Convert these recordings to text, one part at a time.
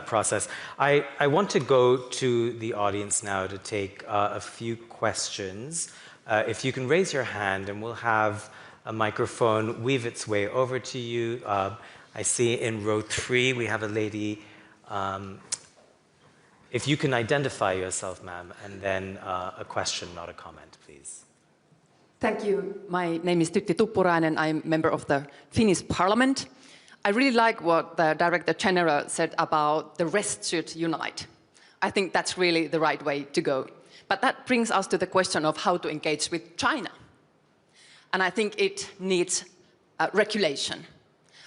process. I want to go to the audience now to take a few questions. If you can raise your hand, and we'll have a microphone weave its way over to you. I see in row 3 we have a lady. If you can identify yourself, ma'am, and then a question, not a comment, please. Thank you. My name is Tytti Tuppurainen. I'm a member of the Finnish Parliament. I really like what the Director General said about the rest should unite. I think that's really the right way to go. But that brings us to the question of how to engage with China. And I think it needs regulation.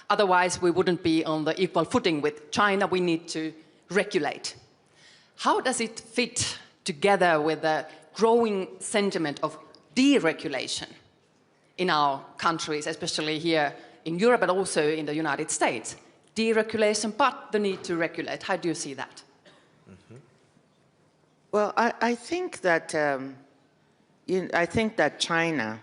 Otherwise, we wouldn't be on the equal footing with China. We need to regulate. How does it fit together with the growing sentiment of deregulation in our countries, especially here in Europe, but also in the United States? Deregulation, but the need to regulate. How do you see that? Mm-hmm. Well, I think that China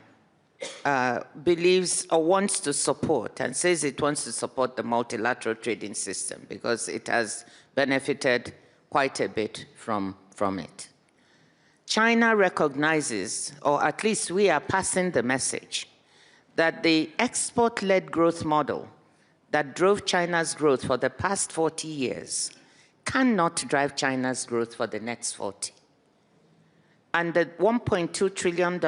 believes or wants to support and says it wants to support the multilateral trading system because it has benefited quite a bit from it. China recognizes, or at least we are passing the message, that the export-led growth model that drove China's growth for the past 40 years cannot drive China's growth for the next 40. And the $1.2 trillion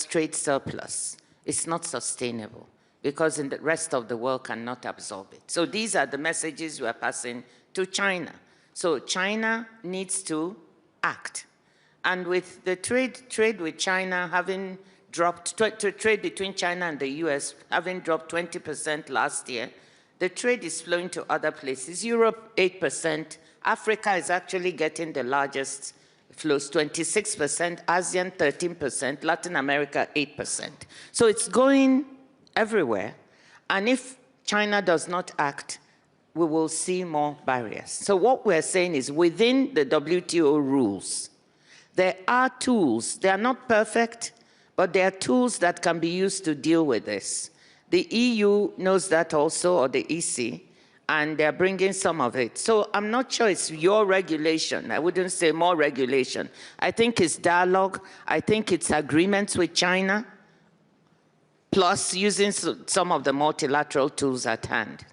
trade surplus is not sustainable because the rest of the world cannot absorb it. So these are the messages we are passing to China. So China needs to act. And with the trade with China having dropped, trade between China and the US having dropped 20% last year, the trade is flowing to other places. Europe, 8%. Africa is actually getting the largest flows, 26%, ASEAN, 13%, Latin America, 8%. So it's going everywhere. And if China does not act, we will see more barriers. So what we're saying is within the WTO rules, there are tools. They are not perfect, but there are tools that can be used to deal with this. The EU knows that also, or the EC, and they're bringing some of it. So I'm not sure it's your regulation. I wouldn't say more regulation. I think it's dialogue. I think it's agreements with China, plus using some of the multilateral tools at hand.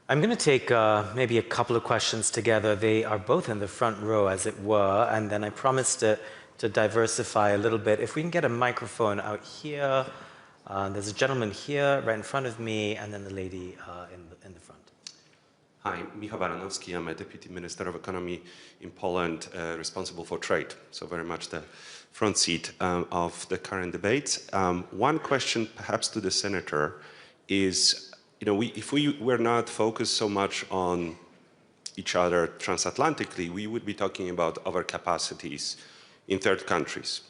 I'm going to take maybe a couple of questions together. They are both in the front row, as it were, and then I promised to diversify a little bit. If we can get a microphone out here. There's a gentleman here, right in front of me, and then the lady in the front. Hi, Michał Baranowski. I'm a Deputy Minister of Economy in Poland, responsible for trade, so very much the front seat of the current debates. One question, perhaps to the Senator, is, if we were not focused so much on each other transatlantically, we would be talking about overcapacities in third countries,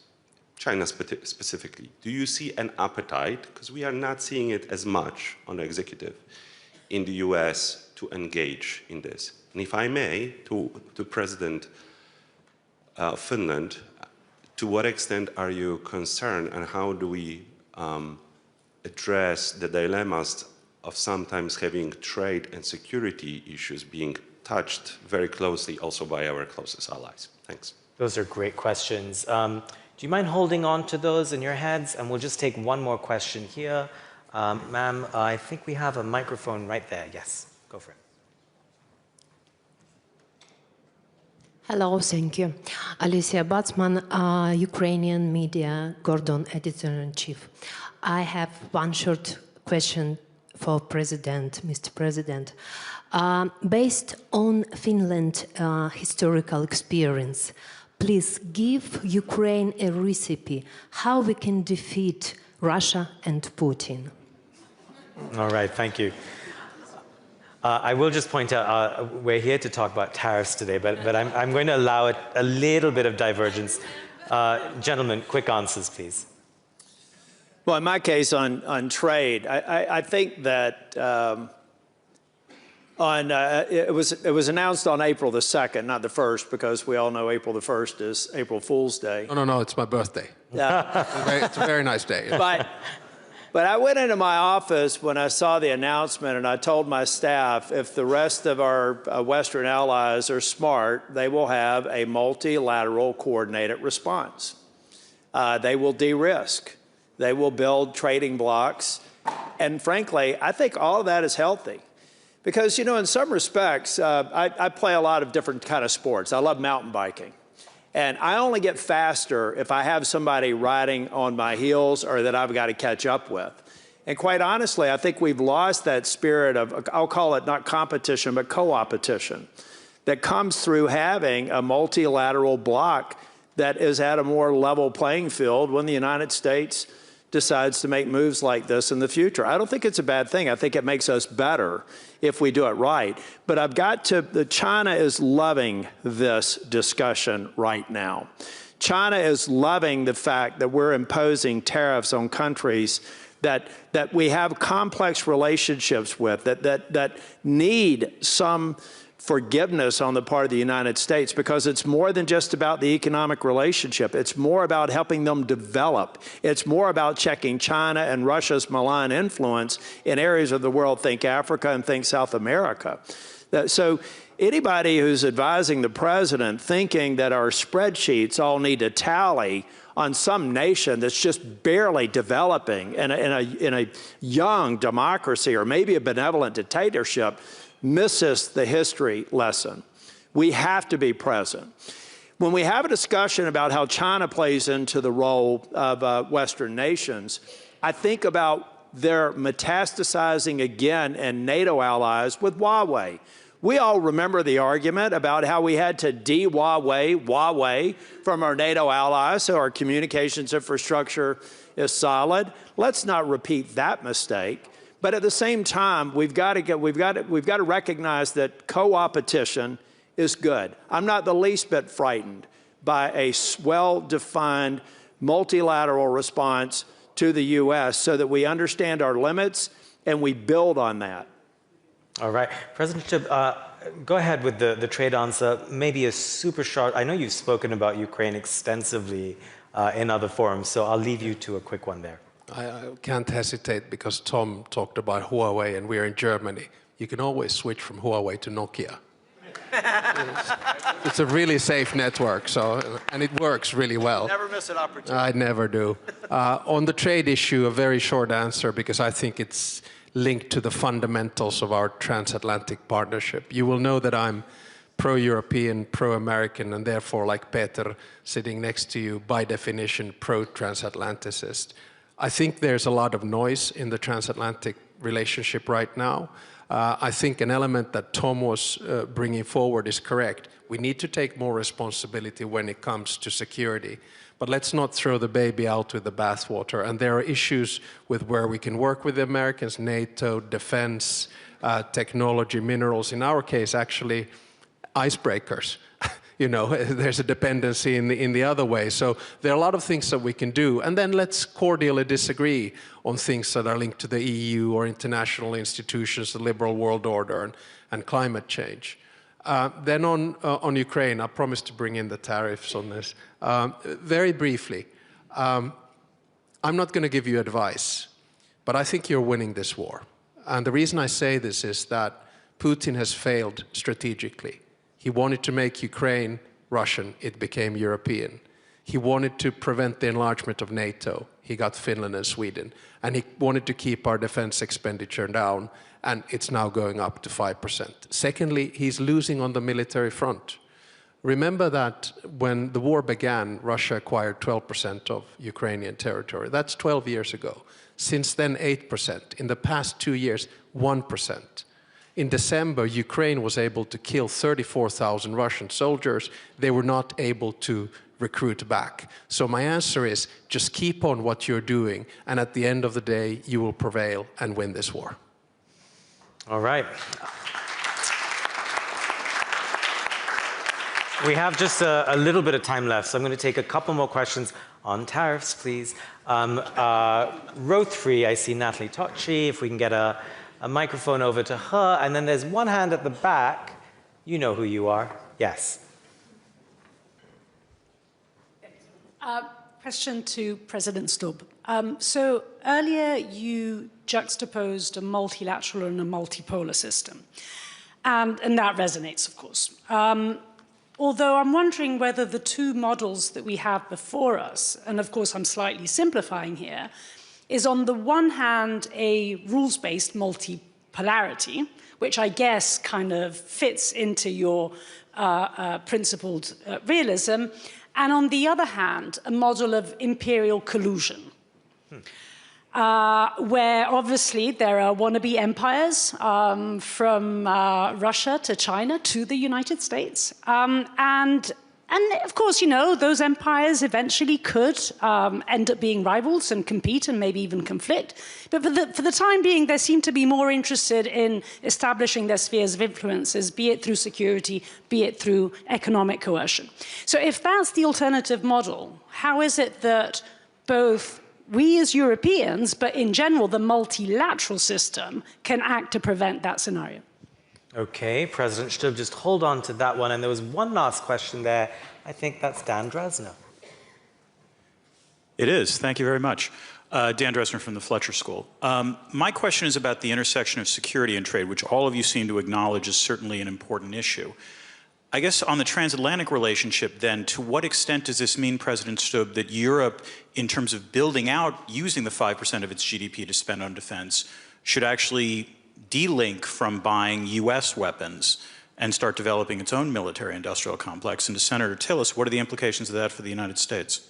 China specifically. Do you see an appetite, because we are not seeing it as much on the executive, in the US to engage in this? And if I may, to President Finland, to what extent are you concerned and how do we address the dilemmas of sometimes having trade and security issues being touched very closely also by our closest allies? Thanks. Those are great questions. Do you mind holding on to those in your heads? And we'll just take one more question here. Ma'am, I think we have a microphone right there. Yes, go for it. Hello, thank you. Alicia Batsman, Ukrainian media, Gordon, editor-in-chief. I have one short question for President, Mr. President. Based on Finland's historical experience, please give Ukraine a recipe how we can defeat Russia and Putin. All right, thank you. I will just point out, we're here to talk about tariffs today, but I'm going to allow it a little bit of divergence. Gentlemen, quick answers, please. Well, in my case on trade, I think that it was announced on April the 2nd, not the 1st, because we all know April the 1st is April Fool's Day. No, it's my birthday. Yeah. It's a very nice day. But I went into my office when I saw the announcement, and I told my staff, if the rest of our Western allies are smart, they will have a multilateral coordinated response. They will de-risk. They will build trading blocks. And frankly, I think all of that is healthy. Because, you know, in some respects, I play a lot of different kind of sports. I love mountain biking. And I only get faster if I have somebody riding on my heels or that I've got to catch up with. And quite honestly, I think we've lost that spirit of, I'll call it not competition, but co-opetition, that comes through having a multilateral bloc that is at a more level playing field when the United States decides to make moves like this in the future. I don't think it's a bad thing. I think it makes us better if we do it right. But I've got to, China is loving this discussion right now. China is loving the fact that we're imposing tariffs on countries that we have complex relationships with, that need some forgiveness on the part of the United States, because it's more than just about the economic relationship. It's more about helping them develop. It's more about checking China and Russia's malign influence in areas of the world, think Africa and think South America. So anybody who's advising the president thinking that our spreadsheets all need to tally on some nation that's just barely developing in a young democracy or maybe a benevolent dictatorship misses the history lesson. We have to be present. When we have a discussion about how China plays into the role of Western nations, I think about their metastasizing again in NATO allies with Huawei. We all remember the argument about how we had to de-Huawei from our NATO allies so our communications infrastructure is solid. Let's not repeat that mistake. But at the same time, we've got to recognize that co-opetition is good. I'm not the least bit frightened by a well-defined multilateral response to the U.S. so that we understand our limits and we build on that. All right. President Chib, go ahead with the trade answer. Maybe a super short, I know you've spoken about Ukraine extensively in other forums, so I'll leave you to a quick one there. I can't hesitate because Tom talked about Huawei and we're in Germany. You can always switch from Huawei to Nokia. It's a really safe network, and it works really well. Never miss an opportunity. I never do. On the trade issue, a very short answer because I think it's linked to the fundamentals of our transatlantic partnership. You will know that I'm pro-European, pro-American, and therefore, like Peter sitting next to you, by definition, pro-transatlanticist. I think there's a lot of noise in the transatlantic relationship right now. I think an element that Tom was bringing forward is correct. We need to take more responsibility when it comes to security. But let's not throw the baby out with the bathwater. And there are issues with where we can work with the Americans, NATO, defense, technology, minerals. In our case, actually, icebreakers. You know, there's a dependency in the other way. So there are a lot of things that we can do. And then let's cordially disagree on things that are linked to the EU or international institutions, the liberal world order, and climate change. Then on Ukraine, I promised to bring in the tariffs on this. Very briefly, I'm not going to give you advice, but I think you're winning this war. And the reason I say this is that Putin has failed strategically. He wanted to make Ukraine Russian, it became European. He wanted to prevent the enlargement of NATO, he got Finland and Sweden. And he wanted to keep our defense expenditure down, and it's now going up to 5%. Secondly, he's losing on the military front. Remember that when the war began, Russia acquired 12% of Ukrainian territory. That's 12 years ago. Since then, 8%. In the past 2 years, 1%. In December, Ukraine was able to kill 34,000 Russian soldiers. They were not able to recruit back. So my answer is just keep on what you're doing, and at the end of the day, you will prevail and win this war. All right. We have just a little bit of time left, so I'm going to take a couple more questions on tariffs, please. Row 3, I see Natalie Tocci. If we can get a microphone over to her. And then there's one hand at the back. You know who you are. Yes. Question to President Stubb. So earlier you juxtaposed a multilateral and a multipolar system, and that resonates, of course. Although I'm wondering whether the two models that we have before us, and of course I'm slightly simplifying here, is on the one hand a rules-based multipolarity, which I guess kind of fits into your principled realism, and on the other hand, a model of imperial collusion, where obviously there are wannabe empires from Russia to China to the United States. And of course, you know, those empires eventually could end up being rivals and compete and maybe even conflict. But for the time being, they seem to be more interested in establishing their spheres of influences, be it through security, be it through economic coercion. So if that's the alternative model, how is it that both we as Europeans, but in general, the multilateral system, can act to prevent that scenario? Okay, President Stubb, just hold on to that one. And there was one last question there. I think that's Dan Dresner. It is. Thank you very much. Dan Dresner from the Fletcher School. My question is about the intersection of security and trade, which all of you seem to acknowledge is certainly an important issue. I guess on the transatlantic relationship then, to what extent does this mean, President Stubb, that Europe, in terms of building out, using the 5% of its GDP to spend on defense, should actually de-link from buying US weapons and start developing its own military industrial complex? And to Senator Tillis, what are the implications of that for the United States?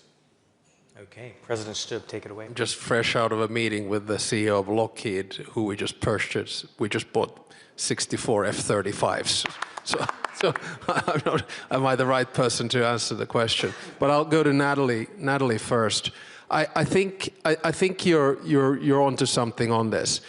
Okay, President Stubb, take it away. I'm just fresh out of a meeting with the CEO of Lockheed, who we just purchased. We just bought 64 F-35s. So am I the right person to answer the question? But I'll go to Natalie first. I think you're onto something on this.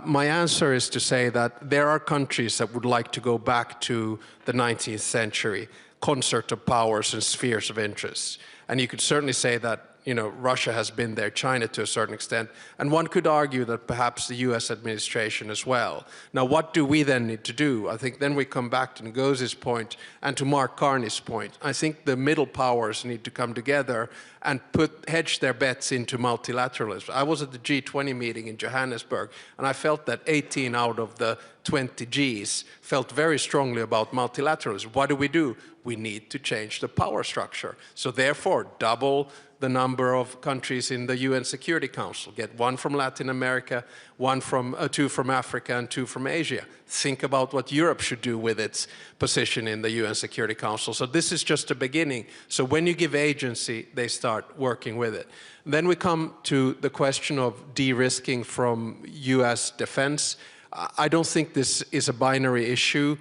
My answer is to say that there are countries that would like to go back to the 19th century, concert of powers and spheres of interest. And you could certainly say that, you know, Russia has been there, China to a certain extent, and one could argue that perhaps the US administration as well. Now, what do we then need to do? I think then we come back to Ngosi's point and to Mark Carney's point. I think the middle powers need to come together and hedge their bets into multilateralism. I was at the G20 meeting in Johannesburg, and I felt that 18 out of the 20 Gs felt very strongly about multilateralism. What do? We need to change the power structure. So therefore, double the number of countries in the UN Security Council. Get one from Latin America, two from Africa, and two from Asia. Think about what Europe should do with its position in the UN Security Council. So this is just a beginning. So when you give agency, they start working with it. Then we come to the question of de-risking from US defense. I don't think this is a binary issue,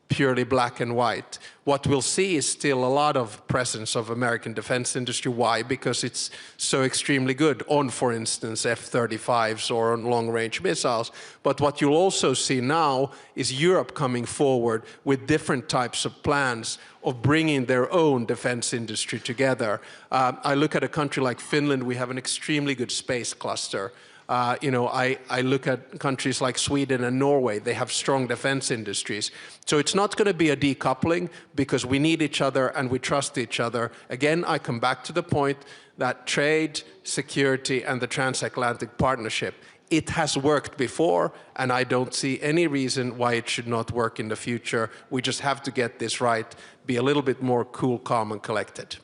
purely black and white. What we'll see is still a lot of presence of American defense industry. Why? Because it's so extremely good on, for instance, F-35s or on long-range missiles. But what you'll also see now is Europe coming forward with different types of plans of bringing their own defense industry together. I look at a country like Finland. We have an extremely good space cluster. I look at countries like Sweden and Norway. They have strong defense industries. So it's not going to be a decoupling because we need each other and we trust each other. Again, I come back to the point that trade, security, and the transatlantic partnership, it has worked before, and I don't see any reason why it should not work in the future. We just have to get this right, be a little bit more cool, calm, and collected.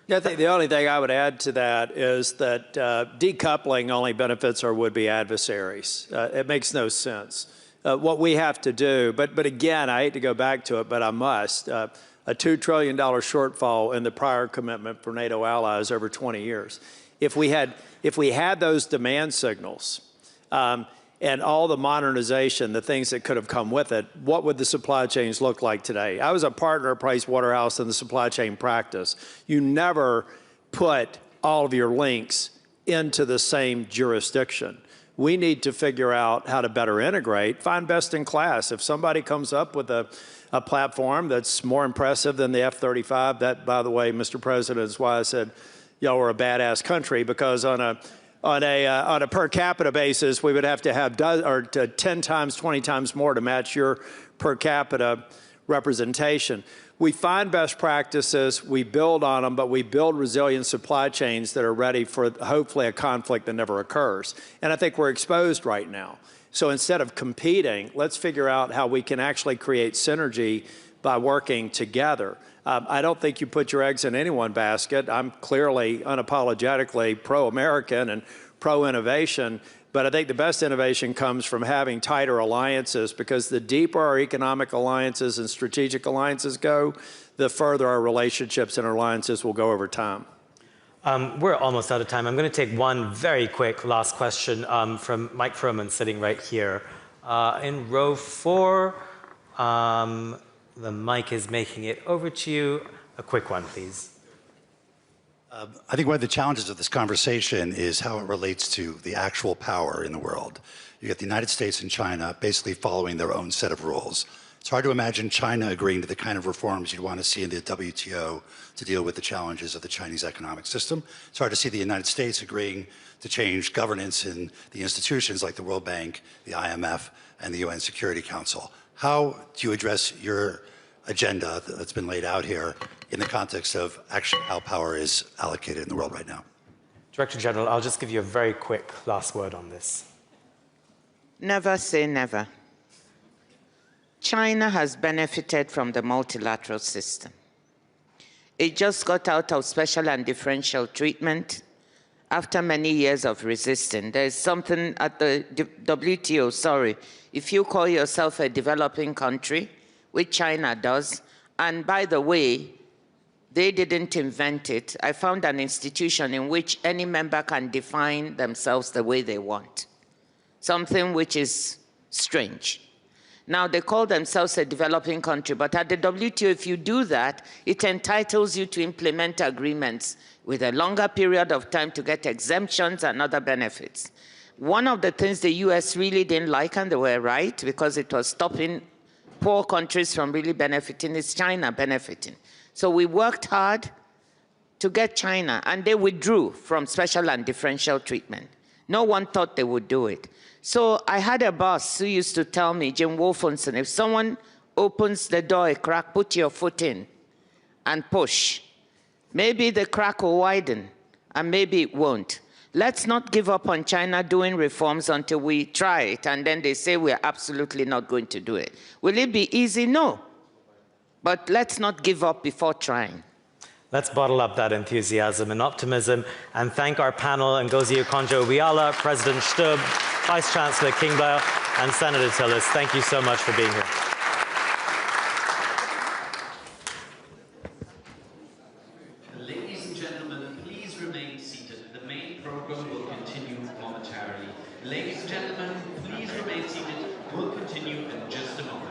Yeah, I think the only thing I would add to that is that decoupling only benefits our would-be adversaries. It makes no sense. What we have to do, but again, I hate to go back to it, but I must, a $2 trillion shortfall in the prior commitment for NATO allies over 20 years. If we had those demand signals and all the modernization, the things that could have come with it, what would the supply chains look like today? I was a partner at Price Waterhouse in the supply chain practice. You never put all of your links into the same jurisdiction. We need to figure out how to better integrate, find best in class. If somebody comes up with a platform that's more impressive than the F-35, that, by the way, Mr. President, is why I said y'all were a badass country, because on a per capita basis, we would have to have 10 times, 20 times more to match your per capita representation. We find best practices, we build on them, but we build resilient supply chains that are ready for hopefully a conflict that never occurs. And I think we're exposed right now. So instead of competing, let's figure out how we can actually create synergy by working together. I don't think you put your eggs in any one basket. I'm clearly unapologetically pro-American and pro-innovation, but I think the best innovation comes from having tighter alliances, because the deeper our economic alliances and strategic alliances go, the further our relationships and our alliances will go over time. We're almost out of time. I'm going to take one very quick last question from Mike Froman, sitting right here. In row 4, the mic is making it over to you. A quick one, please. I think one of the challenges of this conversation is how it relates to the actual power in the world. You get the United States and China basically following their own set of rules. It's hard to imagine China agreeing to the kind of reforms you'd want to see in the WTO to deal with the challenges of the Chinese economic system. It's hard to see the United States agreeing to change governance in the institutions like the World Bank, the IMF, and the UN Security Council. How do you address your agenda that's been laid out here in the context of actually how power is allocated in the world right now? Director General, I'll just give you a very quick last word on this. Never say never. China has benefited from the multilateral system. It just got out of special and differential treatment after many years of resisting. There's something at the WTO, sorry, if you call yourself a developing country, which China does, and by the way, they didn't invent it. I found an institution in which any member can define themselves the way they want, something which is strange. Now, they call themselves a developing country, but at the WTO, if you do that, it entitles you to implement agreements with a longer period of time to get exemptions and other benefits. One of the things the US really didn't like, and they were right, because it was stopping poor countries from really benefiting, is China benefiting. So we worked hard to get China, and they withdrew from special and differential treatment. No one thought they would do it. So I had a boss who used to tell me, Jim Wolfenson, if someone opens the door a crack, put your foot in and push. Maybe the crack will widen, and maybe it won't. Let's not give up on China doing reforms until we try it, and then they say we're absolutely not going to do it. Will it be easy? No. But let's not give up before trying. Let's bottle up that enthusiasm and optimism and thank our panel, Ngozi Okonjo-Iweala, President Stubb, Vice Chancellor Klingbeil, and Senator Tillis. Thank you so much for being here. Ladies and gentlemen, please remain seated. The main program will continue momentarily. Ladies and gentlemen, please remain seated. We'll continue in just a moment.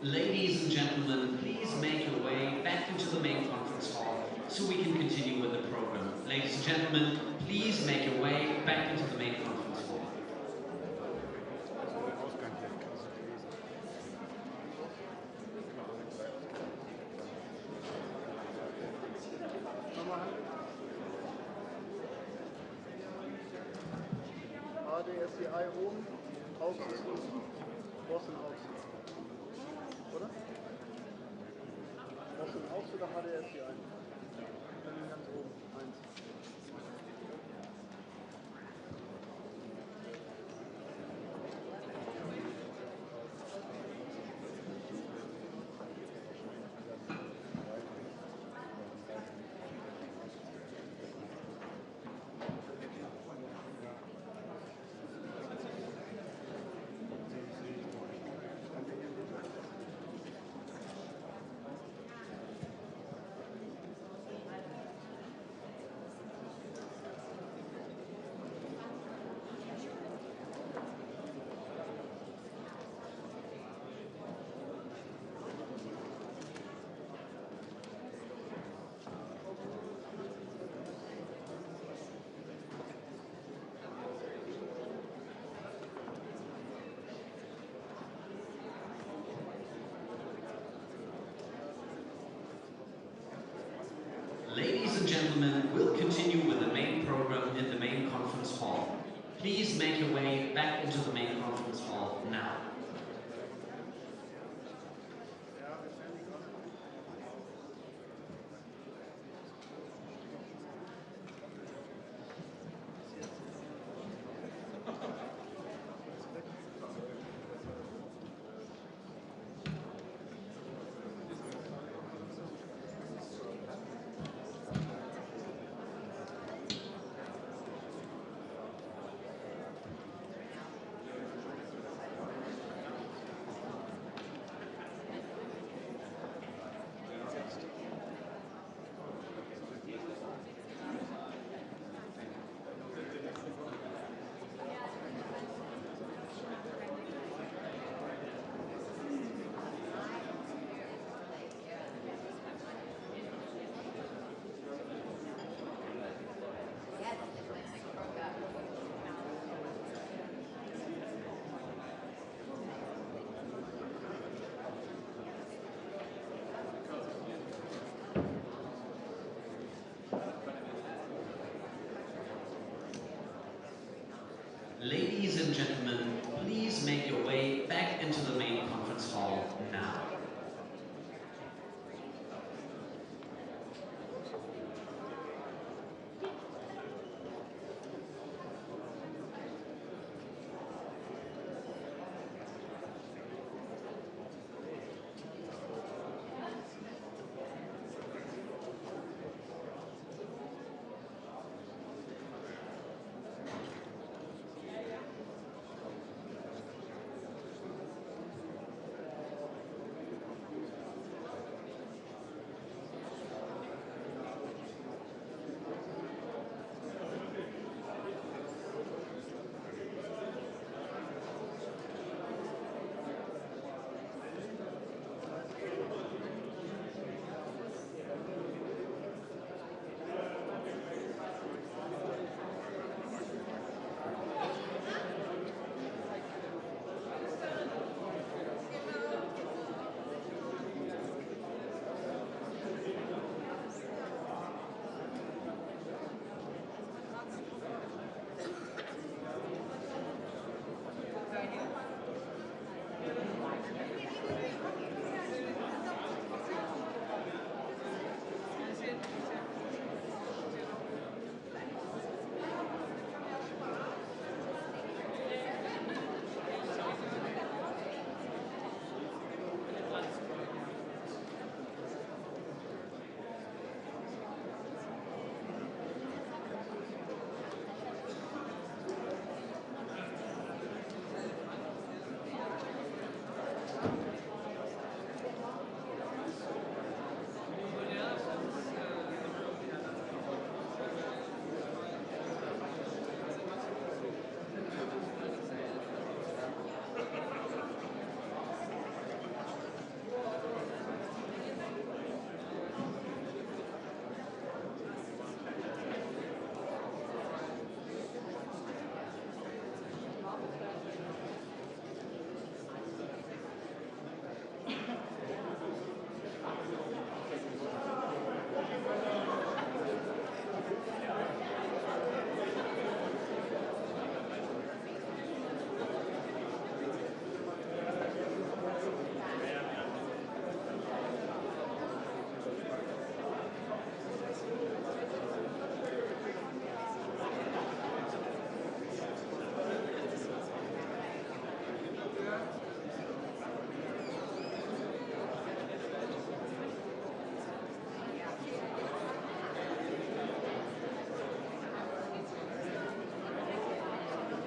Ladies and gentlemen, please make your way back into the main conference hall so we can continue with the program. Ladies and gentlemen, please make your way back into the main conference hall. HDSCI oben, außen ist unten, Bossen außen. Oder? Bossen außen oder HDSCI? Dann ganz oben, 1. Ladies and gentlemen, we'll continue with the main program in the main conference hall. Please make your way back into the main conference hall now. Ladies and gentlemen, please make your way back into the main conference hall now.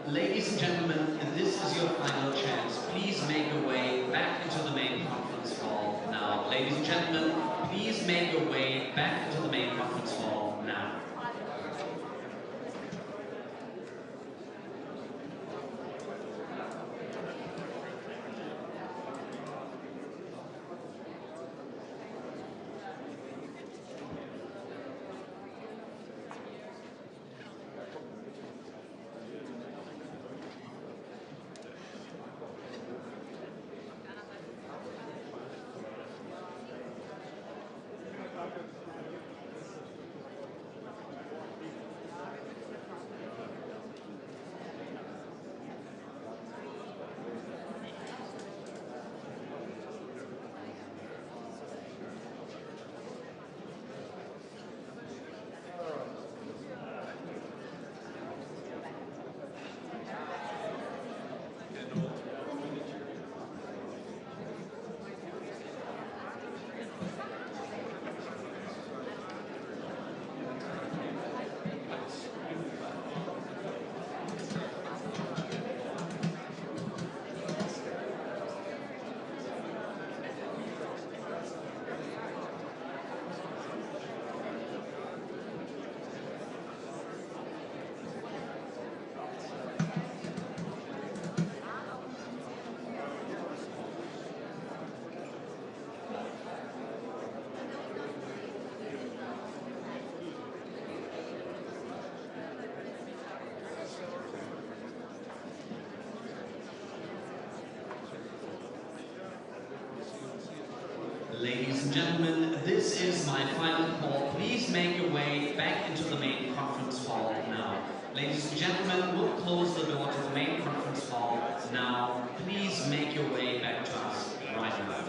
Ladies and gentlemen, this is your final chance. Please make your way back into the main conference hall now. Ladies and gentlemen, please make your way back into the main conference hall now. Ladies and gentlemen, this is my final call. Please make your way back into the main conference hall now. Ladies and gentlemen, we'll close the door to the main conference hall now. Please make your way back to us right now.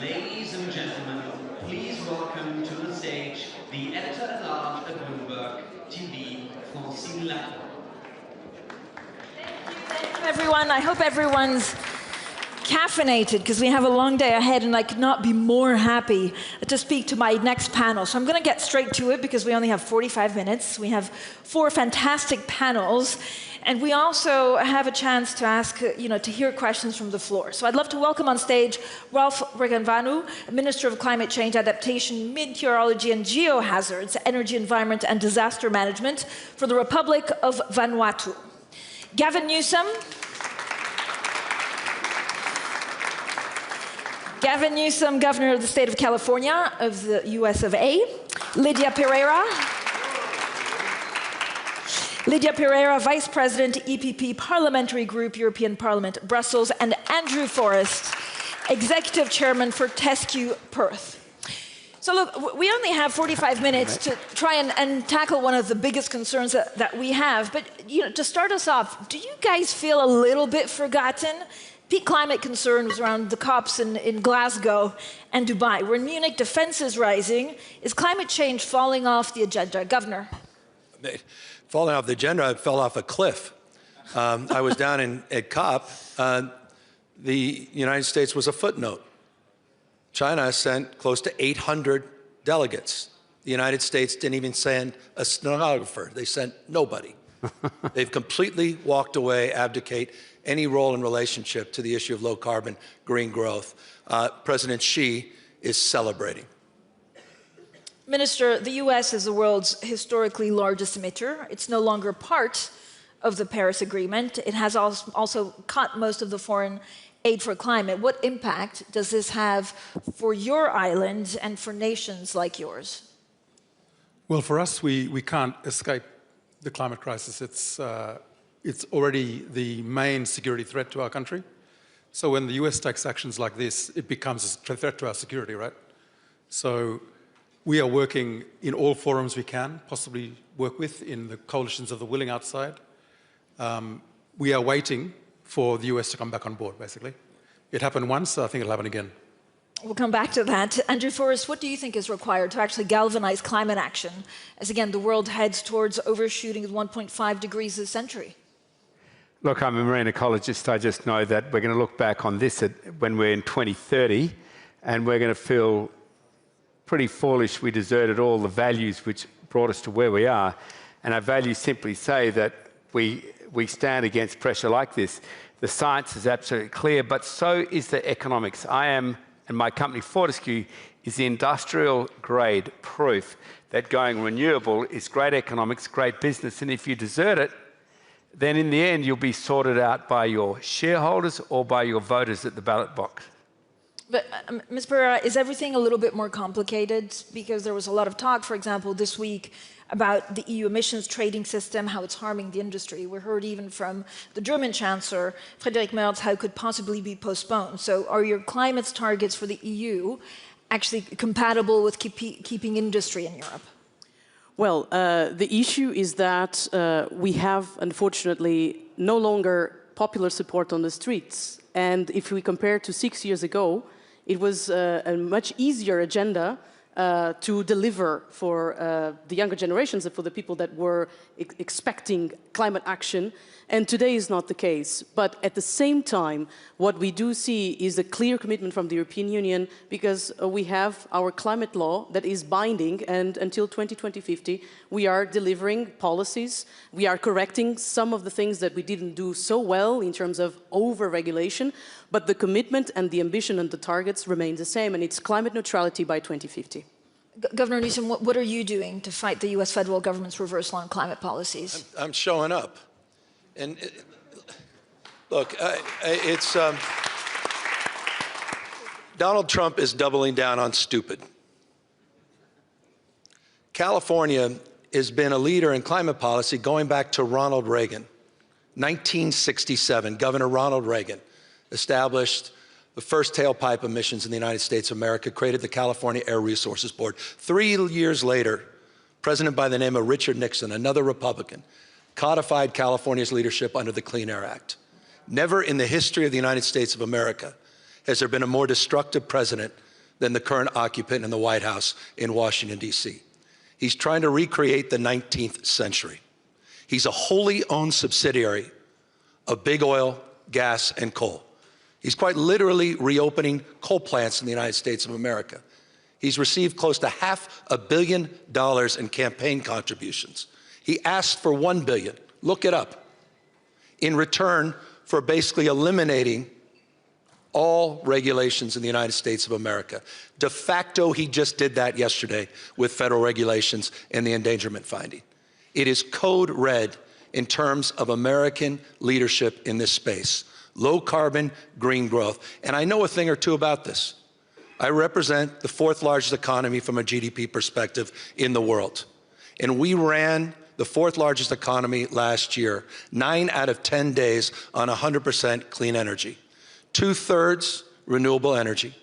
Ladies and gentlemen, please welcome to the stage the editor-at-large at Bloomberg TV, Francine Lacroix. Thank you, everyone. I hope everyone's caffeinated because we have a long day ahead, and I could not be more happy to speak to my next panel. So I'm going to get straight to it because we only have 45 minutes. We have 4 fantastic panels, and we also have a chance to ask, to hear questions from the floor. So I'd love to welcome on stage Ralph Regenvanu, Minister of Climate Change Adaptation, Meteorology and Geohazards, Energy, Environment and Disaster Management for the Republic of Vanuatu. Gavin Newsom, Governor of the State of California of the US of A. Lydia Pereira, Vice President, EPP Parliamentary Group, European Parliament, Brussels, and Andrew Forrest, Executive Chairman for TESCU Perth. So look, we only have 45 minutes to try and tackle one of the biggest concerns that we have. But to start us off, do you guys feel a little bit forgotten? Peak climate concern was around the COPs in Glasgow and Dubai. We're in Munich, defense is rising. Is climate change falling off the agenda? Governor? Falling off the agenda, I fell off a cliff. I was down at COP. The United States was a footnote. China sent close to 800 delegates. The United States didn't even send a stenographer. They sent nobody. They've completely walked away, abdicate any role in relationship to the issue of low carbon, green growth. President Xi is celebrating. Minister, the US is the world's historically largest emitter. It's no longer part of the Paris Agreement. It has also cut most of the foreign aid for climate. What impact does this have for your island and for nations like yours? Well, for us, we can't escape the climate crisis. It's already the main security threat to our country. So when the US takes actions like this, it becomes a threat to our security, right? So we are working in all forums we can possibly work with in the coalitions of the willing outside. We are waiting for the US to come back on board, basically. It happened once, I think it'll happen again. We'll come back to that. Andrew Forrest, what do you think is required to actually galvanize climate action as, again, the world heads towards overshooting the 1.5 degrees this century? Look, I'm a marine ecologist. I just know that we're going to look back on this when we're in 2030, and we're going to feel pretty foolish we deserted all the values which brought us to where we are. And our values simply say that we stand against pressure like this. The science is absolutely clear, but so is the economics. I am, and my company Fortescue, is the industrial grade proof that going renewable is great economics, great business, and if you desert it, then in the end you'll be sorted out by your shareholders or by your voters at the ballot box. But, Ms. Pereira, is everything a little bit more complicated? Because there was a lot of talk, for example, this week about the EU emissions trading system, how it's harming the industry. We heard even from the German Chancellor, Friedrich Merz, how it could possibly be postponed. So are your climate targets for the EU actually compatible with keeping industry in Europe? Well, the issue is that we have, unfortunately, no longer popular support on the streets. And if we compare to 6 years ago, it was a much easier agenda to deliver for the younger generations and for the people that were expecting climate action. And today is not the case. But at the same time, what we do see is a clear commitment from the European Union, because we have our climate law that is binding, and until 2050, we are delivering policies. We are correcting some of the things that we didn't do so well in terms of over-regulation, but the commitment and the ambition and the targets remain the same, and it's climate neutrality by 2050. Governor Newsom, what are you doing to fight the US federal government's reversal on climate policies? I'm showing up. And look, Donald Trump is doubling down on stupid. California has been a leader in climate policy going back to Ronald Reagan. 1967, Governor Ronald Reagan established the first tailpipe emissions in the United States of America, created the California Air Resources Board. 3 years later, a president by the name of Richard Nixon, another Republican, codified California's leadership under the Clean Air Act. Never in the history of the United States of America has there been a more destructive president than the current occupant in the White House in Washington, D.C. He's trying to recreate the 19th century. He's a wholly owned subsidiary of big oil, gas, and coal. He's quite literally reopening coal plants in the United States of America. He's received close to $500 million in campaign contributions. He asked for $1 billion, look it up, in return for basically eliminating all regulations in the United States of America. De facto, he just did that yesterday with federal regulations and the endangerment finding. It is code red in terms of American leadership in this space. Low carbon, green growth. And I know a thing or two about this. I represent the 4th largest economy from a GDP perspective in the world. And we ran the 4th largest economy last year, 9 out of 10 days on 100% clean energy. 2/3 renewable energy.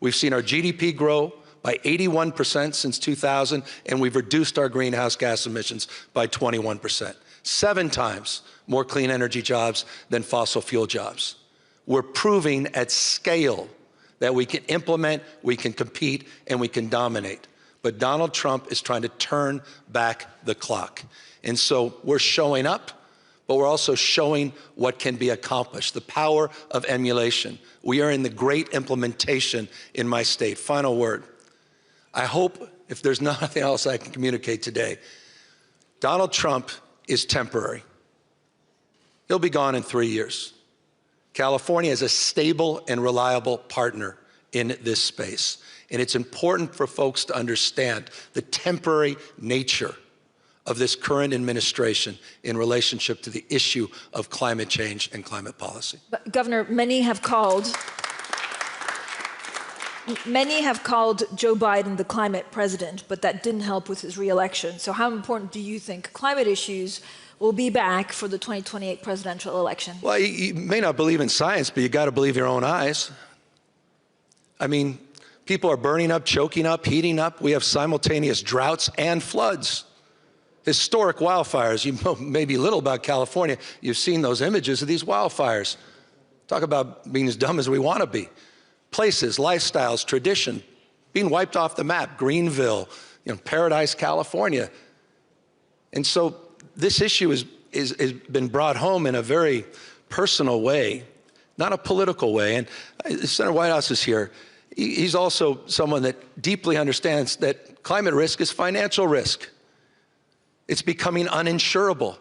We've seen our GDP grow by 81% since 2000, and we've reduced our greenhouse gas emissions by 21%. 7 times more clean energy jobs than fossil fuel jobs. We're proving at scale that we can implement, we can compete, and we can dominate. But Donald Trump is trying to turn back the clock. And so we're showing up, but we're also showing what can be accomplished, the power of emulation. We are in the great implementation in my state. Final word. I hope, if there's nothing else I can communicate today, Donald Trump is temporary. He'll be gone in 3 years. California is a stable and reliable partner in this space. And it's important for folks to understand the temporary nature of this current administration in relationship to the issue of climate change and climate policy. But Governor, many have called Many have called Joe Biden the climate president, but that didn't help with his re-election. So how important do you think climate issues will be back for the 2028 presidential election? Well, you may not believe in science, but you got to believe your own eyes. I mean, people are burning up, choking up, heating up. We have simultaneous droughts and floods. Historic wildfires. You know maybe little about California. You've seen those images of these wildfires. Talk about being as dumb as we want to be. Places, lifestyles, tradition, being wiped off the map. Greenville, Paradise, California. And so this issue has been brought home in a very personal way, not a political way. And Senator Whitehouse is here. He's also someone that deeply understands that climate risk is financial risk. It's becoming uninsurable.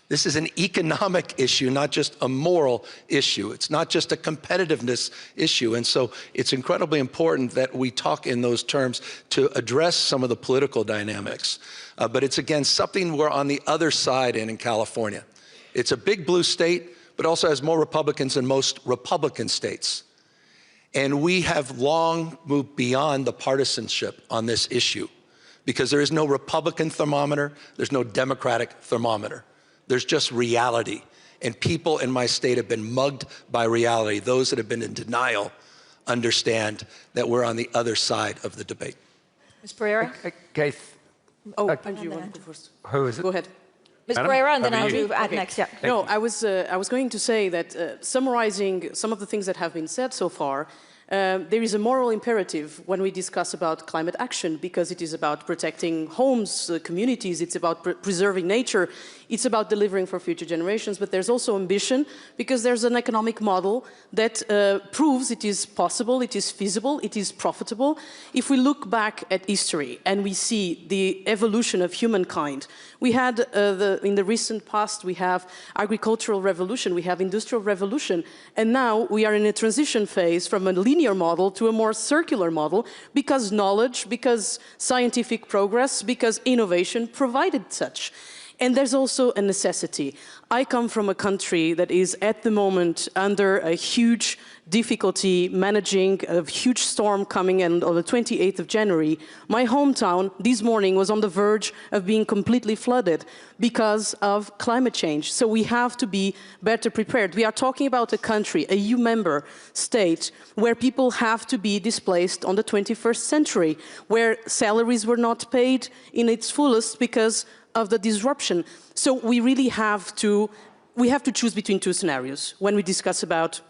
This is an economic issue, not just a moral issue. It's not just a competitiveness issue. And so it's incredibly important that we talk in those terms to address some of the political dynamics. But it's, again, something we're on the other side in California. It's a big blue state, but also has more Republicans than most Republican states. And we have long moved beyond the partisanship on this issue because there is no Republican thermometer, there's no Democratic thermometer. There's just reality. And people in my state have been mugged by reality. Those that have been in denial understand that we're on the other side of the debate. Ms. Pereira? Okay. Andrew, you want to go first? Who is it? Go ahead. Ms. Pereira, and then Andrew okay. Next. Yeah. No, I was going to say that summarizing some of the things that have been said so far, there is a moral imperative when we discuss about climate action because it is about protecting homes, communities, it's about preserving nature, it's about delivering for future generations, but there's also ambition because there's an economic model that proves it is possible, it is feasible, it is profitable. If we look back at history and we see the evolution of humankind, we had in the recent past, we have agricultural revolution, we have industrial revolution, and now we are in a transition phase from a linear model to a more circular model because knowledge, because scientific progress, because innovation provided such. And there's also a necessity. I come from a country that is at the moment under a huge difficulty managing a huge storm coming in on the 28th of January. My hometown this morning was on the verge of being completely flooded because of climate change. So we have to be better prepared. We are talking about a country, a EU member state, where people have to be displaced on the 21st century, where salaries were not paid in its fullest because of the disruption. So we really have to choose between two scenarios when we discuss about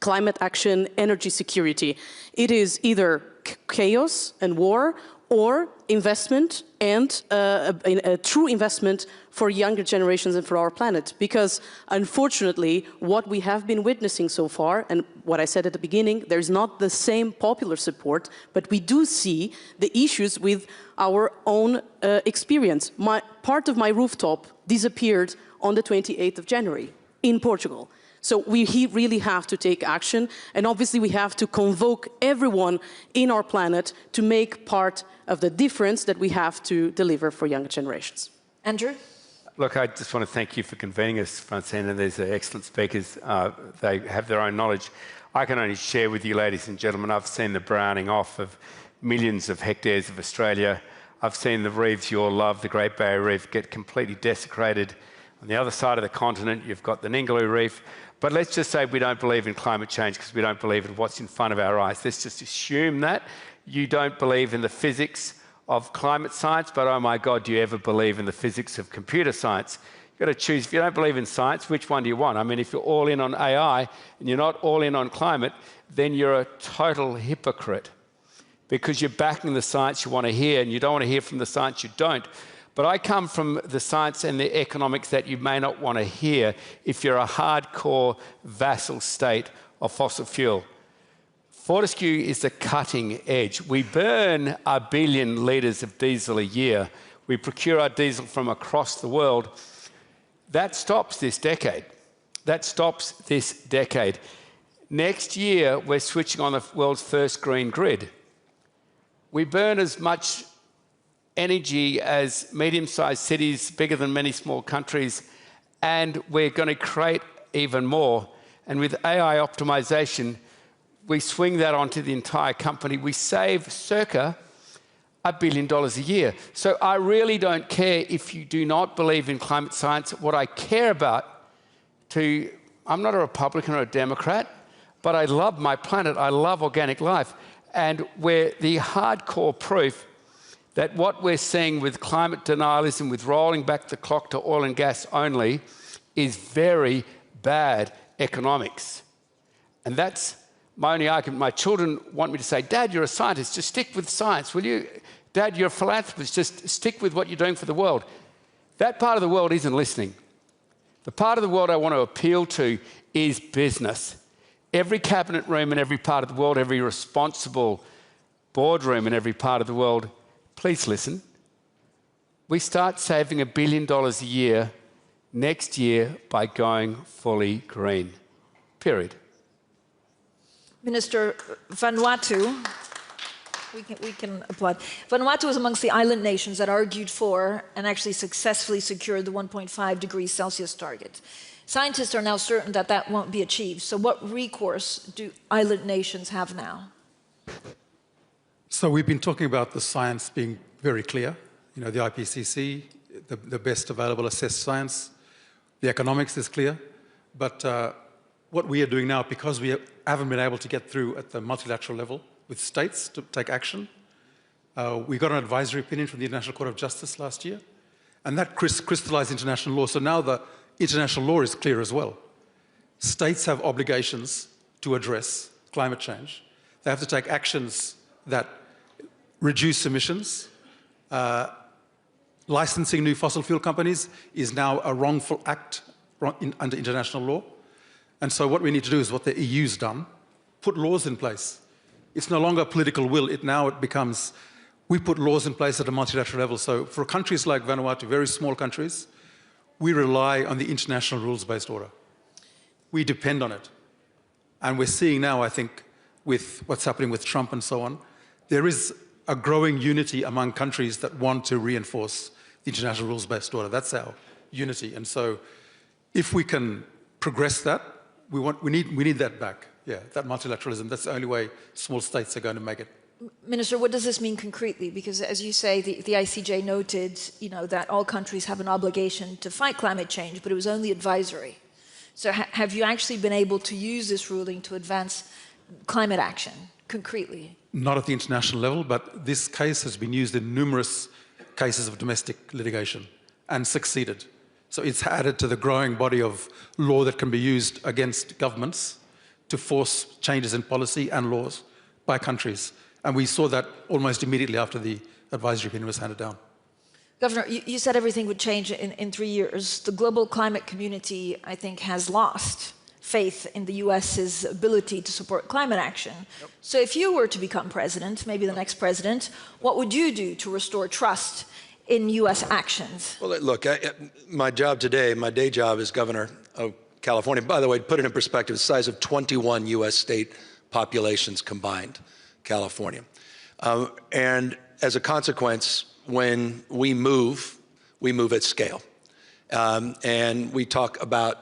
climate action, energy security. It is either chaos and war or investment and a true investment for younger generations and for our planet. Because unfortunately, what we have been witnessing so far, and what I said at the beginning, there's not the same popular support, but we do see the issues with our own experience. Part of my rooftop disappeared on the 28th of January in Portugal. So we really have to take action, and obviously we have to convoke everyone in our planet to make part of the difference that we have to deliver for younger generations. Andrew? Look, I just want to thank you for convening us, Francine, and these are excellent speakers. They have their own knowledge. I can only share with you, ladies and gentlemen, I've seen the browning off of millions of hectares of Australia. I've seen the reefs you all love, the Great Barrier Reef, get completely desecrated. On the other side of the continent, you've got the Ningaloo Reef. But let's just say we don't believe in climate change because we don't believe in what's in front of our eyes. Let's just assume that you don't believe in the physics of climate science, but oh my God, do you ever believe in the physics of computer science? You've got to choose. If you don't believe in science, which one do you want? I mean, if you're all in on AI and you're not all in on climate, then you're a total hypocrite because you're backing the science you want to hear and you don't want to hear from the science you don't. But I come from the science and the economics that you may not want to hear if you're a hardcore vassal state of fossil fuel. Fortescue is the cutting edge. We burn 1 billion litres of diesel a year. We procure our diesel from across the world. That stops this decade. That stops this decade. Next year, we're switching on the world's first green grid. We burn as much energy as medium-sized cities, bigger than many small countries, and we're going to create even more. And with AI optimization, we swing that onto the entire company, we save circa $1 billion a year. So I really don't care if you do not believe in climate science. What I care about, I'm not a Republican or a Democrat, but I love my planet, I love organic life. And where the hardcore proof that what we're seeing with climate denialism, with rolling back the clock to oil and gas only, is very bad economics. And that's my only argument. My children want me to say, Dad, you're a scientist, just stick with science, will you? Dad, you're a philanthropist, just stick with what you're doing for the world. That part of the world isn't listening. The part of the world I want to appeal to is business. Every cabinet room in every part of the world, every responsible boardroom in every part of the world, please listen. We start saving $1 billion a year next year by going fully green, period. Minister, Vanuatu, we can applaud. Vanuatu is amongst the island nations that argued for and actually successfully secured the 1.5 degrees Celsius target. Scientists are now certain that that won't be achieved. So what recourse do island nations have now? So we've been talking about the science being very clear. You know, the IPCC, the best available assessed science. The economics is clear. But what we are doing now, because we haven't been able to get through at the multilateral level with states to take action, we got an advisory opinion from the International Court of Justice last year, and that crystallized international law. So now the international law is clear as well. States have obligations to address climate change. They have to take actions that reduce emissions. Licensing new fossil fuel companies is now a wrongful act under international law. And so what we need to do is what the EU's done, put laws in place. It's no longer political will, it becomes, we put laws in place at a multilateral level. So for countries like Vanuatu, very small countries, we rely on the international rules-based order. We depend on it. And we're seeing now, I think, with what's happening with Trump and so on, there is a growing unity among countries that want to reinforce the international rules-based order. That's our unity. And so if we can progress that, we need that back. Yeah, that multilateralism, that's the only way small states are going to make it. Minister, what does this mean concretely? Because as you say, the ICJ noted, that all countries have an obligation to fight climate change, but it was only advisory. So have you actually been able to use this ruling to advance climate action concretely? Not at the international level, but this case has been used in numerous cases of domestic litigation and succeeded. So it's added to the growing body of law that can be used against governments to force changes in policy and laws by countries. And we saw that almost immediately after the advisory opinion was handed down. Governor, you said everything would change in 3 years. The global climate community, I think, has lost faith in the US's ability to support climate action. Yep. So if you were to become president, maybe the next president, what would you do to restore trust in US actions? Well, look, my job today, my day job is governor of California. By the way, to put it in perspective, the size of 21 US state populations combined, California. And as a consequence, when we move at scale. And we talk about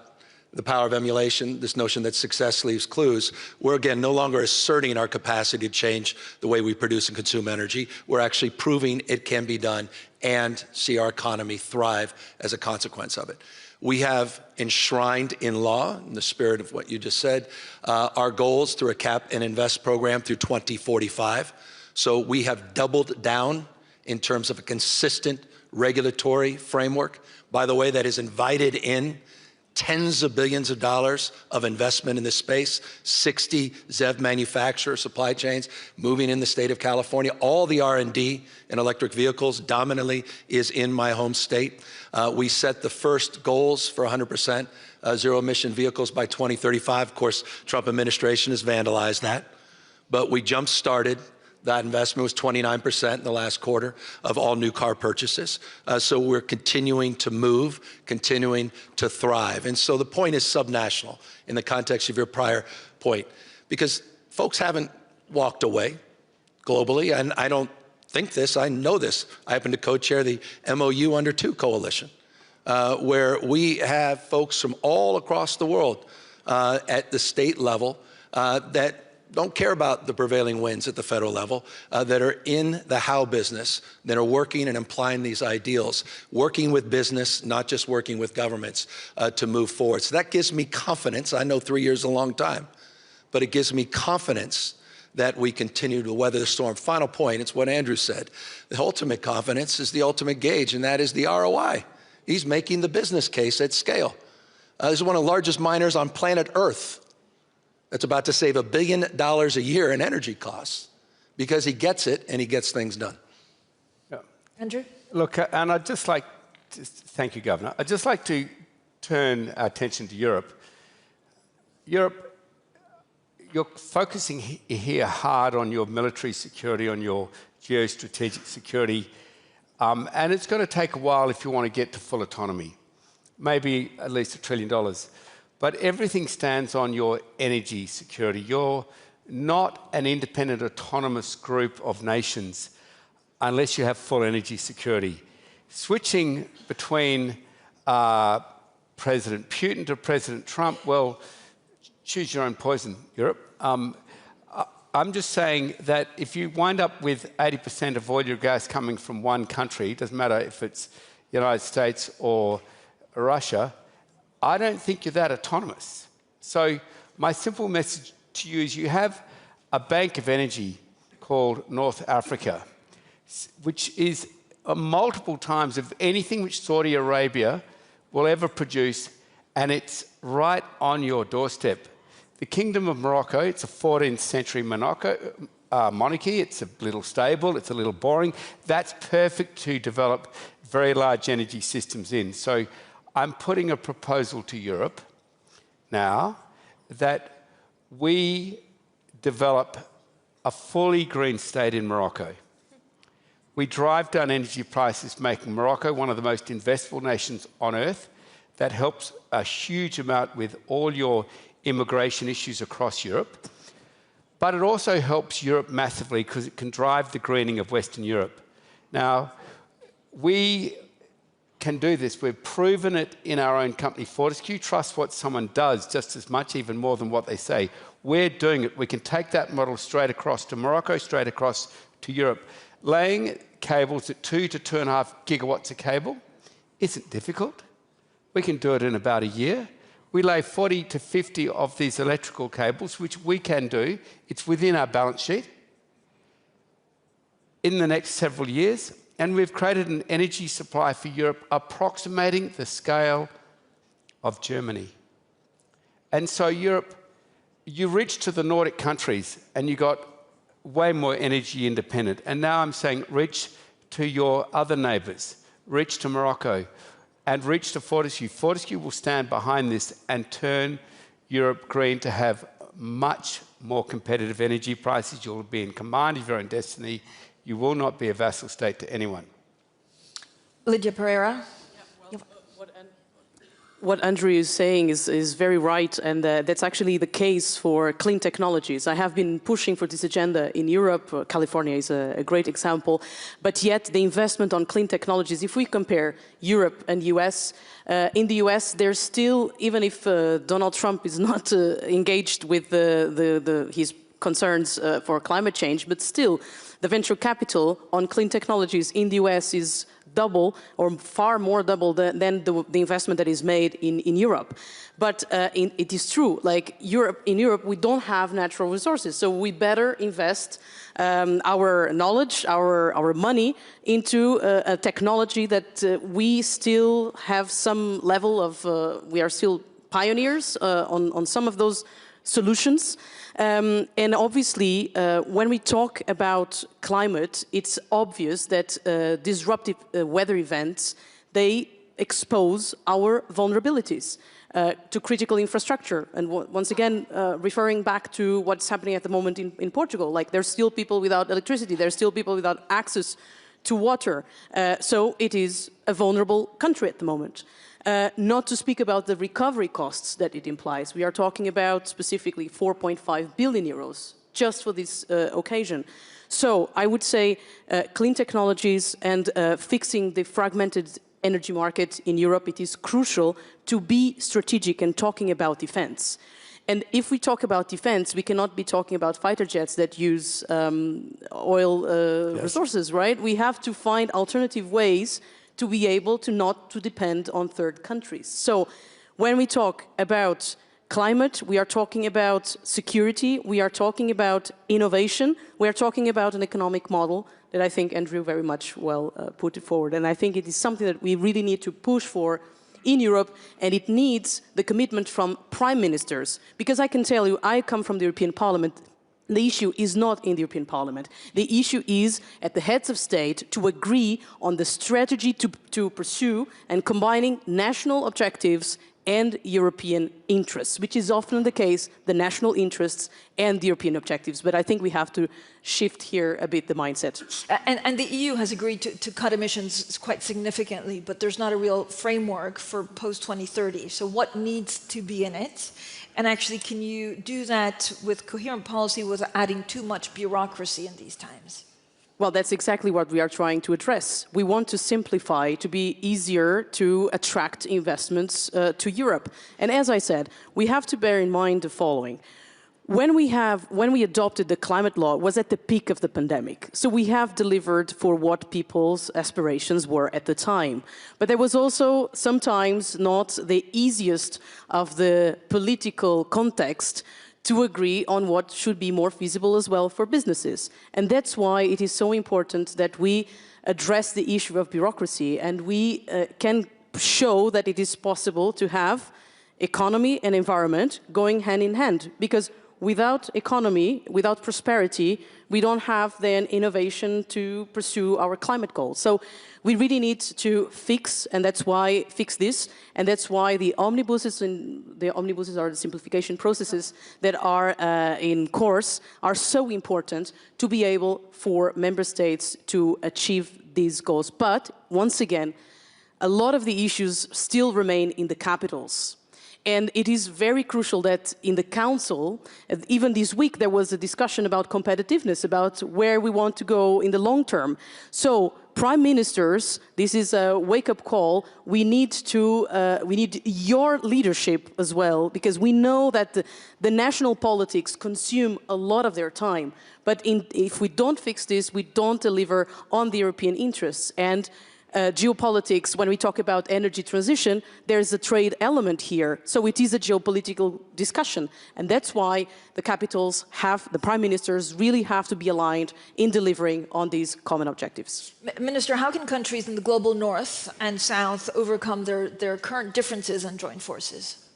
the power of emulation, this notion that success leaves clues. We're, again, no longer asserting our capacity to change the way we produce and consume energy. We're actually proving it can be done and see our economy thrive as a consequence of it. We have enshrined in law, in the spirit of what you just said, our goals through a cap and invest program through 2045. So we have doubled down in terms of a consistent regulatory framework, by the way, that has invited in tens of billions of dollars of investment in this space, 60 ZEV manufacturer supply chains moving in the state of California. All the R&D in electric vehicles dominantly is in my home state. We set the first goals for 100% zero emission vehicles by 2035. Of course, Trump administration has vandalized that, but we jump-started. That investment was 29% in the last quarter of all new car purchases. So we're continuing to move, continuing to thrive. And so the point is subnational in the context of your prior point, because folks haven't walked away globally. And I don't think this, I know this. I happen to co-chair the MOU Under 2 coalition, where we have folks from all across the world at the state level that don't care about the prevailing winds at the federal level, that are in the how business, that are working and implying these ideals, working with business, not just working with governments to move forward. So that gives me confidence. I know 3 years is a long time, but it gives me confidence that we continue to weather the storm. Final point, it's what Andrew said. The ultimate confidence is the ultimate gauge, and that is the ROI. He's making the business case at scale. This is one of the largest miners on planet Earth that's about to save $1 billion a year in energy costs because he gets it and he gets things done. Yeah. Andrew? Look, and I'd just like to, thank you, Governor. I'd just like to turn our attention to Europe. Europe, you're focusing here hard on your military security, on your geostrategic security, and it's going to take a while if you want to get to full autonomy, maybe at least $1 trillion. But everything stands on your energy security. You're not an independent, autonomous group of nations unless you have full energy security. Switching between President Putin to President Trump, well, choose your own poison, Europe. I'm just saying that if you wind up with 80% of oil or gas coming from one country, it doesn't matter if it's the United States or Russia, I don't think you're that autonomous. So my simple message to you is you have a bank of energy called North Africa, which is multiple times of anything which Saudi Arabia will ever produce, and it's right on your doorstep. The Kingdom of Morocco, it's a 14th century monarchy. It's a little stable, it's a little boring. That's perfect to develop very large energy systems in. So I'm putting a proposal to Europe now that we develop a fully green state in Morocco. We drive down energy prices, making Morocco one of the most investable nations on earth. That helps a huge amount with all your immigration issues across Europe. But it also helps Europe massively because it can drive the greening of Western Europe. Now, we can do this. We've proven it in our own company, Fortescue. Trust what someone does just as much, even more than what they say. We're doing it. We can take that model straight across to Morocco, straight across to Europe. Laying cables at 2 to 2.5 gigawatts of cable isn't difficult. We can do it in about a year. We lay 40 to 50 of these electrical cables, which we can do. It's within our balance sheet in the next several years. And we've created an energy supply for Europe approximating the scale of Germany. And so Europe, you reach to the Nordic countries and you got way more energy independent. And now I'm saying reach to your other neighbours, reach to Morocco, and reach to Fortescue. Fortescue will stand behind this and turn Europe green to have much more competitive energy prices. You'll be in command of your own destiny. You will not be a vassal state to anyone. Lydia Pereira. What Andrew is saying is very right, and that's actually the case for clean technologies. I have been pushing for this agenda in Europe. California is a great example, but yet the investment on clean technologies, if we compare Europe and US, in the US there's still, even if Donald Trump is not engaged with his concerns for climate change, but still the venture capital on clean technologies in the US is double or far more double than the investment that is made in Europe. But it is true, like in Europe, we don't have natural resources, so we better invest our knowledge, our money into a technology that we still have some level of, we are still pioneers on some of those solutions. And obviously, when we talk about climate, it's obvious that disruptive weather events, they expose our vulnerabilities to critical infrastructure. And once again, referring back to what's happening at the moment in Portugal, like there's still people without electricity, there's still people without access to water. So it is a vulnerable country at the moment. Not to speak about the recovery costs that it implies. We are talking about specifically 4.5 billion euros just for this occasion. So I would say clean technologies and fixing the fragmented energy market in Europe, it is crucial to be strategic and talking about defense. And if we talk about defense, we cannot be talking about fighter jets that use oil resources, right? We have to find alternative ways to be able to not to depend on third countries. So when we talk about climate, we are talking about security, we are talking about innovation, we are talking about an economic model that I think Andrew very much well put it forward. And I think it is something that we really need to push for in Europe, and it needs the commitment from prime ministers. Because I can tell you, I come from the European Parliament. The issue is not in the European Parliament. The issue is at the heads of state to agree on the strategy to pursue and combining national objectives and European interests, which is often the case, the national interests and the European objectives. But I think we have to shift here a bit the mindset. And the EU has agreed to cut emissions quite significantly, but there's not a real framework for post-2030. So what needs to be in it? And actually, can you do that with coherent policy without adding too much bureaucracy in these times? Well, that's exactly what we are trying to address. We want to simplify, to be easier to attract investments to Europe. And as I said, we have to bear in mind the following. When we adopted the climate law, it was at the peak of the pandemic. So we have delivered for what people's aspirations were at the time. But there was also sometimes not the easiest of the political context to agree on what should be more feasible as well for businesses. And that's why it is so important that we address the issue of bureaucracy and we can show that it is possible to have economy and environment going hand in hand. Because without economy, without prosperity, we don't have then innovation to pursue our climate goals. So we really need to fix, and that's why this, and that's why the omnibuses are the simplification processes that are in course are so important to be able for member states to achieve these goals. But once again, a lot of the issues still remain in the capitals. And it is very crucial that in the Council, even this week, there was a discussion about competitiveness, about where we want to go in the long term. So, prime ministers, this is a wake-up call. We need your leadership as well, because we know that the national politics consume a lot of their time. But if we don't fix this, we don't deliver on the European interests. And geopolitics, when we talk about energy transition, there's a trade element here. So it is a geopolitical discussion. And that's why the capitals the prime ministers really have to be aligned in delivering on these common objectives. Minister, how can countries in the global north and south overcome their current differences and join forces?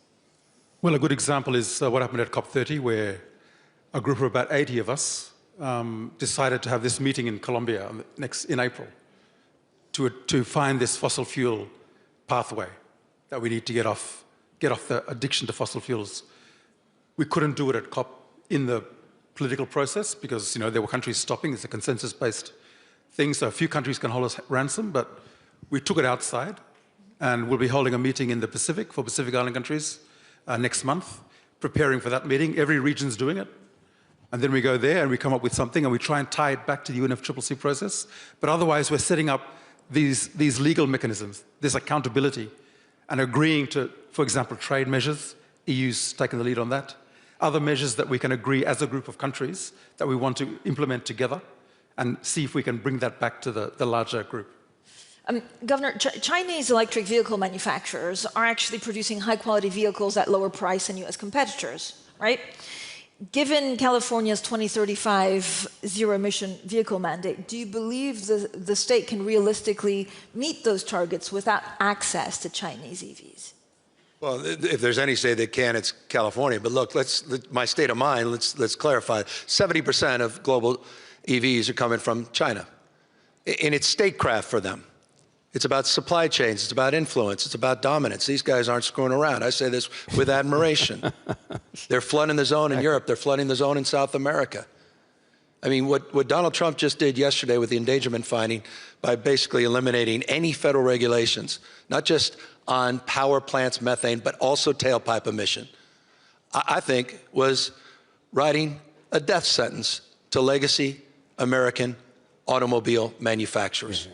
Well, a good example is what happened at COP30, where a group of about 80 of us decided to have this meeting in Colombia in April. To find this fossil fuel pathway that we need to get off the addiction to fossil fuels. We couldn't do it at COP in the political process because there were countries stopping. It's a consensus-based thing, so a few countries can hold us ransom, but we took it outside, and we'll be holding a meeting in the Pacific for Pacific Island countries next month, preparing for that meeting. Every region's doing it. And then we go there and we come up with something and we try and tie it back to the UNFCCC process. But otherwise, we're setting up these legal mechanisms, this accountability, and agreeing to, for example, trade measures. EU's taken the lead on that. Other measures that we can agree as a group of countries that we want to implement together and see if we can bring that back to the larger group. Governor, Chinese electric vehicle manufacturers are actually producing high-quality vehicles at lower price than US competitors, right? Given California's 2035 zero-emission vehicle mandate, do you believe the state can realistically meet those targets without access to Chinese EVs? Well, if there's any state that can, it's California. But look, my state of mind, let's clarify. 70% of global EVs are coming from China. And it's statecraft for them. It's about supply chains. It's about influence. It's about dominance. These guys aren't screwing around. I say this with admiration. They're flooding the zone in Europe. They're flooding the zone in South America. I mean, what Donald Trump just did yesterday with the endangerment finding by basically eliminating any federal regulations, not just on power plants, methane, but also tailpipe emission, I think was writing a death sentence to legacy American automobile manufacturers.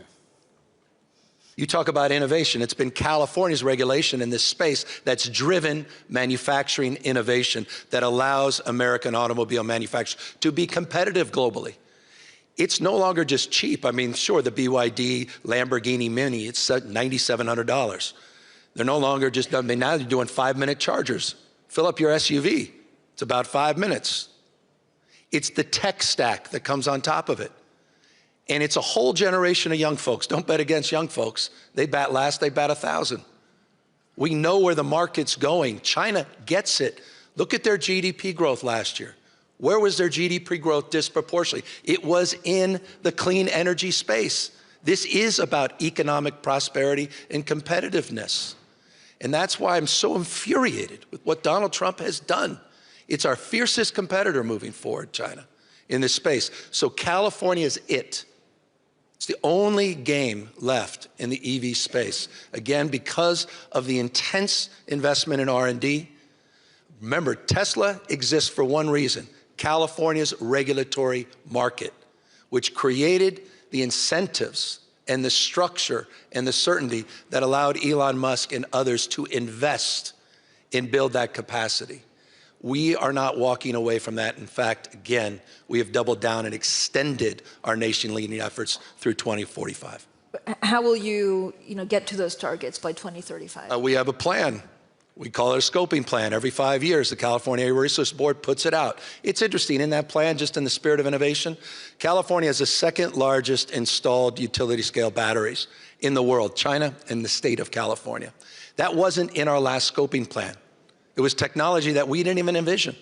You talk about innovation. It's been California's regulation in this space that's driven manufacturing innovation that allows American automobile manufacturers to be competitive globally. It's no longer just cheap. I mean, sure, the BYD Lamborghini Mini, it's $9,700. They're no longer just, I mean, now they're doing 5-minute chargers. Fill up your SUV. It's about 5 minutes. It's the tech stack that comes on top of it. And it's a whole generation of young folks. Don't bet against young folks. They bat last, they bat 1,000. We know where the market's going. China gets it. Look at their GDP growth last year. Where was their GDP growth disproportionately? It was in the clean energy space. This is about economic prosperity and competitiveness. And that's why I'm so infuriated with what Donald Trump has done. It's our fiercest competitor moving forward, China, in this space. So California is it. It's the only game left in the EV space. Again, because of the intense investment in R&D. Remember, Tesla exists for one reason: California's regulatory market, which created the incentives and the structure and the certainty that allowed Elon Musk and others to invest and build that capacity. We are not walking away from that. In fact, again, we have doubled down and extended our nation-leading efforts through 2045. How will you, get to those targets by 2035? We have a plan. We call it a scoping plan. Every 5 years, the California Air Resources Board puts it out. It's interesting, in that plan, just in the spirit of innovation, California has the second largest installed utility-scale batteries in the world, China and the state of California. That wasn't in our last scoping plan. It was technology that we didn't even envision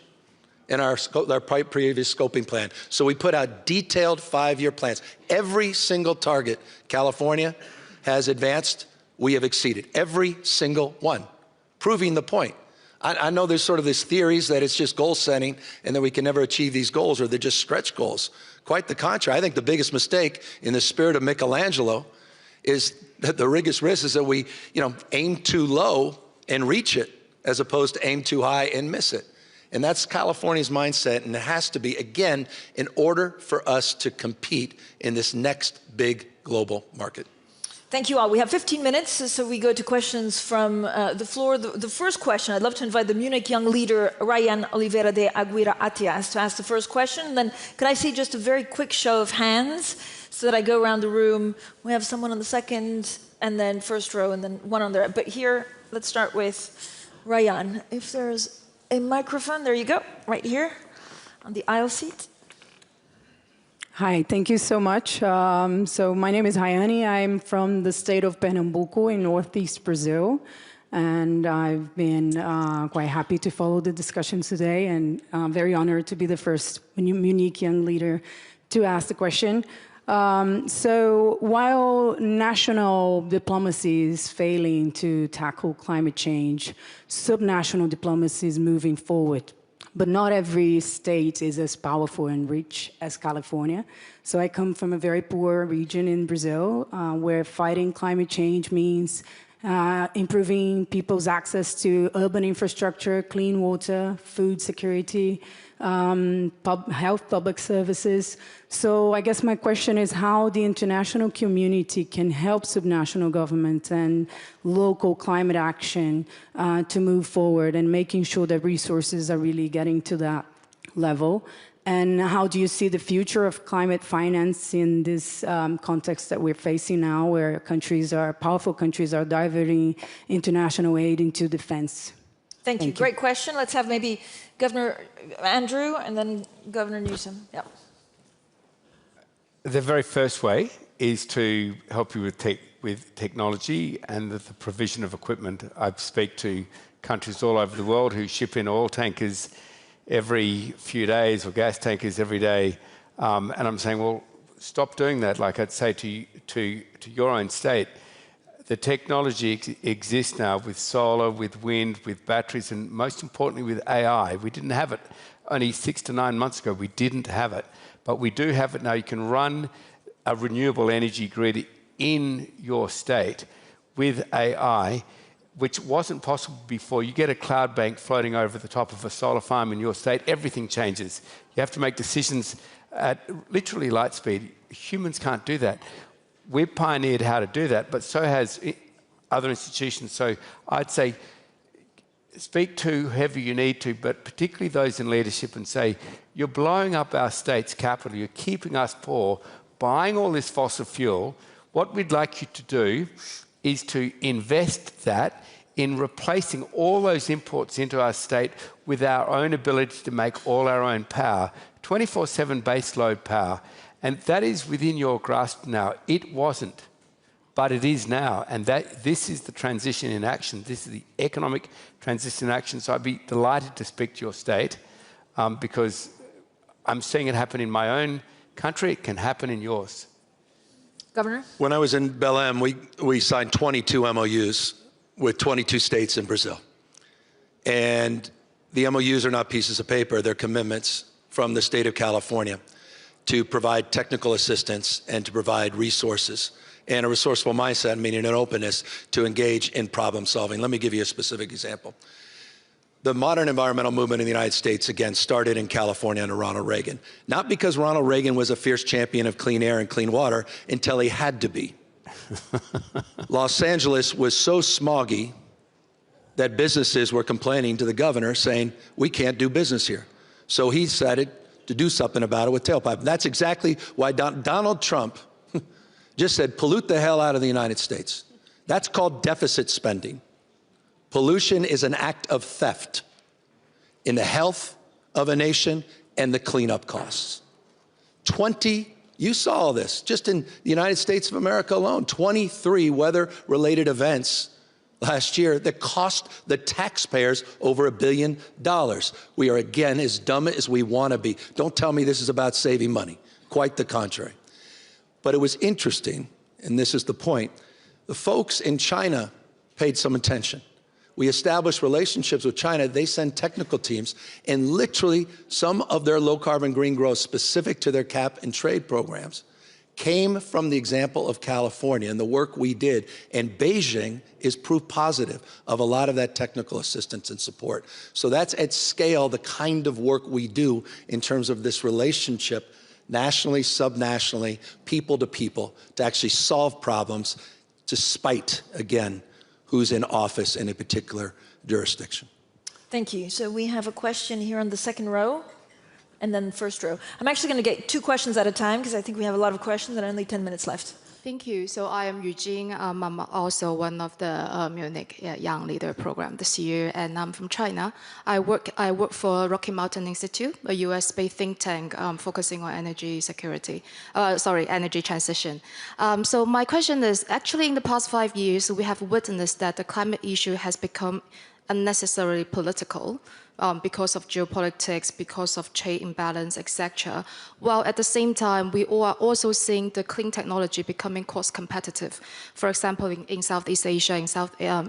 in our previous scoping plan. So we put out detailed 5-year plans. Every single target California has advanced, we have exceeded. Every single one. Proving the point. I know there's sort of this theories that it's just goal setting and that we can never achieve these goals, or they're just stretch goals. Quite the contrary. I think the biggest mistake, in the spirit of Michelangelo, is that the biggest risk is that we, aim too low and reach it, as opposed to aim too high and miss it. And that's California's mindset, and it has to be, again, in order for us to compete in this next big global market. Thank you all. We have 15 minutes, so we go to questions from the floor. The first question, I'd love to invite the Munich young leader, Ryan Oliveira de Aguirre Atias, to ask the first question. And then could I see just a very quick show of hands so that I go around the room? We have someone on the second, and then first row, and then one on the right. But here, let's start with Ryan. If there's a microphone, there you go, right here on the aisle seat. Hi, thank you so much. So my name is Rayane. I'm from the state of Pernambuco in northeast Brazil. And I've been quite happy to follow the discussion today, and very honored to be the first Munich young leader to ask the question. So while national diplomacy is failing to tackle climate change, subnational diplomacy is moving forward. But not every state is as powerful and rich as California. So I come from a very poor region in Brazil, where fighting climate change means improving people's access to urban infrastructure, clean water, food security, health public services. So I guess my question is how the international community can help subnational governments and local climate action to move forward and making sure that resources are really getting to that level. And how do you see the future of climate finance in this context that we're facing now, where powerful countries are diverting international aid into defense? Thank you. Great question. Let's have maybe Governor Andrew and then Governor Newsom. Yep. The very first way is to help you with technology and the provision of equipment. I speak to countries all over the world who ship in oil tankers every few days or gas tankers every day. And I'm saying, well, stop doing that. Like I'd say to your own state, the technology exists now with solar, with wind, with batteries, and most importantly with AI. We didn't have it only 6 to 9 months ago. We didn't have it, but we do have it now. You can run a renewable energy grid in your state with AI, which wasn't possible before. You get a cloud bank floating over the top of a solar farm in your state, everything changes. You have to make decisions at literally light speed. Humans can't do that. we've pioneered how to do that, but so has other institutions. So I'd say speak to whoever you need to, but particularly those in leadership, and say, you're blowing up our state's capital, you're keeping us poor, buying all this fossil fuel. What we'd like you to do is to invest that in replacing all those imports into our state with our own ability to make all our own power, 24/7 baseload power. And that is within your grasp now. It wasn't, but it is now. And this is the transition in action. This is the economic transition in action. So I'd be delighted to speak to your state because I'm seeing it happen in my own country. It can happen in yours. Governor? When I was in Belém, we signed 22 MOUs with 22 states in Brazil. And the MOUs are not pieces of paper. They're commitments from the state of California to provide technical assistance and to provide resources and a resourceful mindset, meaning an openness to engage in problem solving. Let me give you a specific example. The modern environmental movement in the United States, again, started in California under Ronald Reagan. Not because Ronald Reagan was a fierce champion of clean air and clean water until he had to be. Los Angeles was so smoggy that businesses were complaining to the governor saying, we can't do business here. So he decided to do something about it with tailpipe. That's exactly why Donald Trump just said, pollute the hell out of the United States. That's called deficit spending. Pollution is an act of theft in the health of a nation and the cleanup costs. You saw all this, just in the United States of America alone, 23 weather-related events last year that cost the taxpayers over $1 billion. We are, again, as dumb as we want to be. Don't tell me this is about saving money. Quite the contrary. But it was interesting, and this is the point, the folks in China paid some attention. We established relationships with China. They send technical teams, and literally some of their low-carbon green growth specific to their cap and trade programs came from the example of California and the work we did. And Beijing is proof positive of a lot of that technical assistance and support. So that's at scale the kind of work we do in terms of this relationship, nationally, subnationally, people to people, to actually solve problems despite, again, who's in office in a particular jurisdiction. Thank you. So we have a question here on the second row and then first row. I'm actually going to get 2 questions at a time because I think we have a lot of questions and only 10 minutes left. Thank you. So I am Eugene. I'm also one of the Munich Young Leader Program this year, and I'm from China. I work for Rocky Mountain Institute, a US-based think tank focusing on energy security, energy transition. So my question is, actually in the past 5 years, we have witnessed that the climate issue has become unnecessarily political because of geopolitics, because of trade imbalance, etc. While at the same time, we are also seeing the clean technology becoming cost competitive. For example, in Southeast Asia,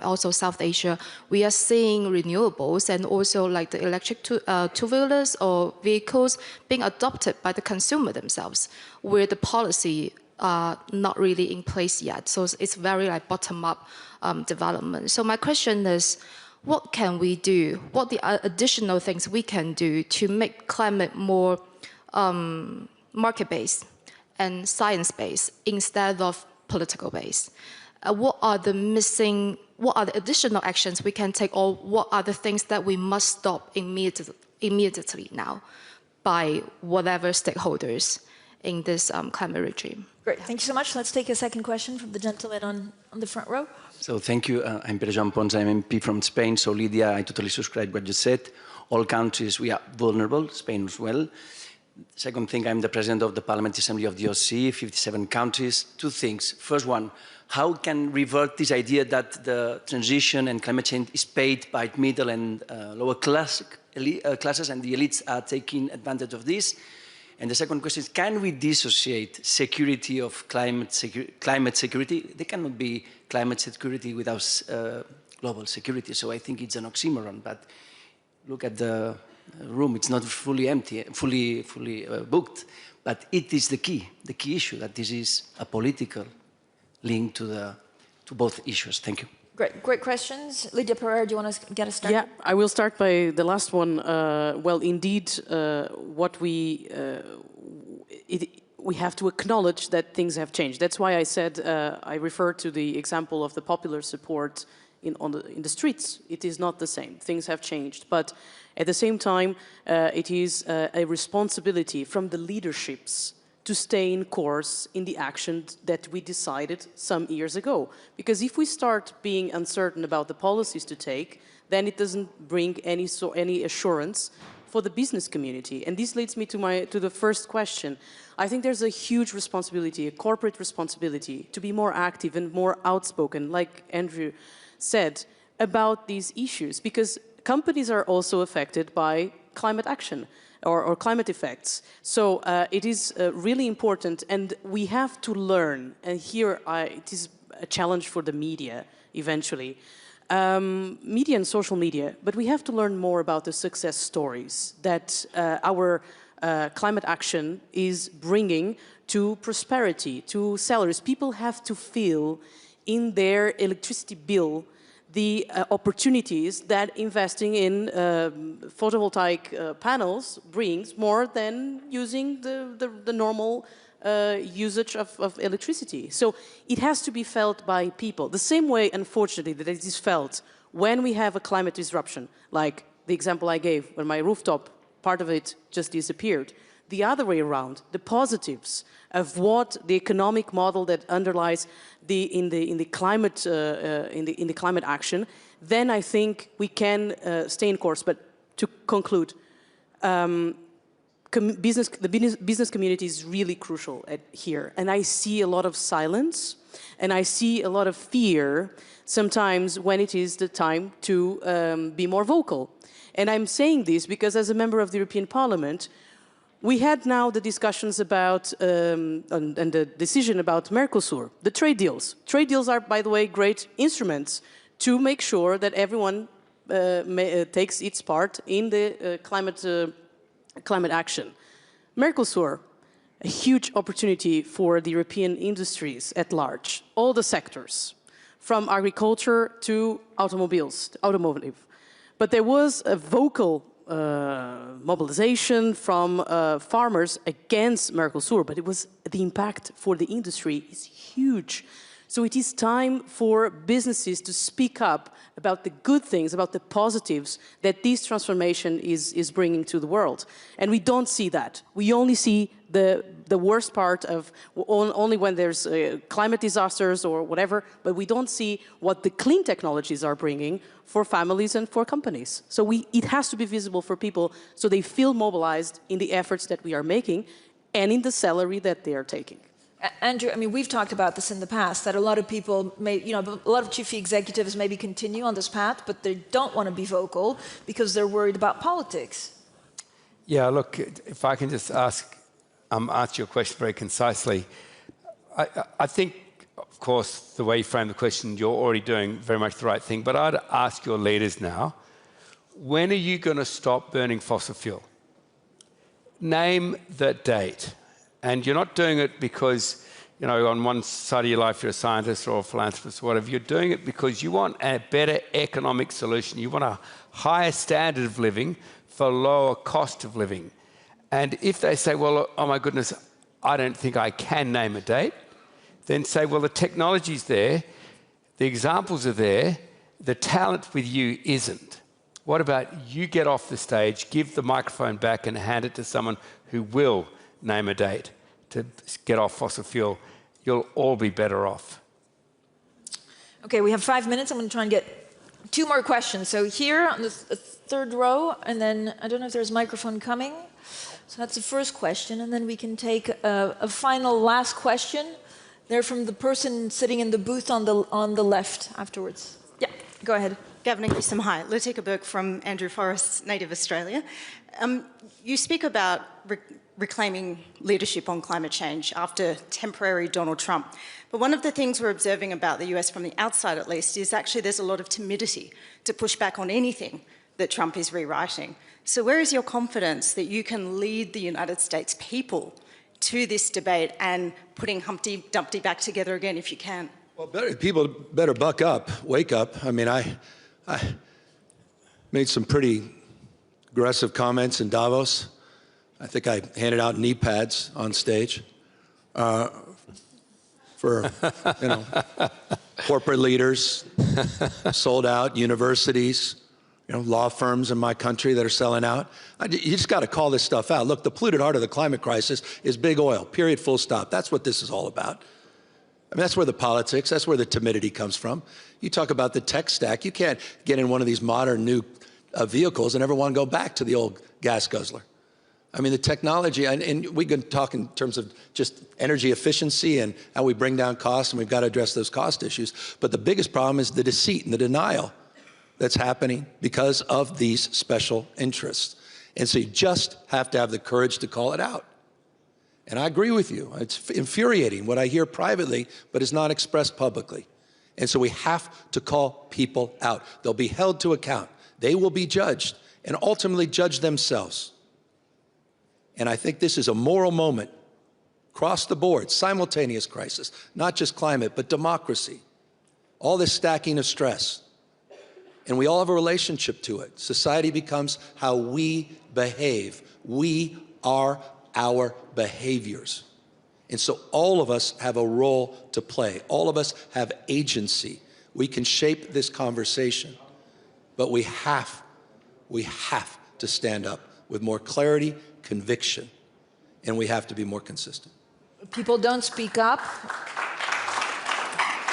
also South Asia, we are seeing renewables and also like the electric two-wheelers or vehicles being adopted by the consumer themselves, where the policy are not really in place yet. So it's very like bottom-up development. So my question is, what can we do? What the additional things we can do to make climate more market-based and science-based instead of political-based? What are the additional actions we can take, or what are the things that we must stop immediately now by whatever stakeholders in this climate regime? Great, thank you so much. Let's take a second question from the gentleman on the front row. So thank you. I'm Pedro Pons, I'm MP from Spain. So Lydia, I totally subscribe what you said. All countries, we are vulnerable, Spain as well. Second thing, I'm the president of the Parliamentary Assembly of the OSCE, 57 countries. 2 things. First one, how can revert this idea that the transition and climate change is paid by middle and lower classes and the elites are taking advantage of this? And the second question is, can we dissociate security of climate security? There cannot be climate security without global security. So I think it's an oxymoron. But look at the room; it's not fully empty, fully booked. But it is the key issue, that this is a political link to both issues. Thank you. Great questions. Lydia Pereira, do you want to get us started? Yeah, I will start by the last one. Well, indeed, we have to acknowledge that things have changed. That's why I said, I refer to the example of the popular support in the streets. It is not the same. Things have changed. But at the same time, it is a responsibility from the leaderships to stay in course in the actions that we decided some years ago. Because if we start being uncertain about the policies to take, then it doesn't bring any assurance for the business community. And this leads me to the first question. I think there's a huge responsibility, a corporate responsibility, to be more active and more outspoken, like Andrew said, about these issues, because companies are also affected by climate action or climate effects. So it is really important, and we have to learn, and here it is a challenge for the media eventually, media and social media, but we have to learn more about the success stories that our climate action is bringing to prosperity, to salaries. People have to feel in their electricity bill the opportunities that investing in photovoltaic panels brings, more than using the normal usage of electricity. So it has to be felt by people. The same way, unfortunately, that it is felt when we have a climate disruption, like the example I gave, when my rooftop, part of it just disappeared. The other way around, the positives of what the economic model that underlies in the climate action, then I think we can stay in course. But to conclude, the business community is really crucial here, and I see a lot of silence, and I see a lot of fear sometimes when it is the time to be more vocal. And I'm saying this because, as a member of the European Parliament, we had now the discussions about, and the decision about Mercosur, the trade deals. Trade deals are, by the way, great instruments to make sure that everyone takes its part in the climate action. Mercosur, a huge opportunity for the European industries at large, all the sectors, from agriculture to automotive. But there was a vocal mobilization from farmers against Mercosur, but the impact for the industry is huge. So it is time for businesses to speak up about the good things, about the positives that this transformation is bringing to the world. And we don't see that. We only see the worst part of only when there's climate disasters or whatever, but we don't see what the clean technologies are bringing for families and for companies. So it has to be visible for people so they feel mobilized in the efforts that we are making and in the salary that they are taking. Andrew, I mean, we've talked about this in the past, that a lot of people may, a lot of chief executives maybe continue on this path, but they don't want to be vocal because they're worried about politics. Yeah, look, if I can just answer your question very concisely. I think, of course, the way you frame the question, you're already doing very much the right thing, but I'd ask your leaders now, when are you going to stop burning fossil fuel? Name the date. And you're not doing it because, on one side of your life you're a scientist or a philanthropist or whatever. You're doing it because you want a better economic solution. You want a higher standard of living for lower cost of living. And if they say, well, oh my goodness, I don't think I can name a date, then say, well, the technology's there, the examples are there, the talent with you isn't. What about you get off the stage, give the microphone back and hand it to someone who will name a date to get off fossil fuel? You'll all be better off. Okay, we have 5 minutes. I'm going to try and get 2 more questions. So here on the third row, and then I don't know if there's a microphone coming. So that's the first question, and then we can take a final last question. They're from the person sitting in the booth on the left afterwards. Yeah, go ahead. Governor Newsom, hi. Lutika Burke from Andrew Forrest's native Australia. You speak about reclaiming leadership on climate change after temporary Donald Trump. But one of the things we're observing about the US from the outside, at least, is actually there's a lot of timidity to push back on anything that Trump is rewriting. So where is your confidence that you can lead the United States people to this debate and putting Humpty Dumpty back together again if you can? Well, people better buck up, wake up. I mean, I made some pretty aggressive comments in Davos. I think I handed out knee pads on stage. for, you know, corporate leaders, sold out, universities, you know, law firms in my country that are selling out. You just got to call this stuff out. Look, the polluted heart of the climate crisis is big oil, period, full stop. That's what this is all about. I mean, that's where the politics, that's where the timidity comes from. You talk about the tech stack. You can't get in one of these modern new vehicles and ever want to go back to the old gas guzzler. I mean, the technology, and we can talk in terms of just energy efficiency and how we bring down costs, and we've got to address those cost issues. But the biggest problem is the deceit and the denial that's happening because of these special interests. And so you just have to have the courage to call it out. And I agree with you. It's infuriating what I hear privately, but is not expressed publicly. And so we have to call people out. They'll be held to account. They will be judged and ultimately judge themselves. And I think this is a moral moment, across the board, simultaneous crisis, not just climate, but democracy. All this stacking of stress. And we all have a relationship to it. Society becomes how we behave. We are our behaviors. And so all of us have a role to play. All of us have agency. We can shape this conversation, but we have to stand up with more clarity, conviction, and we have to be more consistent. People don't speak up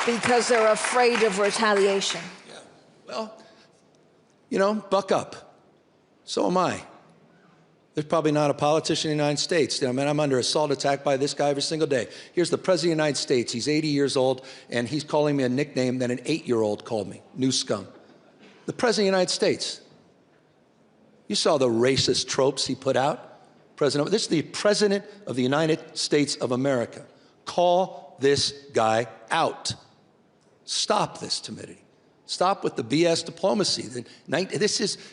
because they're afraid of retaliation. Yeah. Well, you know, buck up. So am I. There's probably not a politician in the United States. I mean, I'm under assault attack by this guy every single day. Here's the President of the United States. He's 80 years old, and he's calling me a nickname that an 8-year-old called me, new scum. The President of the United States. You saw the racist tropes he put out. This is the President of the United States of America. Call this guy out. Stop this timidity. Stop with the BS diplomacy.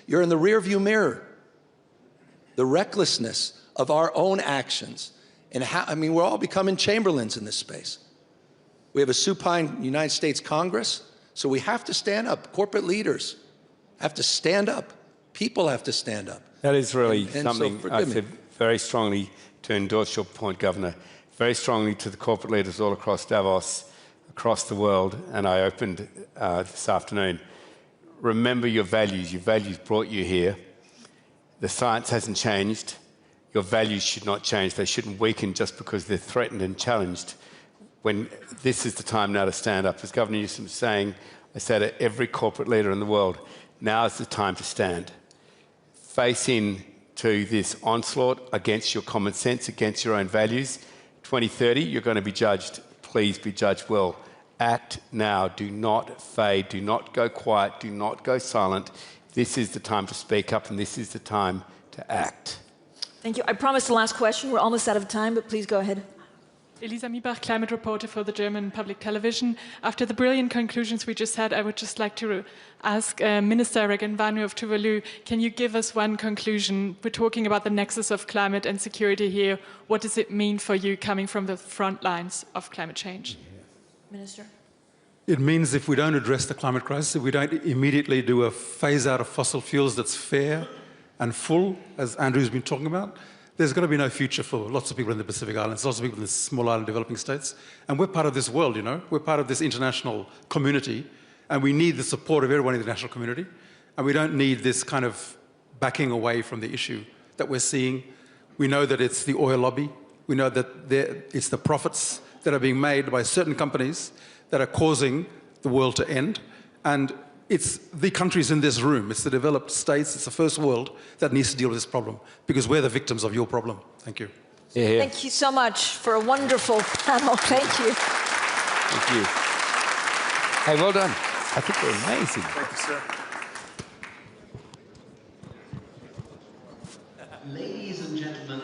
You're in the rearview mirror. The recklessness of our own actions. And how, I mean, we're all becoming Chamberlains in this space. We have a supine United States Congress, so we have to stand up. Corporate leaders have to stand up. People have to stand up. That is really and something so, I said very strongly to endorse your point, Governor, very strongly to the corporate leaders all across Davos, across the world, and I opened this afternoon. Remember your values. Your values brought you here. The science hasn't changed. Your values should not change. They shouldn't weaken just because they're threatened and challenged. When this is the time now to stand up. As Governor Newsom was saying, I say to every corporate leader in the world, now is the time to stand. Face into this onslaught against your common sense, against your own values. 2030, you're going to be judged. Please be judged well. Act now. Do not fade. Do not go quiet. Do not go silent. This is the time to speak up, and this is the time to act. Thank you. I promised the last question. We're almost out of time, but please go ahead. Elisa Miebach, climate reporter for the German public television. After the brilliant conclusions we just had, I would just like to ask Minister Regenvanu of Tuvalu, can you give us one conclusion? We're talking about the nexus of climate and security here. What does it mean for you coming from the front lines of climate change? Minister. It means if we don't address the climate crisis, if we don't immediately do a phase out of fossil fuels that's fair and full, as Andrew's been talking about, there's going to be no future for lots of people in the Pacific Islands, lots of people in the small island developing states. And we're part of this world, you know. We're part of this international community, and we need the support of everyone in the international community. And we don't need this kind of backing away from the issue that we're seeing. We know that it's the oil lobby. We know that it's the profits that are being made by certain companies that are causing the world to end. And it's the countries in this room, it's the developed states, it's the first world that needs to deal with this problem, because we're the victims of your problem. Thank you. Yeah. Thank you so much for a wonderful panel. Thank you. Thank you. Hey, well done. I think they're amazing. Thank you, sir. Ladies and gentlemen,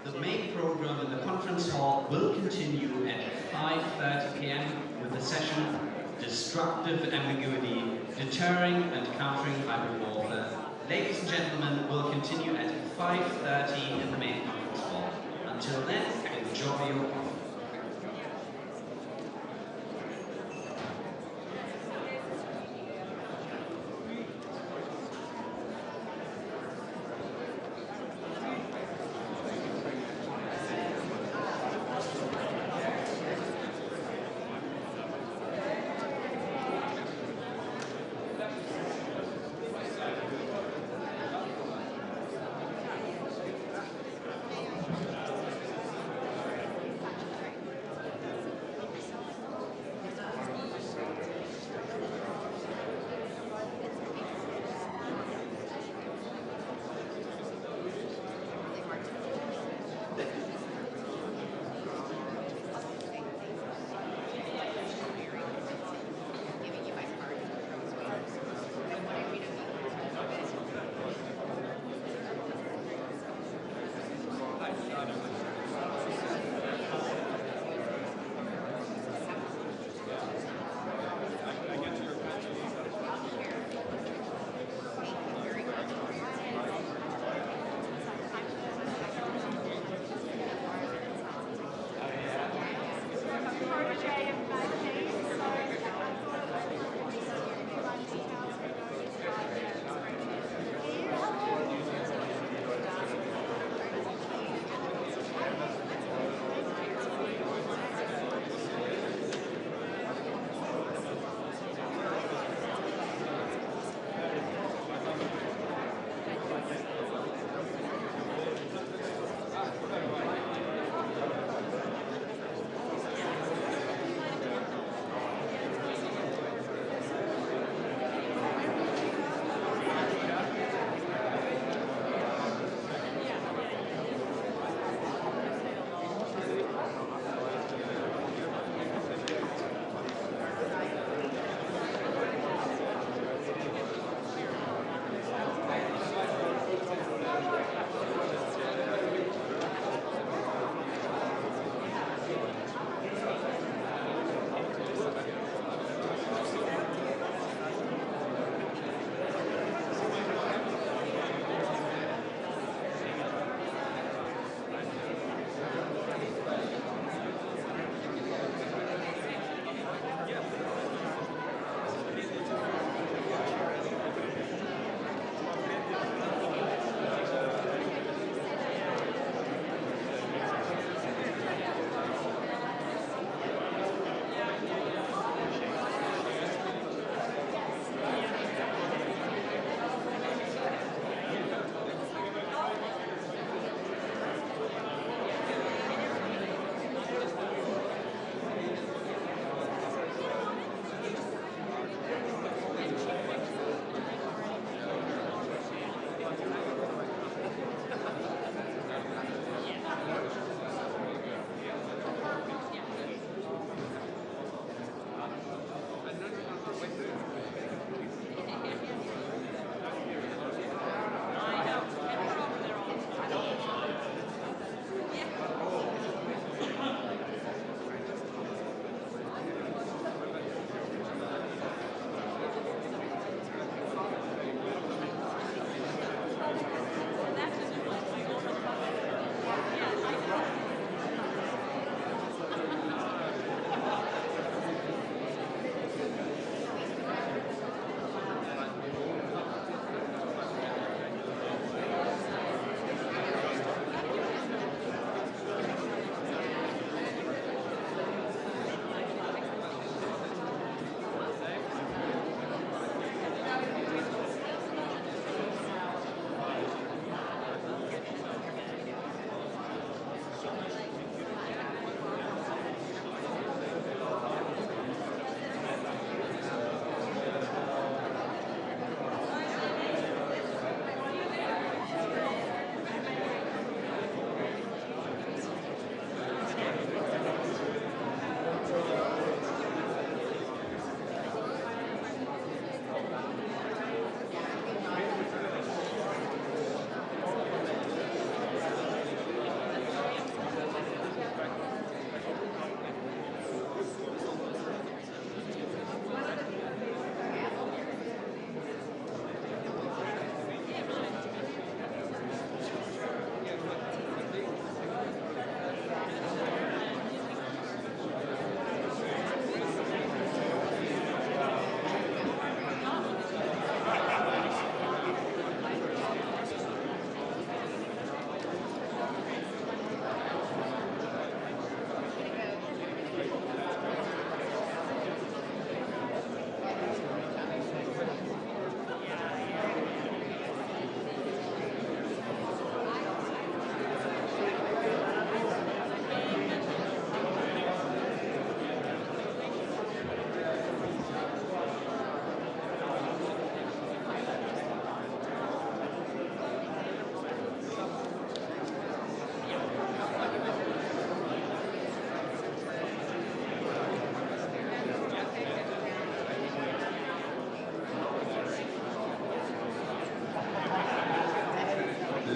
the main program in the conference hall will continue at 5:30 p.m. with the session Destructive Ambiguity, Deterring and Countering Hybrid Warfare. Ladies and gentlemen, will continue at 5:30 in the main conference hall. Until then, enjoy your coffee.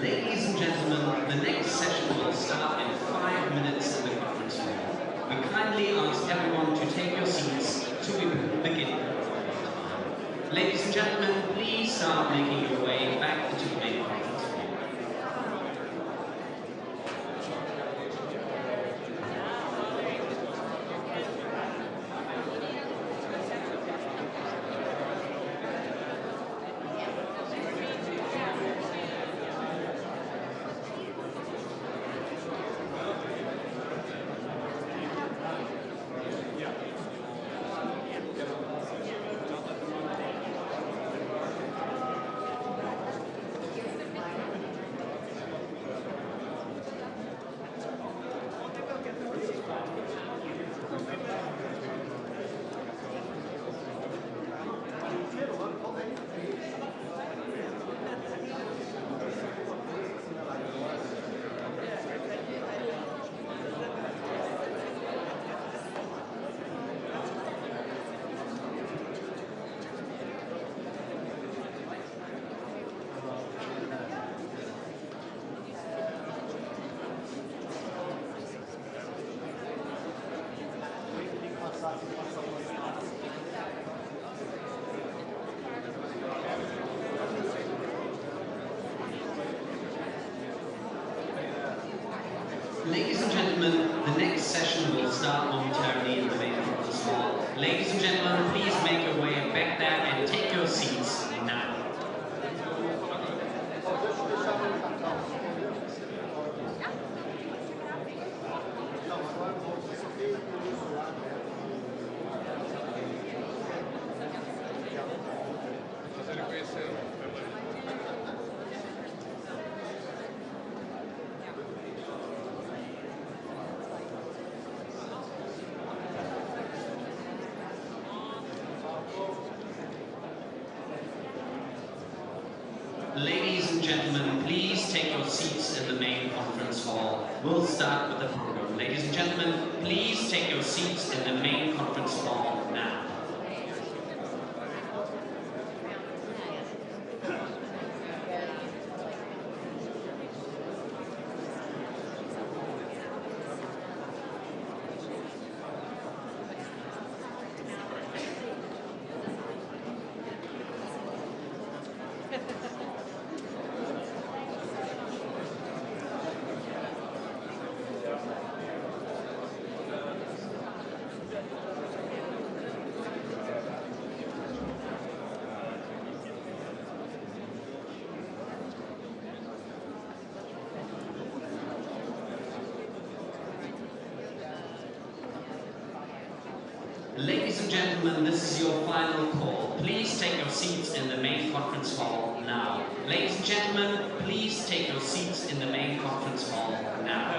Ladies and gentlemen, the next session will start in 5 minutes in the conference hall. We kindly ask everyone to take your seats to begin. Ladies and gentlemen, please start making your way back into the main conference hall. Ladies and gentlemen, the next session will start momentarily in the main conference hall. Ladies and gentlemen, please make your way back there and take your seats now. Ladies and gentlemen, please take your seats in the main conference hall. We'll start with the program. Ladies and gentlemen, please take your seats in the main conference hall now. Ladies and gentlemen, this is your final call. Please take your seats in the main conference hall now. Ladies and gentlemen, please take your seats in the main conference hall now.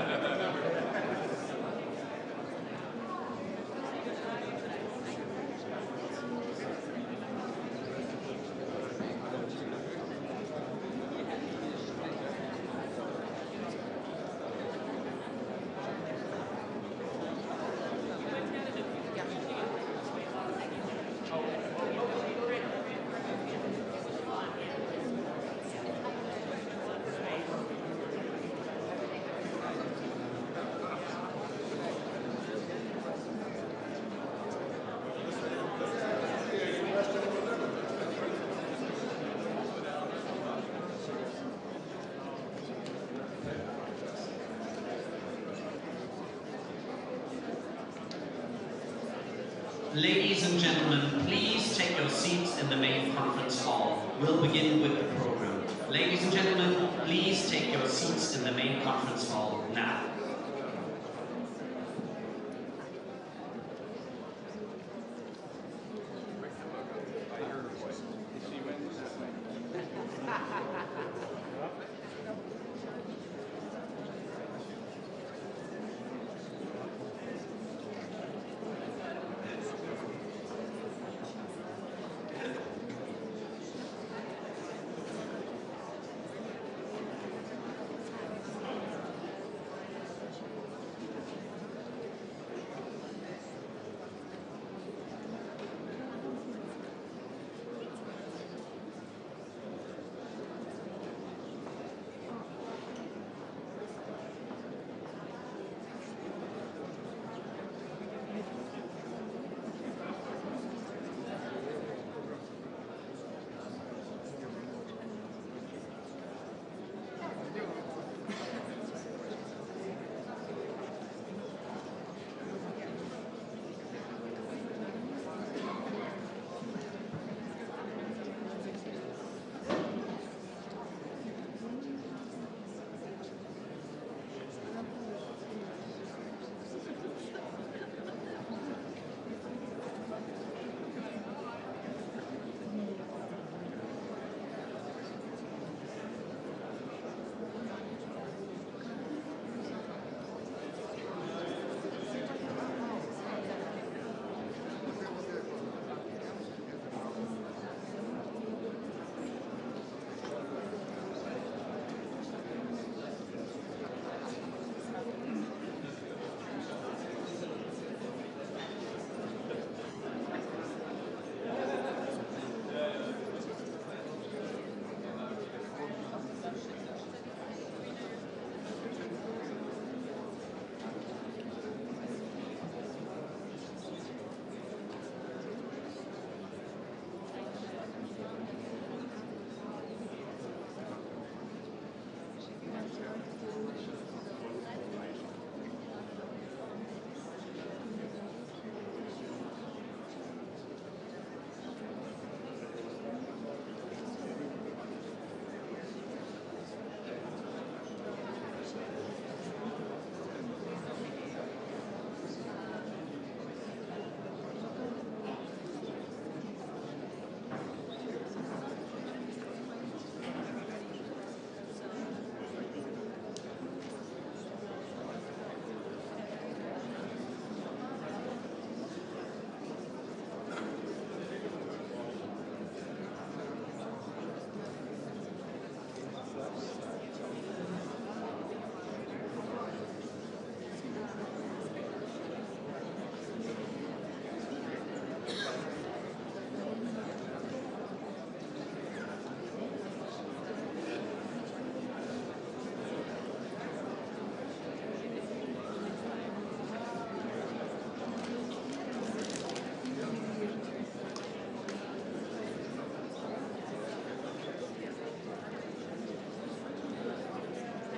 Ladies and gentlemen, please take your seats in the main conference hall. We'll begin with the program. Ladies and gentlemen, please take your seats in the main conference hall now.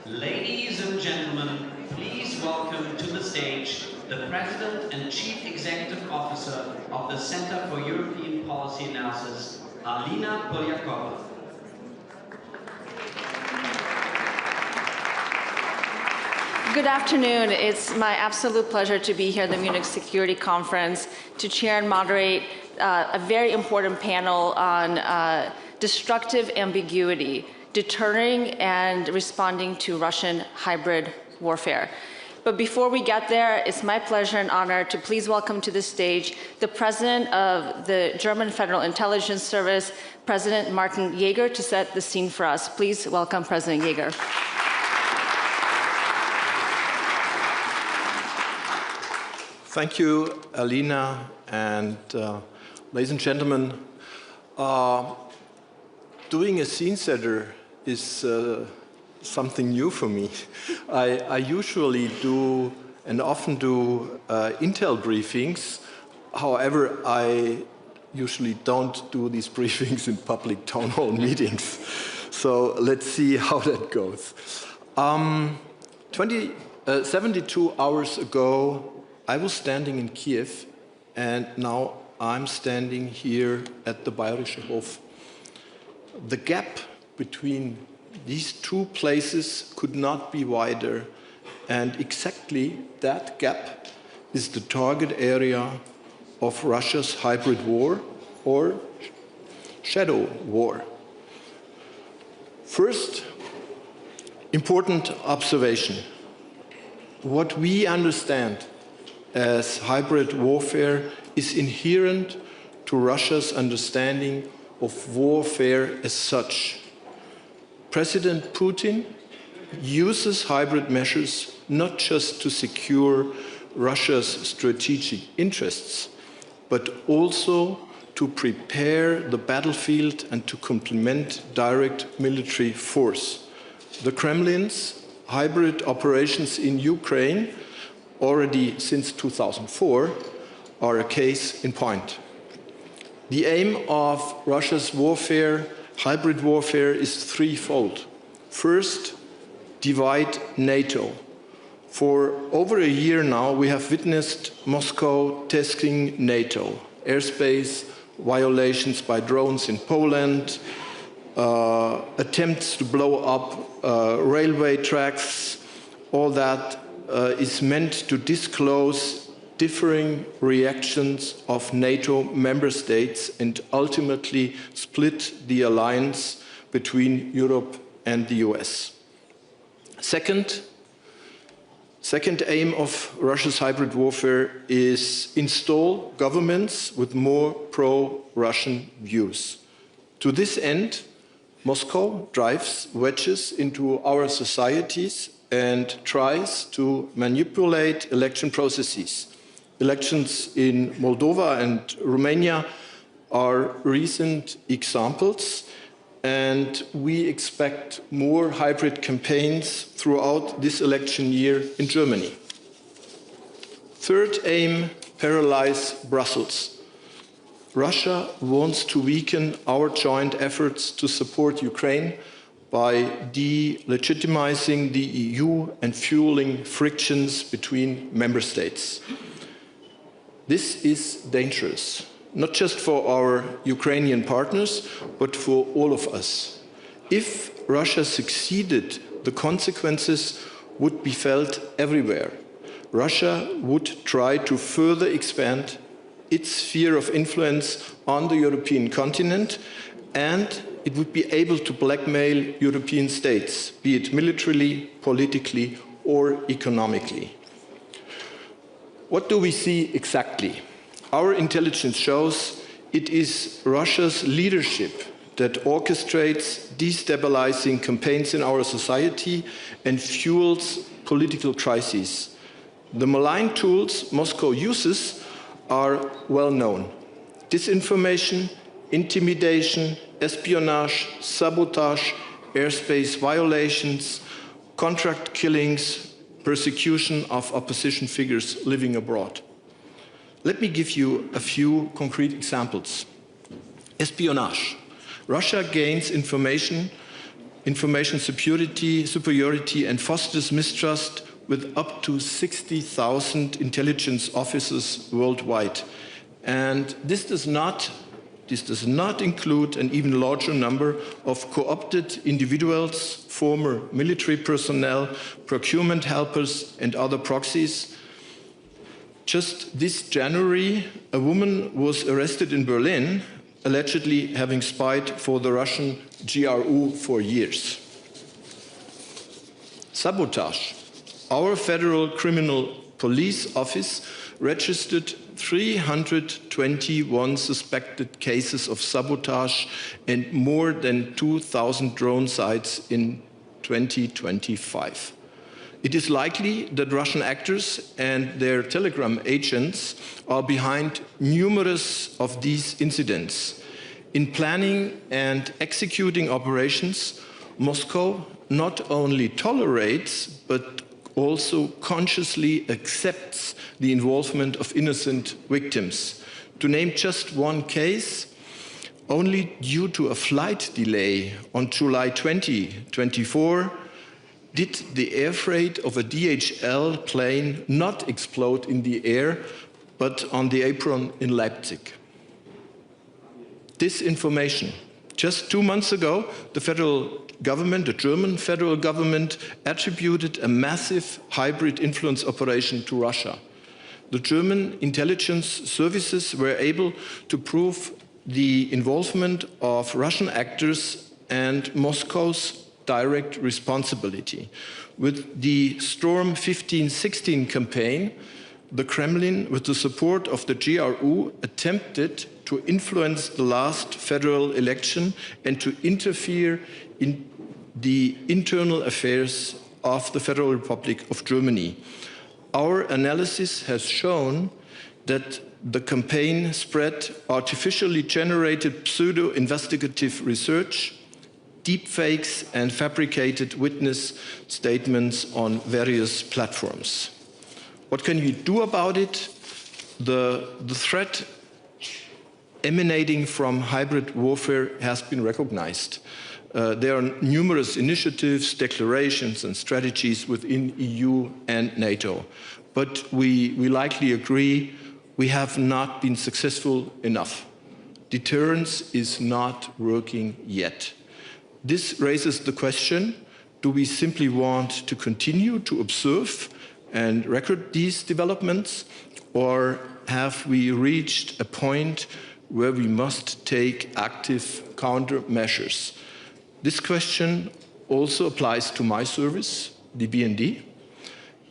Ladies and gentlemen, please welcome to the stage the President and Chief Executive Officer of the Center for European Policy Analysis, Alina Polyakova. Good afternoon. It's my absolute pleasure to be here at the Munich Security Conference to chair and moderate a very important panel on destructive ambiguity, deterring and responding to Russian hybrid warfare. But before we get there, it's my pleasure and honor to please welcome to the stage the President of the German Federal Intelligence Service, President Martin Jäger, to set the scene for us. Please welcome President Jäger. Thank you, Alina, and ladies and gentlemen. Doing a scene setter is something new for me. I usually do and often do intel briefings. However, I usually don't do these briefings in public town hall meetings. So let's see how that goes. 72 hours ago, I was standing in Kiev, and now I'm standing here at the Bayerische Hof. The gap between these two places could not be wider, and exactly that gap is the target area of Russia's hybrid war or shadow war. First, important observation. What we understand as hybrid warfare is inherent to Russia's understanding of warfare as such. President Putin uses hybrid measures not just to secure Russia's strategic interests, but also to prepare the battlefield and to complement direct military force. The Kremlin's hybrid operations in Ukraine, already since 2004, are a case in point. The aim of Russia's warfare, hybrid warfare, is threefold. First, divide NATO. For over a year now, we have witnessed Moscow testing NATO. Airspace violations by drones in Poland, attempts to blow up railway tracks, all that is meant to disclose differing reactions of NATO member states and ultimately split the alliance between Europe and the US. Second aim of Russia's hybrid warfare is install governments with more pro-Russian views. To this end, Moscow drives wedges into our societies and tries to manipulate election processes. Elections in Moldova and Romania are recent examples, and we expect more hybrid campaigns throughout this election year in Germany. Third aim, paralyze Brussels. Russia wants to weaken our joint efforts to support Ukraine by delegitimizing the EU and fueling frictions between member states. This is dangerous, not just for our Ukrainian partners, but for all of us. If Russia succeeded, the consequences would be felt everywhere. Russia would try to further expand its sphere of influence on the European continent, and it would be able to blackmail European states, be it militarily, politically, or economically. What do we see exactly? Our intelligence shows it is Russia's leadership that orchestrates destabilizing campaigns in our society and fuels political crises. The malign tools Moscow uses are well known: disinformation, intimidation, espionage, sabotage, airspace violations, contract killings, persecution of opposition figures living abroad. Let me give you a few concrete examples. Espionage. Russia gains information information superiority and fosters mistrust with up to 60,000 intelligence officers worldwide. And this does not include an even larger number of co-opted individuals, former military personnel, procurement helpers, and other proxies. Just this January, a woman was arrested in Berlin, allegedly having spied for the Russian GRU for years. Sabotage. Our Federal Criminal Police Office registered 321 suspected cases of sabotage and more than 2,000 drone sites in 2025. It is likely that Russian actors and their Telegram agents are behind numerous of these incidents. In planning and executing operations, Moscow not only tolerates but also consciously accepts the involvement of innocent victims. To name just one case, only due to a flight delay on July 2024, did the air freight of a DHL plane not explode in the air, but on the apron in Leipzig. This information. Just 2 months ago, the federal government, the German federal government, attributed a massive hybrid influence operation to Russia. The German intelligence services were able to prove the involvement of Russian actors and Moscow's direct responsibility. With the Storm 1516 campaign, the Kremlin, with the support of the GRU, attempted to influence the last federal election and to interfere in the internal affairs of the Federal Republic of Germany. Our analysis has shown that the campaign spread artificially generated pseudo-investigative research, deepfakes, and fabricated witness statements on various platforms. What can you do about it? The threat emanating from hybrid warfare has been recognized. There are numerous initiatives, declarations, and strategies within EU and NATO. But we likely agree we have not been successful enough. Deterrence is not working yet. This raises the question, do we simply want to continue to observe and record these developments, or have we reached a point where we must take active countermeasures? This question also applies to my service, the BND.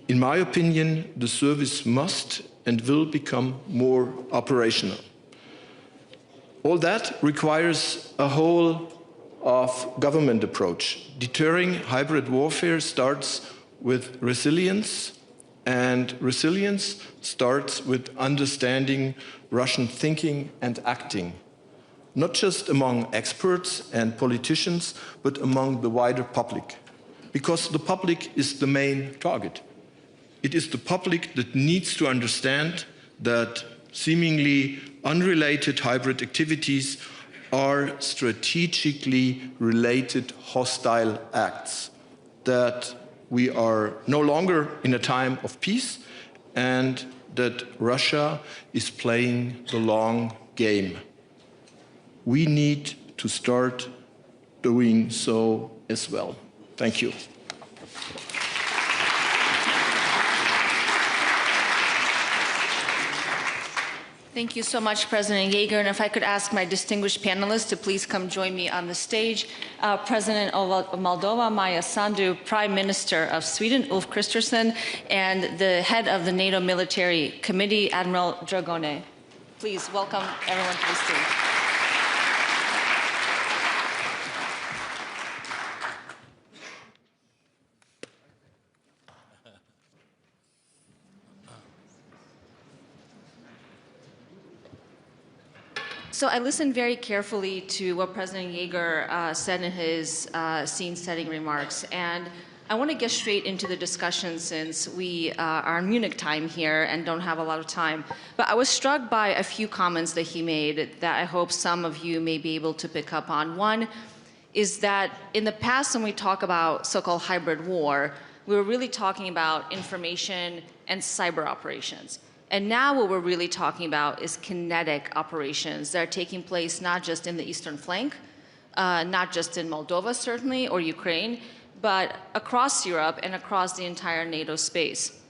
In my opinion, the service must and will become more operational. All that requires a whole of government approach. Deterring hybrid warfare starts with resilience, and resilience starts with understanding Russian thinking and acting, not just among experts and politicians, but among the wider public, because the public is the main target. It is the public that needs to understand that seemingly unrelated hybrid activities are strategically related hostile acts, that we are no longer in a time of peace, and that Russia is playing the long game. We need to start doing so as well. Thank you. Thank you so much, President Yeager. And if I could ask my distinguished panelists to please come join me on the stage. President of Moldova, Maja Sandu, Prime Minister of Sweden, Ulf Kristersson, and the head of the NATO Military Committee, Admiral Dragone. Please welcome everyone to the stage. So I listened very carefully to what President Yeager said in his scene-setting remarks, and I want to get straight into the discussion since we are in Munich time here and don't have a lot of time. But I was struck by a few comments that he made that I hope some of you may be able to pick up on. One is that in the past when we talk about so-called hybrid war, we were really talking about information and cyber operations. And now what we're really talking about is kinetic operations that are taking place not just in the eastern flank, not just in Moldova certainly, or Ukraine, but across Europe and across the entire NATO space.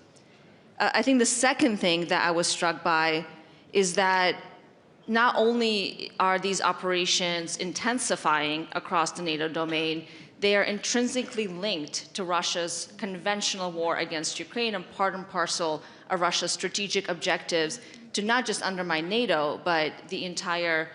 I think the second thing that I was struck by is that not only are these operations intensifying across the NATO domain, they are intrinsically linked to Russia's conventional war against Ukraine and part and parcel of Russia's strategic objectives to not just undermine NATO, but the entire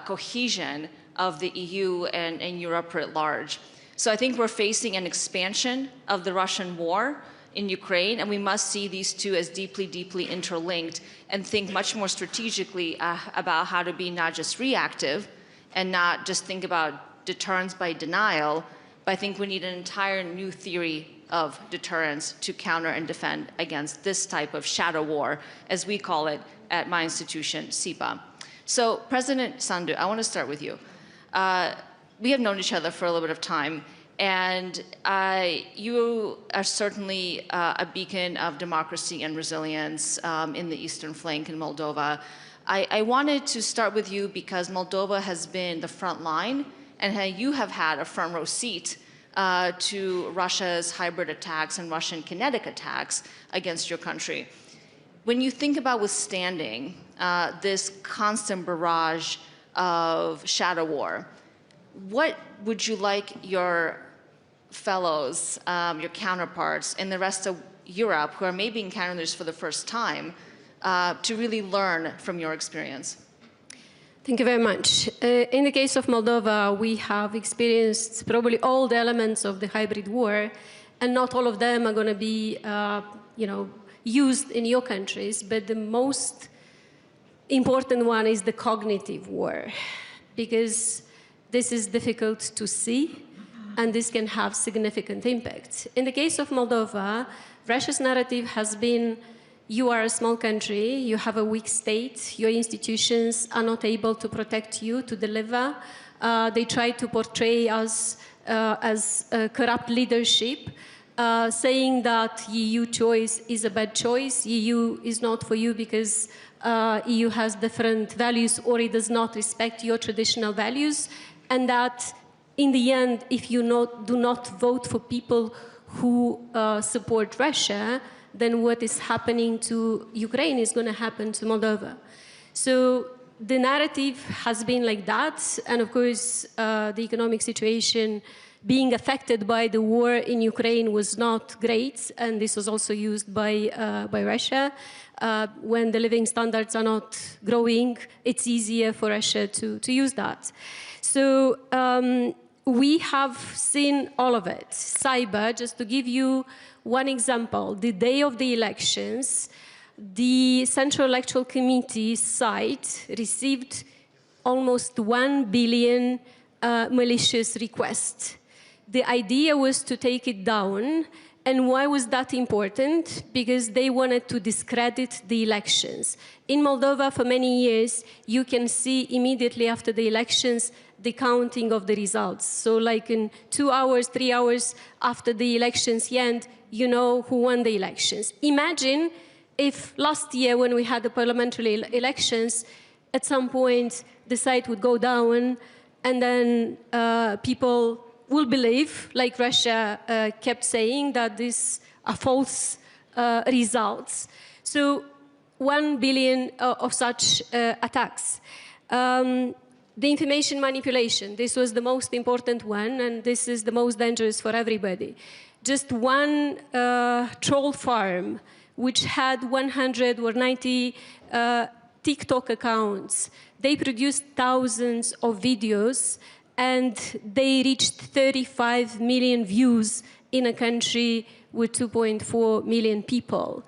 cohesion of the EU and Europe at large. So I think we're facing an expansion of the Russian war in Ukraine, and we must see these two as deeply, deeply interlinked and think much more strategically about how to be not just reactive and not just think about deterrence by denial, but I think we need an entire new theory of deterrence to counter and defend against this type of shadow war, as we call it at my institution, SIPA. So President Sandu, I want to start with you. We have known each other for a little bit of time, and you are certainly a beacon of democracy and resilience in the eastern flank in Moldova. I wanted to start with you because Moldova has been the front line, and you have had a front row seat to Russia's hybrid attacks and Russian kinetic attacks against your country. When you think about withstanding this constant barrage of shadow war, what would you like your fellows, your counterparts in the rest of Europe who are maybe encountering this for the first time to really learn from your experience? Thank you very much. In the case of Moldova, we have experienced probably all the elements of the hybrid war, and not all of them are going to be used in your countries, but the most important one is the cognitive war, because this is difficult to see, and this can have significant impact. In the case of Moldova, Russia's narrative has been, you are a small country, you have a weak state, your institutions are not able to protect you, to deliver. They try to portray us as a corrupt leadership, saying that EU choice is a bad choice, EU is not for you because EU has different values or it does not respect your traditional values, and that in the end, if you do not vote for people who support Russia, then what is happening to Ukraine is going to happen to Moldova. So the narrative has been like that, and of course the economic situation being affected by the war in Ukraine was not great, and this was also used by Russia. When the living standards are not growing, it's easier for Russia to use that. So we have seen all of it. Cyber, just to give you one example, the day of the elections, the Central Electoral Committee site received almost 1 billion malicious requests. The idea was to take it down. And why was that important? Because they wanted to discredit the elections. In Moldova, for many years, you can see immediately after the elections the counting of the results. So like in 2 hours, 3 hours after the elections end, you know who won the elections. Imagine if last year when we had the parliamentary elections, at some point the site would go down and then people will believe, like Russia kept saying, that these are false results. So 1 billion of such attacks. The information manipulation, this was the most important one, and this is the most dangerous for everybody. Just one troll farm, which had 100 or 90 TikTok accounts, they produced thousands of videos, and they reached 35 million views in a country with 2.4 million people.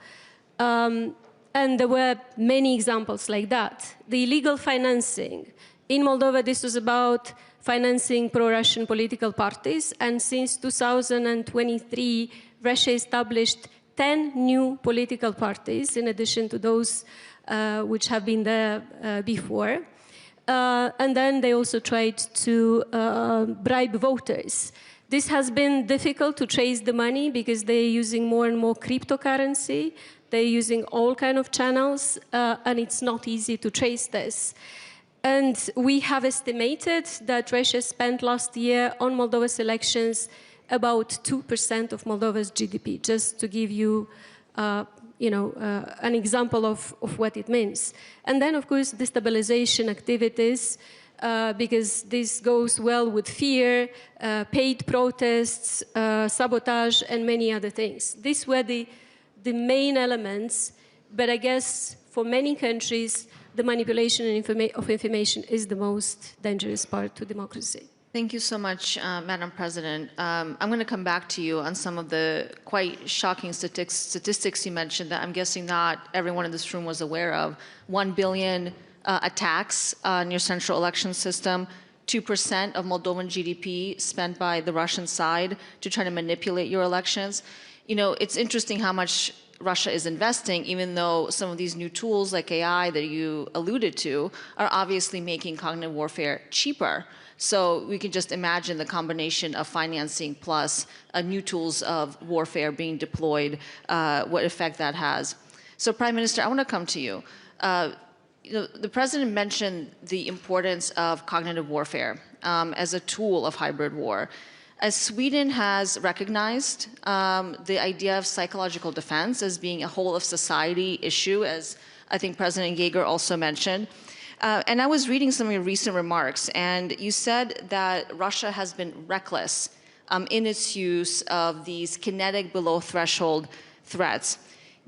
And there were many examples like that. The illegal financing. In Moldova, this was about financing pro-Russian political parties, and since 2023, Russia established 10 new political parties, in addition to those which have been there before. and then they also tried to bribe voters. This has been difficult to trace the money because they're using more and more cryptocurrency. They're using all kind of channels, and it's not easy to trace this. And we have estimated that Russia spent last year on Moldova's elections about 2% of Moldova's GDP, just to give you, an example of what it means. And then, of course, destabilization activities, because this goes well with fear, paid protests, sabotage, and many other things. These were the main elements, but I guess for many countries, the manipulation of information is the most dangerous part to democracy. Thank you so much, Madam President. I'm going to come back to you on some of the quite shocking statistics you mentioned that I'm guessing not everyone in this room was aware of. 1 billion attacks on your central election system, 2% of Moldovan GDP spent by the Russian side to try to manipulate your elections. You know, it's interesting how much Russia is investing, even though some of these new tools like AI that you alluded to are obviously making cognitive warfare cheaper. So we can just imagine the combination of financing plus new tools of warfare being deployed, what effect that has. So Prime Minister, I want to come to you. The President mentioned the importance of cognitive warfare as a tool of hybrid war. As Sweden has recognized the idea of psychological defense as being a whole of society issue, as I think President Jaeger also mentioned. And I was reading some of your recent remarks, and you said that Russia has been reckless in its use of these kinetic below threshold threats.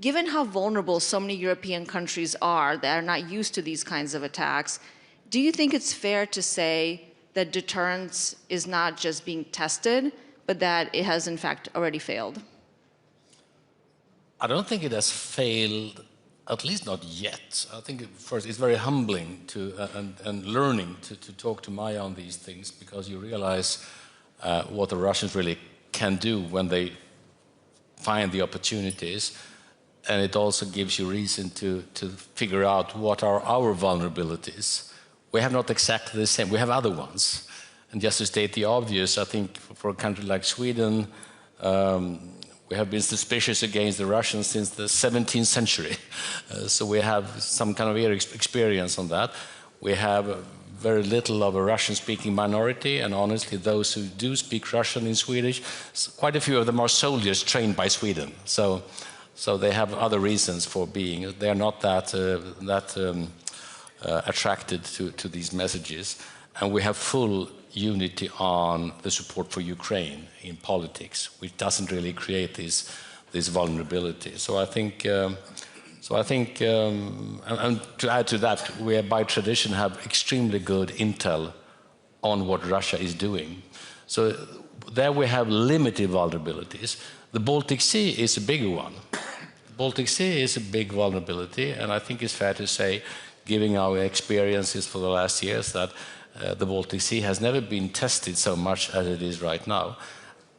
Given how vulnerable so many European countries are that are not used to these kinds of attacks, do you think it's fair to say that deterrence is not just being tested, but that it has in fact already failed? I don't think it has failed, at least not yet. I think first it's very humbling to and learning to talk to Maya on these things, because you realize what the Russians really can do when they find the opportunities, and it also gives you reason to figure out what are our vulnerabilities. We have not exactly the same. We have other ones. And just to state the obvious, I think for a country like Sweden, we have been suspicious against the Russians since the 17th century. So we have some kind of experience on that. We have very little of a Russian-speaking minority, and honestly, those who do speak Russian in Swedish, quite a few of them are soldiers trained by Sweden. So they have other reasons for being. They are not that attracted to these messages, and we have full unity on the support for Ukraine in politics, which doesn't really create this vulnerability. So I think, and to add to that, we by tradition have extremely good intel on what Russia is doing. So there we have limited vulnerabilities. The Baltic Sea is a bigger one. The Baltic Sea is a big vulnerability, and I think it's fair to say, given our experiences for the last years, that the Baltic Sea has never been tested so much as it is right now.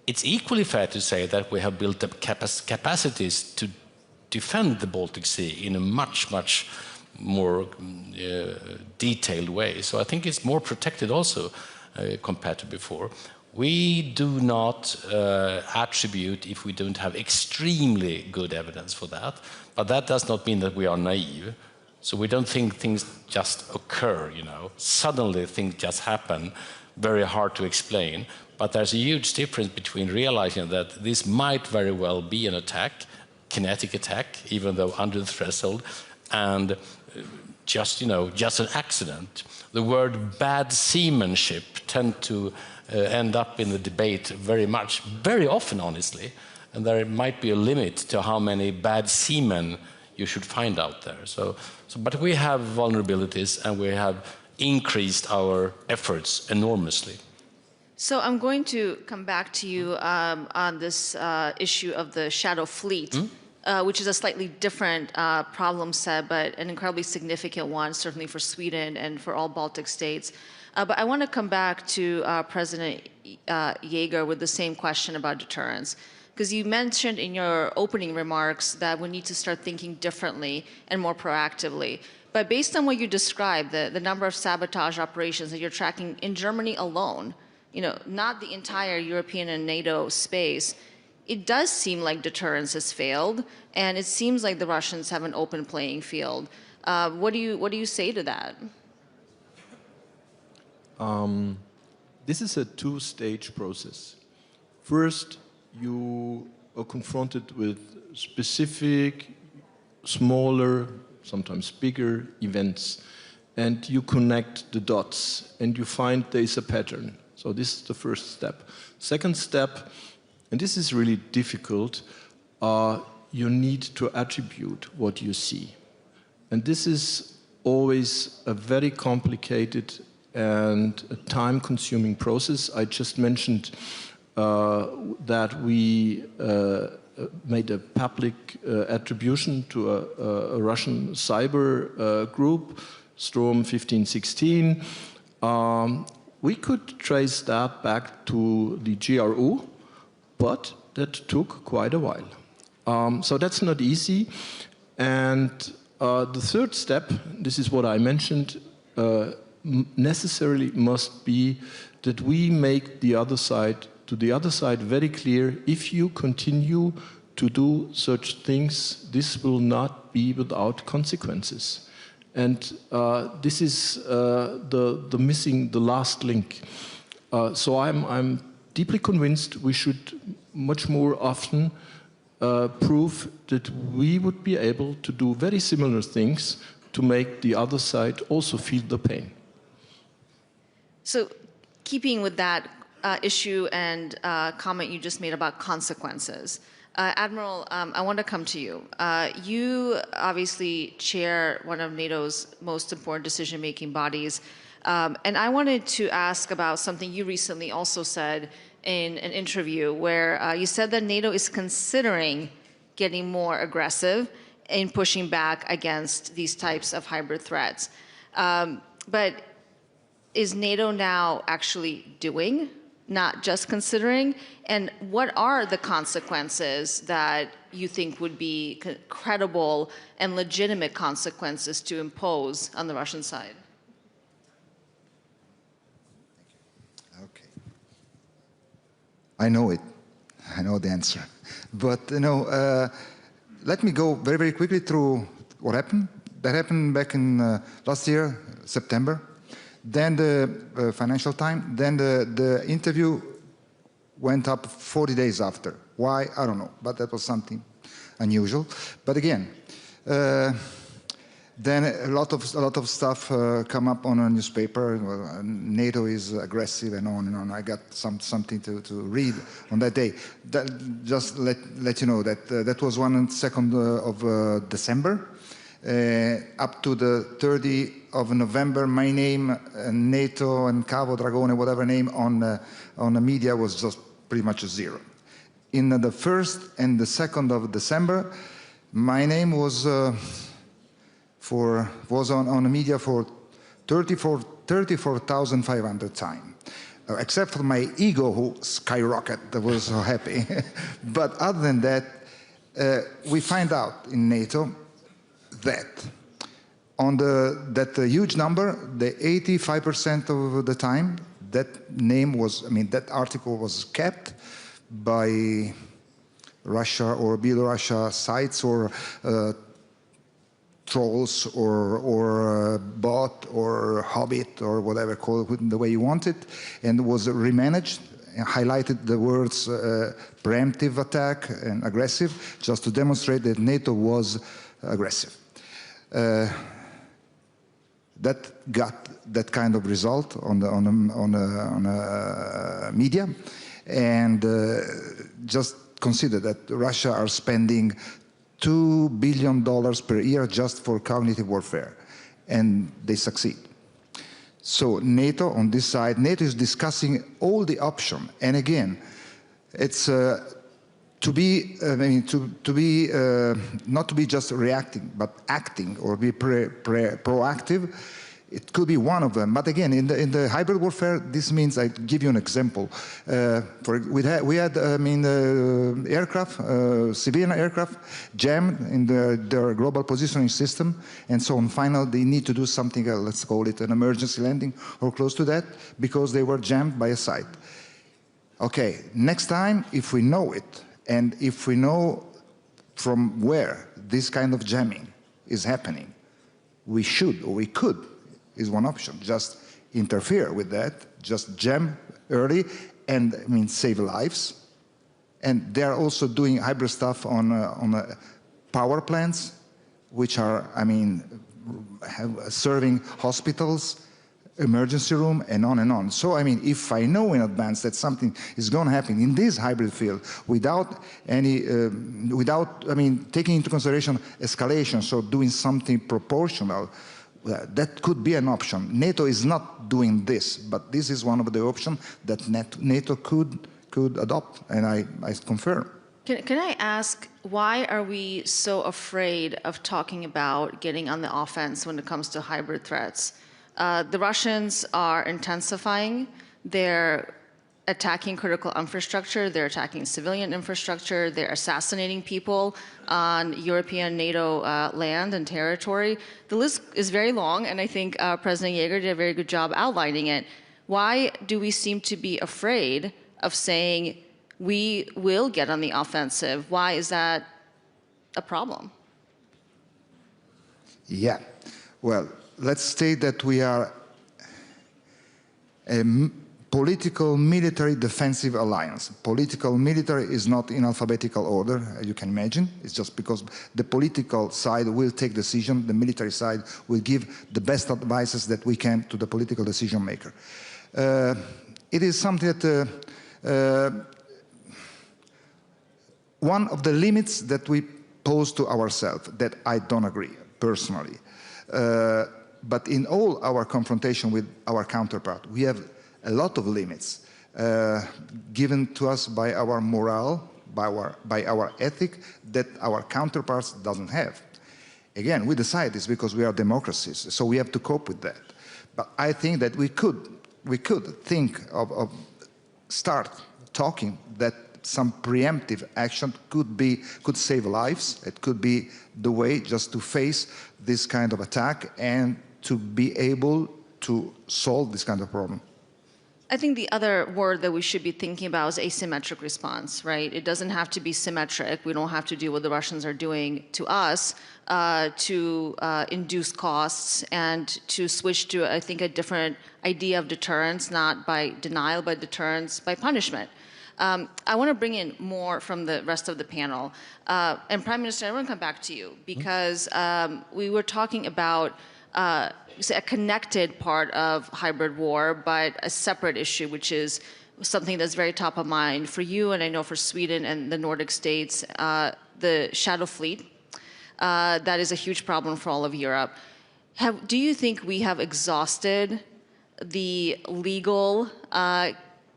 It's equally fair to say that we have built up capacities to defend the Baltic Sea in a much, much more detailed way. So I think it's more protected also compared to before. We do not attribute if we don't have extremely good evidence for that, but that does not mean that we are naive. So we don't think things just occur, you know. Suddenly things just happen, very hard to explain. But there's a huge difference between realizing that this might very well be an attack, kinetic attack, even though under the threshold, and just an accident. The word bad seamanship tend to end up in the debate very often, honestly. And there might be a limit to how many bad seamen you should find out there. But we have vulnerabilities, and we have increased our efforts enormously. So I'm going to come back to you on this issue of the shadow fleet, which is a slightly different problem set, but an incredibly significant one, certainly for Sweden and for all Baltic states. But I want to come back to President Jaeger with the same question about deterrence. Because you mentioned in your opening remarks that we need to start thinking differently and more proactively. But based on what you described, the number of sabotage operations that you're tracking in Germany alone, not the entire European and NATO space, it does seem like deterrence has failed, and it seems like the Russians have an open playing field. What do you say to that? This is a two-stage process. First, you are confronted with specific, smaller, sometimes bigger events, and you connect the dots, and you find there is a pattern. So this is the first step. Second step, and this is really difficult, you need to attribute what you see. And this is always a very complicated and a time-consuming process. I just mentioned that we made a public attribution to a Russian cyber group, Storm 1516. We could trace that back to the GRU, but that took quite a while. So that's not easy. And the third step, this is what I mentioned, necessarily must be that we make the other side very clear, if you continue to do such things, this will not be without consequences. And this is the last link. So I'm deeply convinced we should much more often prove that we would be able to do very similar things to make the other side also feel the pain. So keeping with that issue and comment you just made about consequences, Admiral, I want to come to you. You obviously chair one of NATO's most important decision-making bodies, and I wanted to ask about something you recently also said in an interview where you said that NATO is considering getting more aggressive in pushing back against these types of hybrid threats. But is NATO now actually doing, not just considering? And what are the consequences that you think would be credible and legitimate consequences to impose on the Russian side? Okay. I know it. I know the answer. But, let me go very, very quickly through what happened. That happened back in last year, September. Then the Financial Times, then the interview went up 40 days after. Why? I don't know, but that was something unusual. But again, then a lot of stuff come up on a newspaper. NATO is aggressive and on and on. I got something to read on that day. Just let you know that that was 2nd of December. Up to the 30th of November, my name, NATO and Cavo Dragone, whatever name, on the media was just pretty much zero. In the 1st and the 2nd of December, my name was on the media for 34,500 times. Except for my ego, who skyrocketed, I was so happy. But other than that, we find out in NATO that on that huge number, the 85% of the time, that name was, that article was kept by Russia or Belarusia sites or trolls or bot or hobbit or whatever, call it the way you want it, and was remanaged, highlighted the words preemptive attack and aggressive, just to demonstrate that NATO was aggressive. That got that kind of result on the media, and just consider that Russia are spending $2 billion per year just for cognitive warfare, and they succeed. So NATO on this side, NATO is discussing all the options, and again, it's not to be just reacting, but acting or be proactive It could be one of them. But again, in the hybrid warfare, this means, I give you an example. We had aircraft, civilian aircraft, jammed in their global positioning system, and so on. Finally, they need to do something, let's call it an emergency landing or close to that, because they were jammed by a site. Okay, next time, if we know it, and if we know from where this kind of jamming is happening, we should, or we could, is one option. Just interfere with that, just jam early, and save lives. And they are also doing hybrid stuff on power plants, which are, serving hospitals, emergency room, and on and on. So, if I know in advance that something is going to happen in this hybrid field without taking into consideration escalation, so doing something proportional, that could be an option. NATO is not doing this, but this is one of the options that NATO could adopt, and I confirm. Can I ask, why are we so afraid of talking about getting on the offense when it comes to hybrid threats? The Russians are intensifying their attacking critical infrastructure, they're attacking civilian infrastructure, they're assassinating people on European NATO land and territory. The list is very long, and I think President Yeager did a very good job outlining it. Why do we seem to be afraid of saying we will get on the offensive? Why is that a problem? Yeah, well, let's state that we are a political military defensive alliance. Political military is not in alphabetical order, as you can imagine. It's just because the political side will take decision, the military side will give the best advices that we can to the political decision maker. It is something that one of the limits that we pose to ourselves, that I don't agree personally. But in all our confrontation with our counterpart, we have a lot of limits given to us by our morale, by our ethic, that our counterparts doesn't have. Again, we decide this because we are democracies, so we have to cope with that. But I think that we could think of start talking that some preemptive action could save lives. It could be the way just to face this kind of attack and to be able to solve this kind of problem. I think the other word that we should be thinking about is asymmetric response, right? It doesn't have to be symmetric. We don't have to do what the Russians are doing to us to induce costs and to switch to, I think, a different idea of deterrence, not by denial, but deterrence by punishment. I want to bring in more from the rest of the panel. And Prime Minister, I want to come back to you because we were talking about a connected part of hybrid war, but a separate issue, which is something that's very top of mind for you, and I know for Sweden and the Nordic states, the shadow fleet. That is a huge problem for all of Europe. Do you think we have exhausted the legal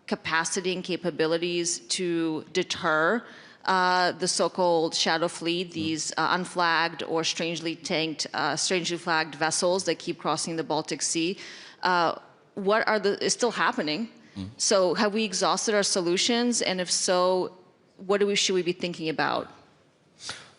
capacity and capabilities to deter the so-called shadow fleet, these unflagged or strangely flagged vessels that keep crossing the Baltic Sea? It's still happening. So have we exhausted our solutions? And if so, what should we be thinking about?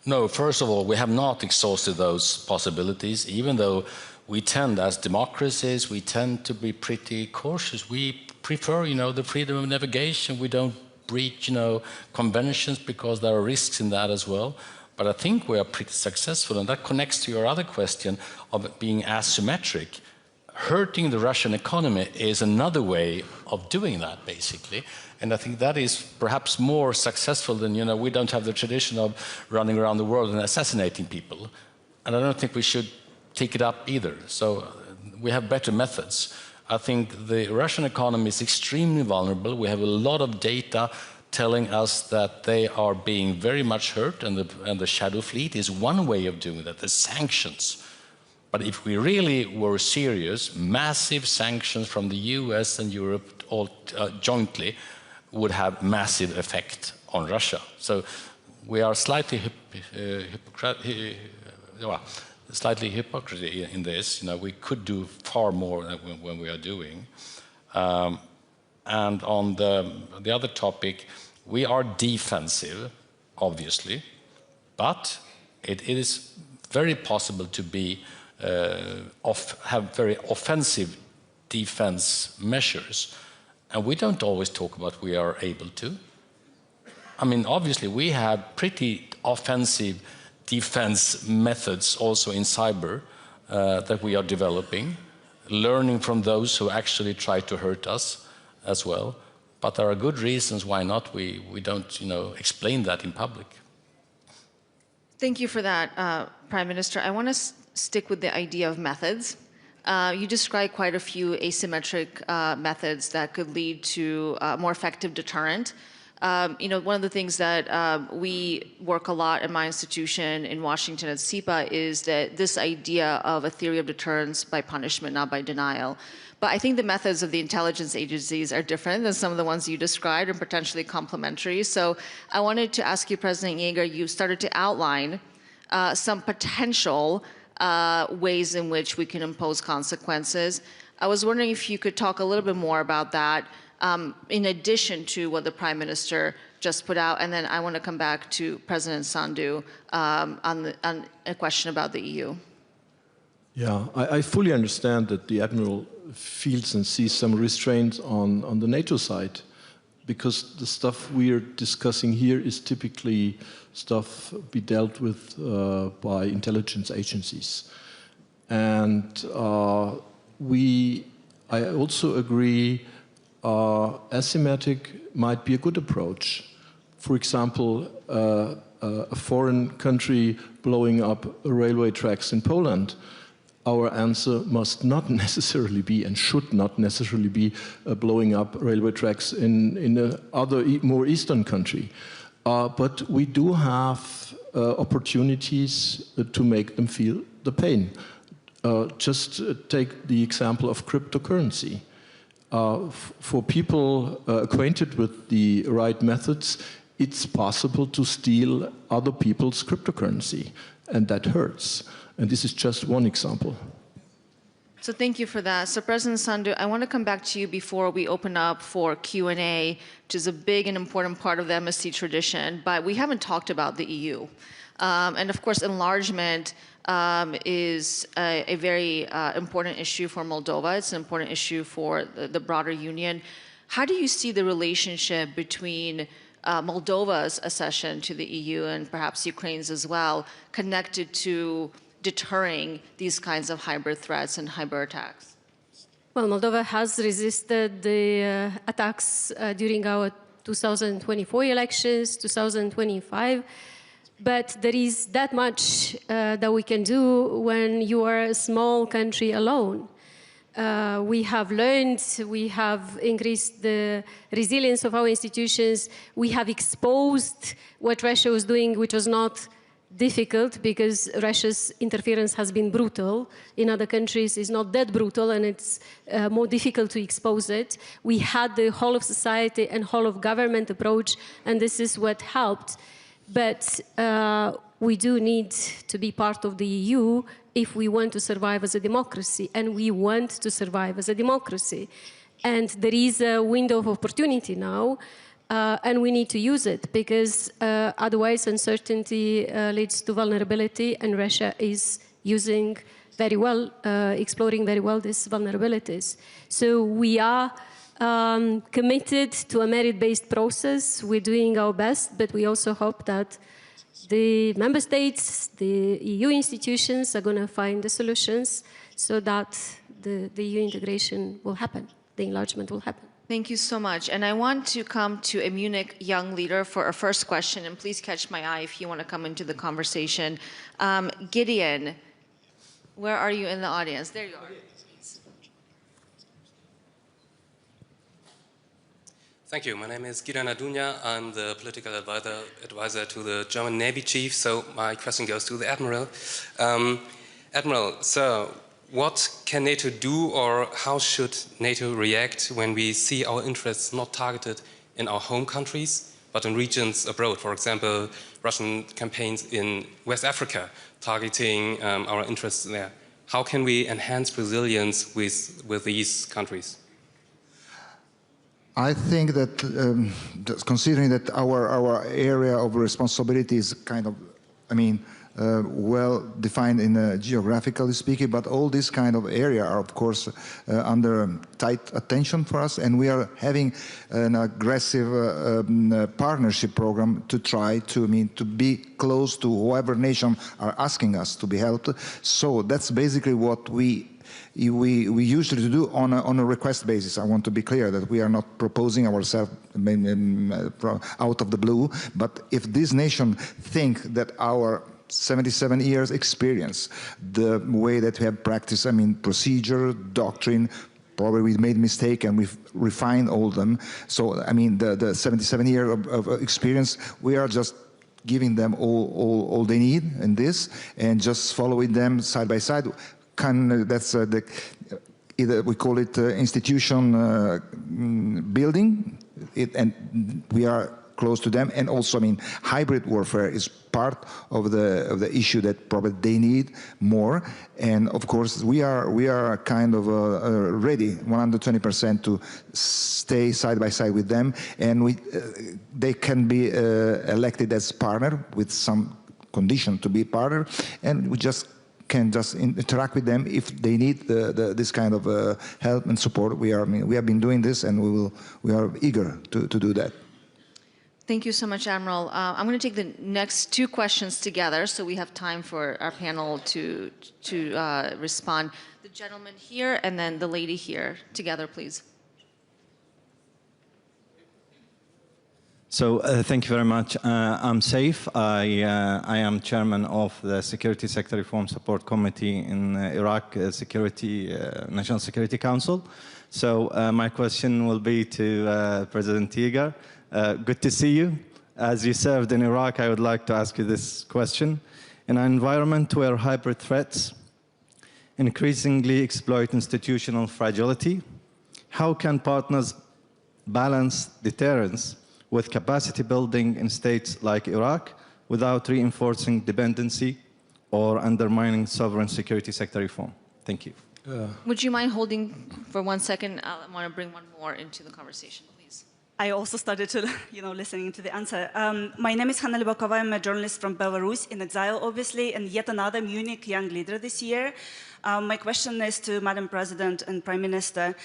No, first of all, we have not exhausted those possibilities, even though we tend, as democracies, we tend to be pretty cautious. We prefer, the freedom of navigation. We don't breach, conventions because there are risks in that as well. But I think we are pretty successful, and that connects to your other question of being asymmetric. Hurting the Russian economy is another way of doing that, basically. And I think that is perhaps more successful than, we don't have the tradition of running around the world and assassinating people. And I don't think we should take it up either. So we have better methods. I think the Russian economy is extremely vulnerable. We have a lot of data telling us that they are being very much hurt, and the shadow fleet is one way of doing that, the sanctions. But if we really were serious, massive sanctions from the US and Europe all jointly would have massive effect on Russia. So we are slightly slightly hypocrisy in this. You know, we could do far more than when we are doing. And on the other topic, we are defensive, obviously, but it is very possible to be have very offensive defense measures, and we don't always talk about we are able to. I mean, obviously, we have pretty offensive defense methods also in cyber that we are developing, learning from those who actually try to hurt us as well. But there are good reasons why not we don't, you know, explain that in public. Thank you for that, Prime Minister. I want to stick with the idea of methods. You described quite a few asymmetric methods that could lead to a more effective deterrent. You know, one of the things that we work a lot in my institution in Washington at CIPA is that this idea of a theory of deterrence by punishment, not by denial. But I think the methods of the intelligence agencies are different than some of the ones you described and potentially complementary. So I wanted to ask you, President Yeager, you started to outline some potential ways in which we can impose consequences. I was wondering if you could talk a little bit more about that in addition to what the Prime Minister just put out. And then I want to come back to President Sandhu on a question about the EU. Yeah, I fully understand that the Admiral feels and sees some restraint on the NATO side, because the stuff we are discussing here is typically stuff be dealt with by intelligence agencies. And I also agree asymmetric might be a good approach. For example, a foreign country blowing up railway tracks in Poland, our answer must not necessarily be and should not necessarily be blowing up railway tracks in another more eastern country. But we do have opportunities to make them feel the pain. Just take the example of cryptocurrency. For people acquainted with the right methods, it's possible to steal other people's cryptocurrency, and that hurts. And this is just one example. So thank you for that. So President Sandhu, I want to come back to you before we open up for Q&A, which is a big and important part of the MSC tradition, but we haven't talked about the EU. And of course, enlargement is a very important issue for Moldova. It's an important issue for the broader union. How do you see the relationship between Moldova's accession to the EU and perhaps Ukraine's as well, connected to deterring these kinds of hybrid threats and hybrid attacks? Well, Moldova has resisted the attacks during our 2024 elections, 2025. But there is that much that we can do when you are a small country alone. We have learned, we have increased the resilience of our institutions, we have exposed what Russia was doing, which was not difficult because Russia's interference has been brutal. In other countries, it's not that brutal and it's more difficult to expose it. We had the whole of society and whole of government approach, and this is what helped. But we do need to be part of the EU if we want to survive as a democracy, and we want to survive as a democracy. And there is a window of opportunity now, and we need to use it, because otherwise uncertainty leads to vulnerability, and Russia is using very well, exploring very well these vulnerabilities. So we are committed to a merit-based process. We're doing our best, but we also hope that the member states, the EU institutions are going to find the solutions so that the EU integration will happen, the enlargement will happen. Thank you so much. And I want to come to a Munich young leader for our first question, and please catch my eye if you want to come into the conversation. Gideon, where are you in the audience? There you are. Thank you. My name is Gideon Adunya. I'm the political advisor to the German Navy chief. So my question goes to the Admiral. Admiral, sir, what can NATO do, or how should NATO react when we see our interests not targeted in our home countries, but in regions abroad, for example, Russian campaigns in West Africa targeting our interests there. How can we enhance resilience with these countries? I think that considering that our area of responsibility is kind of, I mean, well defined in geographically speaking, but all this kind of area are of course under tight attention for us, and we are having an aggressive partnership program to try to be close to whoever nation are asking us to be helped. So that's basically what we usually do on a request basis. I want to be clear that we are not proposing ourselves out of the blue, but if this nation think that our 77 years experience, the way that we have practiced, I mean, procedure, doctrine, probably we made mistake and we've refined all of them. So, I mean, the 77 years of experience, we are just giving them all they need in this and just following them side by side. That's either we call it institution building, and we are close to them, and also, I mean, hybrid warfare is part of the issue that probably they need more. And of course, we are kind of ready 120% to stay side by side with them, and they can be elected as partner with some condition to be partner, and we can just interact with them if they need this kind of help and support. We have been doing this, and we are eager to do that. Thank you so much, Admiral. I'm going to take the next two questions together, so we have time for our panel to respond. The gentleman here and then the lady here, together, please. So thank you very much. I'm Saif. I am chairman of the Security Sector Reform Support Committee in Iraq National Security Council. So my question will be to President Yeager. Good to see you. As you served in Iraq, I would like to ask you this question. In an environment where hybrid threats increasingly exploit institutional fragility, how can partners balance deterrence with capacity building in states like Iraq without reinforcing dependency or undermining sovereign security sector reform? Thank you. Would you mind holding for 1 second? I want to bring one more into the conversation, please. I also started to, listening to the answer. My name is Hanna Libakova. I'm a journalist from Belarus, in exile, obviously, and yet another Munich young leader this year. My question is to Madam President and Prime Minister.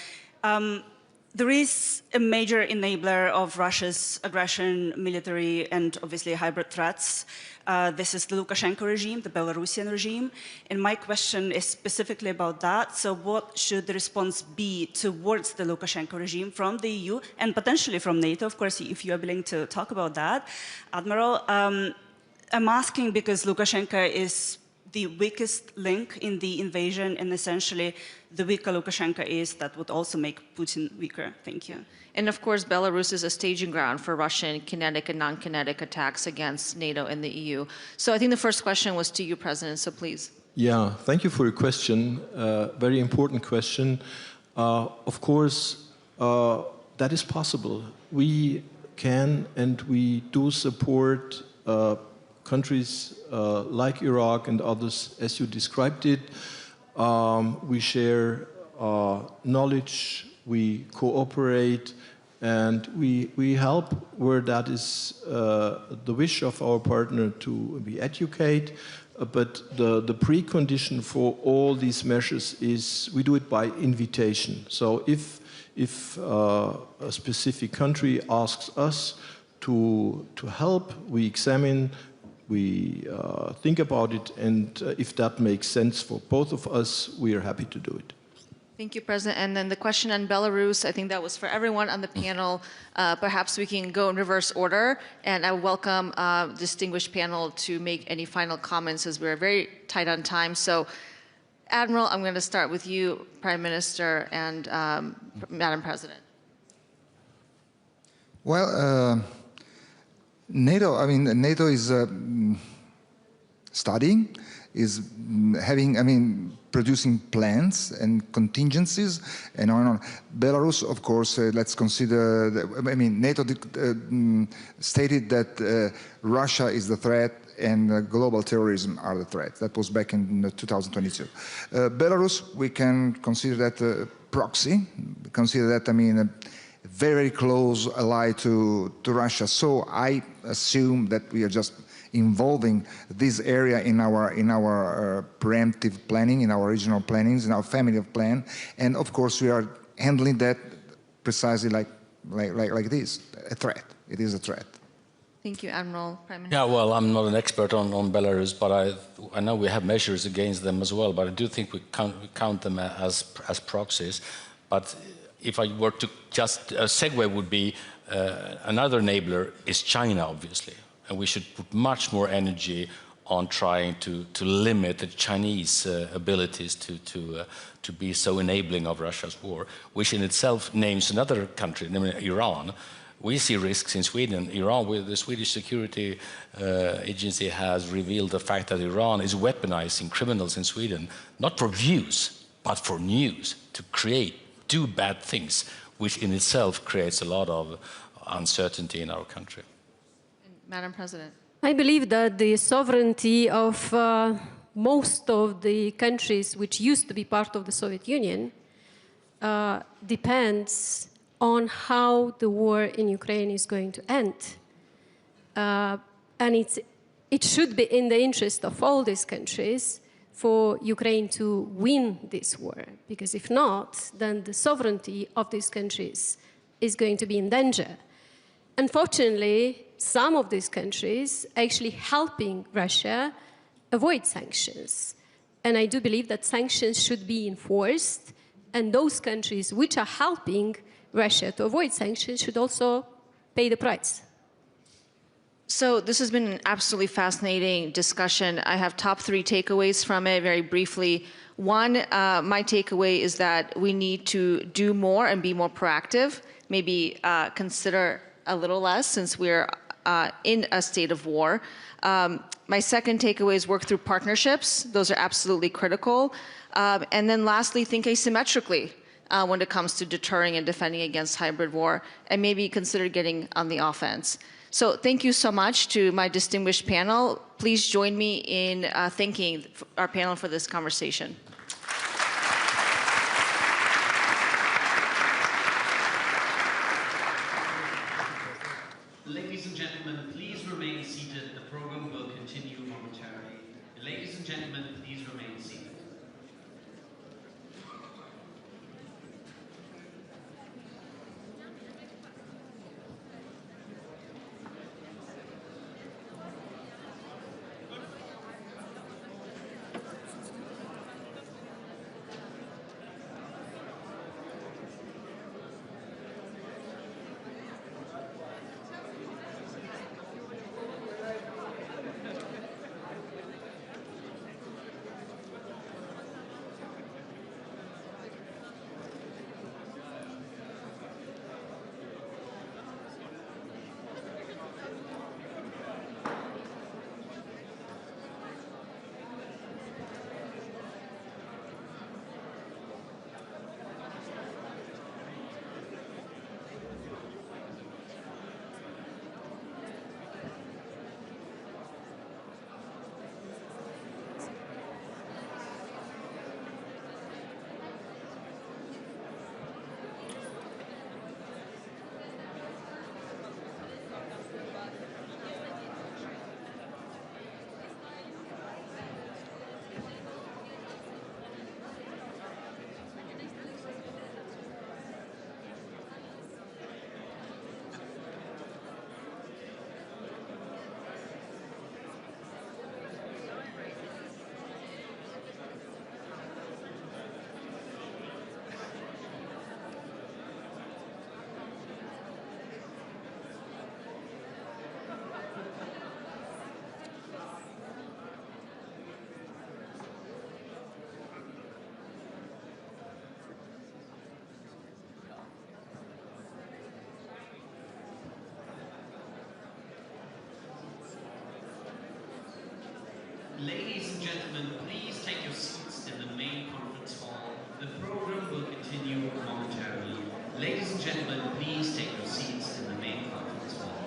There is a major enabler of Russia's aggression, military, and obviously hybrid threats. This is the Lukashenko regime, the Belarusian regime. And my question is specifically about that. So what should the response be towards the Lukashenko regime from the EU and potentially from NATO, of course, if you are willing to talk about that? Admiral, I'm asking because Lukashenko is the weakest link in the invasion, and essentially the weaker Lukashenko is, that would also make Putin weaker. Thank you. And of course, Belarus is a staging ground for Russian kinetic and non-kinetic attacks against NATO and the EU. So I think the first question was to you, President, so please. Yeah, thank you for your question. Very important question. Of course, that is possible. We can and we do support countries like Iraq and others, as you described it. We share knowledge, we cooperate, and we help where that is the wish of our partner to be educate. But the precondition for all these measures is we do it by invitation. So if a specific country asks us to help, we examine, we think about it, and if that makes sense for both of us, we are happy to do it. Thank you, President. And then the question on Belarus, I think that was for everyone on the panel. Perhaps we can go in reverse order, and I welcome distinguished panel to make any final comments as we're very tight on time. So, Admiral, I'm going to start with you, Prime Minister, and Madam President. Well, NATO is studying, is having, producing plans and contingencies and on and on. Belarus, of course, let's consider, NATO stated that Russia is the threat and global terrorism are the threat. That was back in 2022. Belarus, we can consider that a proxy, consider that, a very close ally to Russia. So I assume that we are just involving this area in our preemptive planning, in our regional plannings, in our family of plan, and of course we are handling that precisely like this, a threat. It is a threat. Thank you, Admiral. Prime Minister. Yeah, well, I'm not an expert on Belarus, but I know we have measures against them as well, but I do think we count them as proxies. But if I were to just, a segue would be, another enabler is China, obviously. And we should put much more energy on trying to limit the Chinese abilities to be so enabling of Russia's war, which in itself names another country, namely Iran. We see risks in Sweden. Iran, with the Swedish security agency has revealed the fact that Iran is weaponizing criminals in Sweden, not for views, but for news, to do bad things, which in itself creates a lot of uncertainty in our country. Madam President. I believe that the sovereignty of most of the countries which used to be part of the Soviet Union depends on how the war in Ukraine is going to end. And it should be in the interest of all these countries for Ukraine to win this war, because if not, then the sovereignty of these countries is going to be in danger. Unfortunately, some of these countries are actually helping Russia avoid sanctions. And I do believe that sanctions should be enforced, and those countries which are helping Russia to avoid sanctions should also pay the price. So this has been an absolutely fascinating discussion. I have top 3 takeaways from it very briefly. One, my takeaway is that we need to do more and be more proactive, maybe consider a little less since we're in a state of war. My second takeaway is work through partnerships. Those are absolutely critical. And then lastly, think asymmetrically when it comes to deterring and defending against hybrid war, and maybe consider getting on the offense. So thank you so much to my distinguished panel. Please join me in thanking our panel for this conversation. Ladies and gentlemen, please remain seated. The program will continue momentarily. Ladies and gentlemen, please remain seated. Ladies and and gentlemen, please take your seats in the main conference hall. The program will continue momentarily. Ladies and gentlemen, please take your seats in the main conference hall.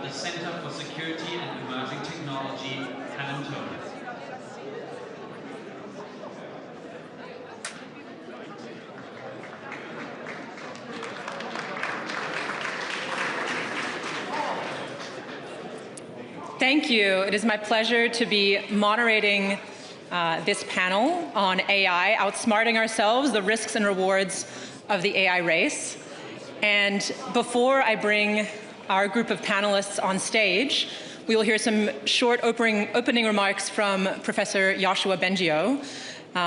the Center for Security and Emerging Technology, Helen Toad. Thank you. It is my pleasure to be moderating this panel on AI, outsmarting ourselves, the risks and rewards of the AI race. And before I bring our group of panelists on stage, we will hear some short opening remarks from Professor Yoshua Bengio.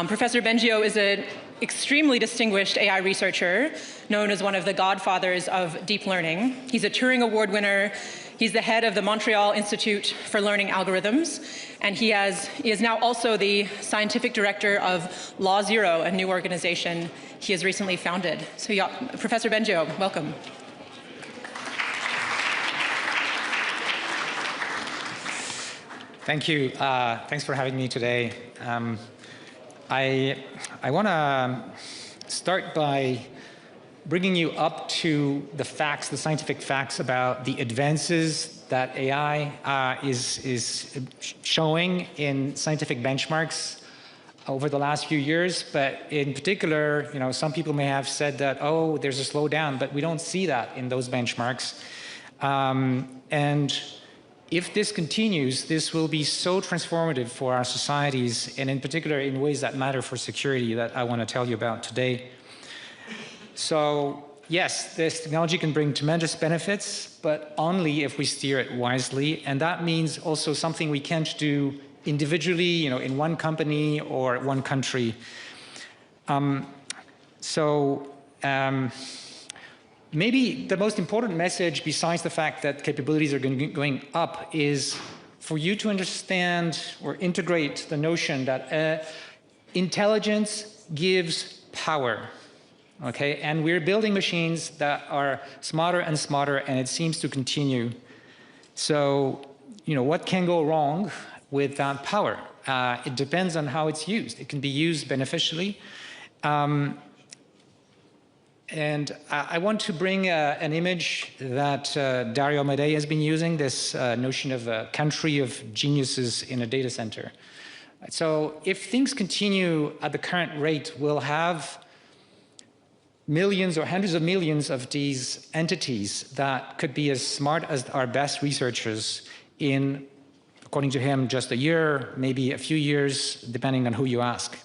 Professor Bengio is an extremely distinguished AI researcher, known as one of the godfathers of deep learning. He's a Turing Award winner. He's the head of the Montreal Institute for Learning Algorithms, and he is now also the scientific director of Law Zero, a new organization he has recently founded. So, yeah, Professor Bengio, welcome. Thank you. Thanks for having me today. I want to start by bringing you up to the facts, the scientific facts about the advances that AI is showing in scientific benchmarks over the last few years. But in particular, some people may have said that, oh, there's a slowdown, but we don't see that in those benchmarks. And if this continues, this will be so transformative for our societies, and in particular in ways that matter for security that I want to tell you about today. So yes, this technology can bring tremendous benefits, but only if we steer it wisely. And that means also something we can't do individually, in one company or one country. Maybe the most important message, besides the fact that capabilities are going up, is for you to understand or integrate the notion that intelligence gives power. Okay, and we're building machines that are smarter and smarter, and it seems to continue. So, what can go wrong with that power? It depends on how it's used. It can be used beneficially. And I want to bring an image that Dario Amodei has been using, this notion of a country of geniuses in a data center. So if things continue at the current rate, we'll have millions or hundreds of millions of these entities that could be as smart as our best researchers in, according to him, just a year, maybe a few years, depending on who you ask.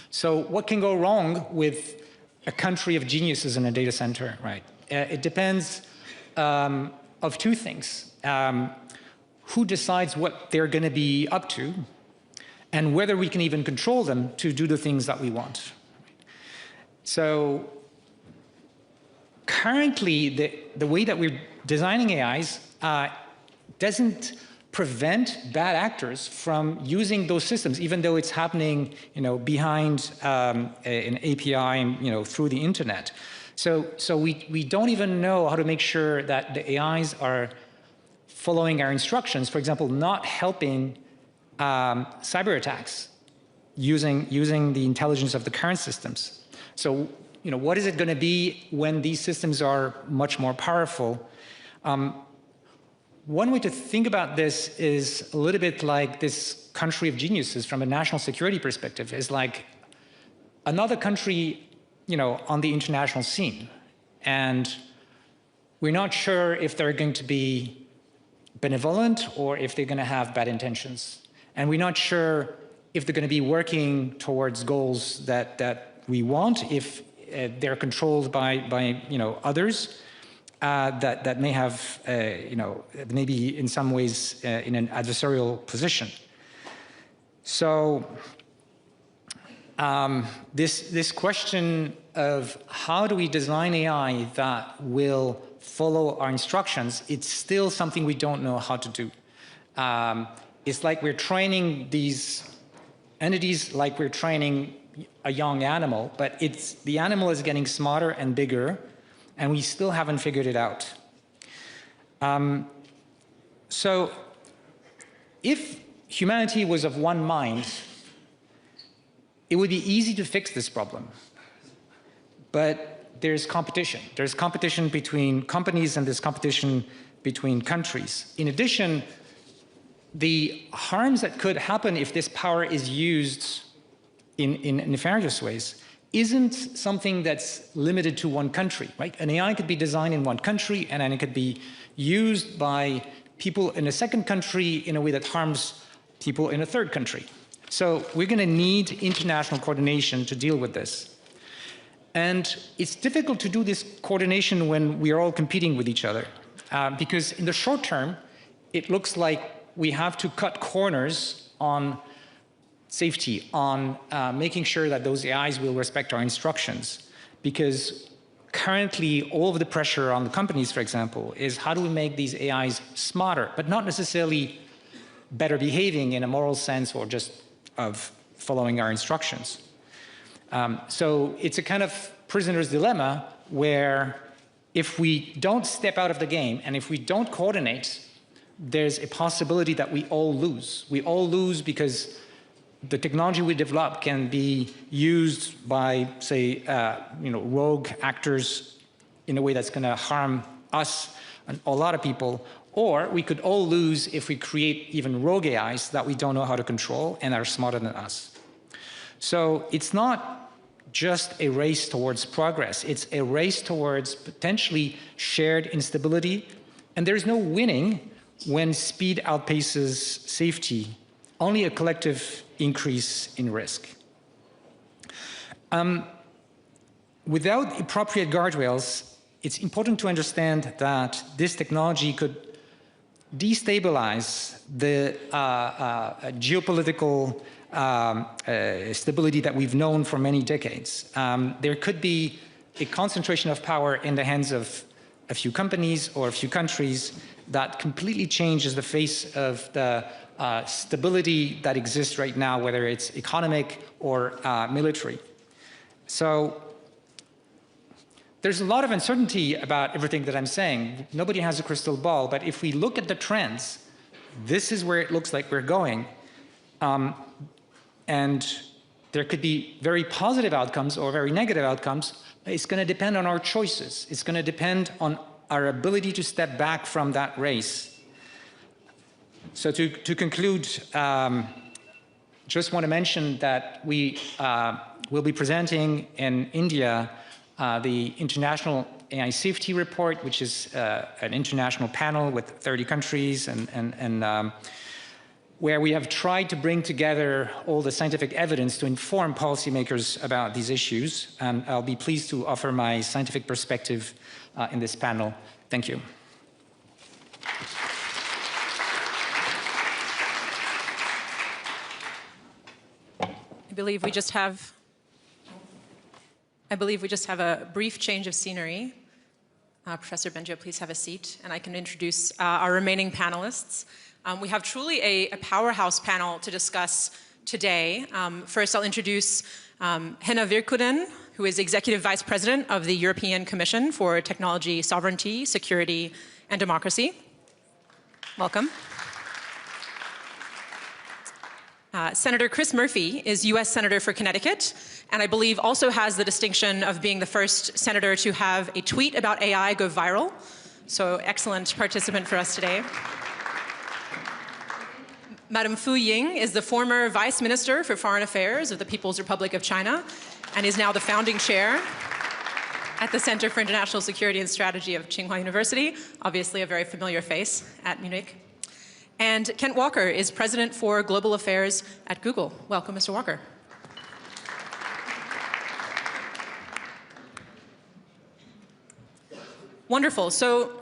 So what can go wrong with a country of geniuses in a data center, right? It depends of two things. Who decides what they're going to be up to, and whether we can even control them to do the things that we want. So currently, the way that we're designing AIs doesn't prevent bad actors from using those systems, even though it's happening, behind an API and through the internet. So we don't even know how to make sure that the AIs are following our instructions. For example, not helping cyber attacks using the intelligence of the current systems. So, what is it going to be when these systems are much more powerful? One way to think about this is a little bit like this country of geniuses from a national security perspective. It's like another country, on the international scene. And we're not sure if they're going to be benevolent or if they're going to have bad intentions. And we're not sure if they're going to be working towards goals that we want, if they're controlled by others that may have maybe in some ways in an adversarial position. So this question of how do we design AI that will follow our instructions, it's still something we don't know how to do. It's like we're training these entities like we're training a young animal, but the animal is getting smarter and bigger, and we still haven't figured it out. So if humanity was of one mind, it would be easy to fix this problem. But there's competition. There's competition between companies, and there's competition between countries. In addition, the harms that could happen if this power is used in nefarious ways isn't something that's limited to one country, right? An AI could be designed in one country and then it could be used by people in a second country in a way that harms people in a third country. So we're going to need international coordination to deal with this. And it's difficult to do this coordination when we are all competing with each other, because in the short term, it looks like we have to cut corners on safety, on making sure that those AIs will respect our instructions. Because currently, all of the pressure on the companies, for example, is how do we make these AIs smarter, but not necessarily better behaving in a moral sense or just of following our instructions. So it's a kind of prisoner's dilemma where if we don't step out of the game and if we don't coordinate, there's a possibility that we all lose. We all lose because the technology we develop can be used by, say, rogue actors in a way that's going to harm us and a lot of people. Or we could all lose if we create even rogue AIs that we don't know how to control and are smarter than us. So it's not just a race towards progress. It's a race towards potentially shared instability. And there's no winning when speed outpaces safety, only a collective increase in risk. Without appropriate guardrails, it's important to understand that this technology could destabilize the geopolitical stability that we've known for many decades. There could be a concentration of power in the hands of a few companies or a few countries that completely changes the face of the stability that exists right now, whether it's economic or military. So there's a lot of uncertainty about everything that I'm saying. Nobody has a crystal ball, but if we look at the trends, this is where it looks like we're going. And there could be very positive outcomes or very negative outcomes. It's going to depend on our choices. It's going to depend on our ability to step back from that race. So to conclude, just want to mention that we will be presenting in India the International AI Safety Report, which is an international panel with 30 countries and where we have tried to bring together all the scientific evidence to inform policymakers about these issues. And I'll be pleased to offer my scientific perspective in this panel. Thank you. I believe we just have a brief change of scenery. Professor Benjo, please have a seat, and I can introduce our remaining panelists. We have truly a powerhouse panel to discuss today. First, I'll introduce Henna Virkkunen, who is Executive Vice President of the European Commission for Technology, Sovereignty, Security, and Democracy. Welcome. Senator Chris Murphy is U.S. Senator for Connecticut, and I believe also has the distinction of being the first senator to have a tweet about AI go viral. So excellent participant for us today. Madam Fu Ying is the former Vice Minister for Foreign Affairs of the People's Republic of China and is now the founding chair at the Center for International Security and Strategy of Tsinghua University, obviously a very familiar face at Munich. And Kent Walker is President for Global Affairs at Google. Welcome, Mr. Walker. Wonderful. So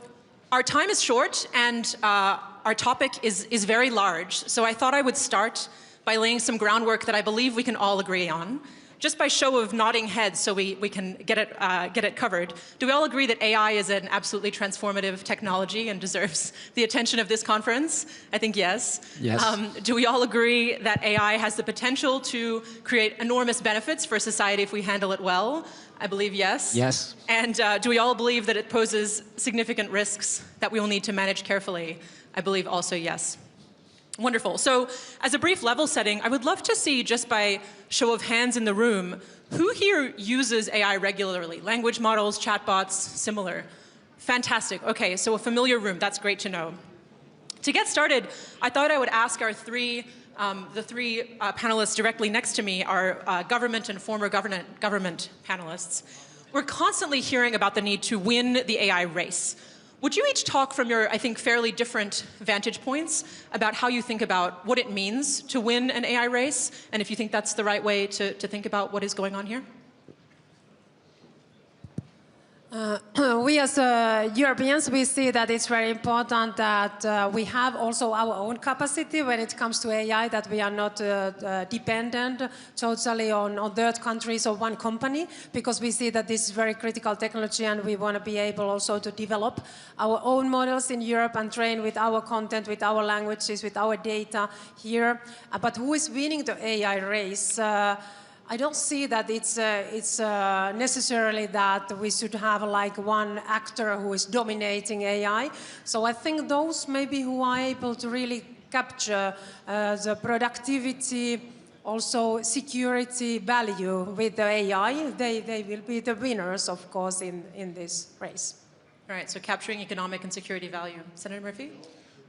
our time is short, and our topic is very large. So I thought I would start by laying some groundwork that I believe we can all agree on. Just by show of nodding heads so we can get it covered. Do we all agree that AI is an absolutely transformative technology and deserves the attention of this conference? I think yes. Yes. Do we all agree that AI has the potential to create enormous benefits for society if we handle it well? I believe yes. Yes. And do we all believe that it poses significant risks that we will need to manage carefully? I believe also yes. Wonderful. So as a brief level setting, I would love to see, just by show of hands in the room, who here uses AI regularly? Language models, chatbots, similar. Fantastic. Okay, so a familiar room. That's great to know. To get started, I thought I would ask our the three panelists directly next to me, our government and former government panelists. We're constantly hearing about the need to win the AI race. Would you each talk from your, I think, fairly different vantage points about how you think about what it means to win an AI race, and if you think that's the right way to think about what is going on here? We as Europeans, we see that it's very important that we have also our own capacity when it comes to AI, that we are not dependent totally on third countries or one company, because we see that this is very critical technology and we want to be able also to develop our own models in Europe and train with our content, with our languages, with our data here. But who is winning the AI race? I don't see that it's necessarily that we should have like one actor who is dominating AI. So I think those maybe who are able to really capture the productivity, also security value with the AI, they will be the winners, of course, in this race. All right, so capturing economic and security value. Senator Murphy?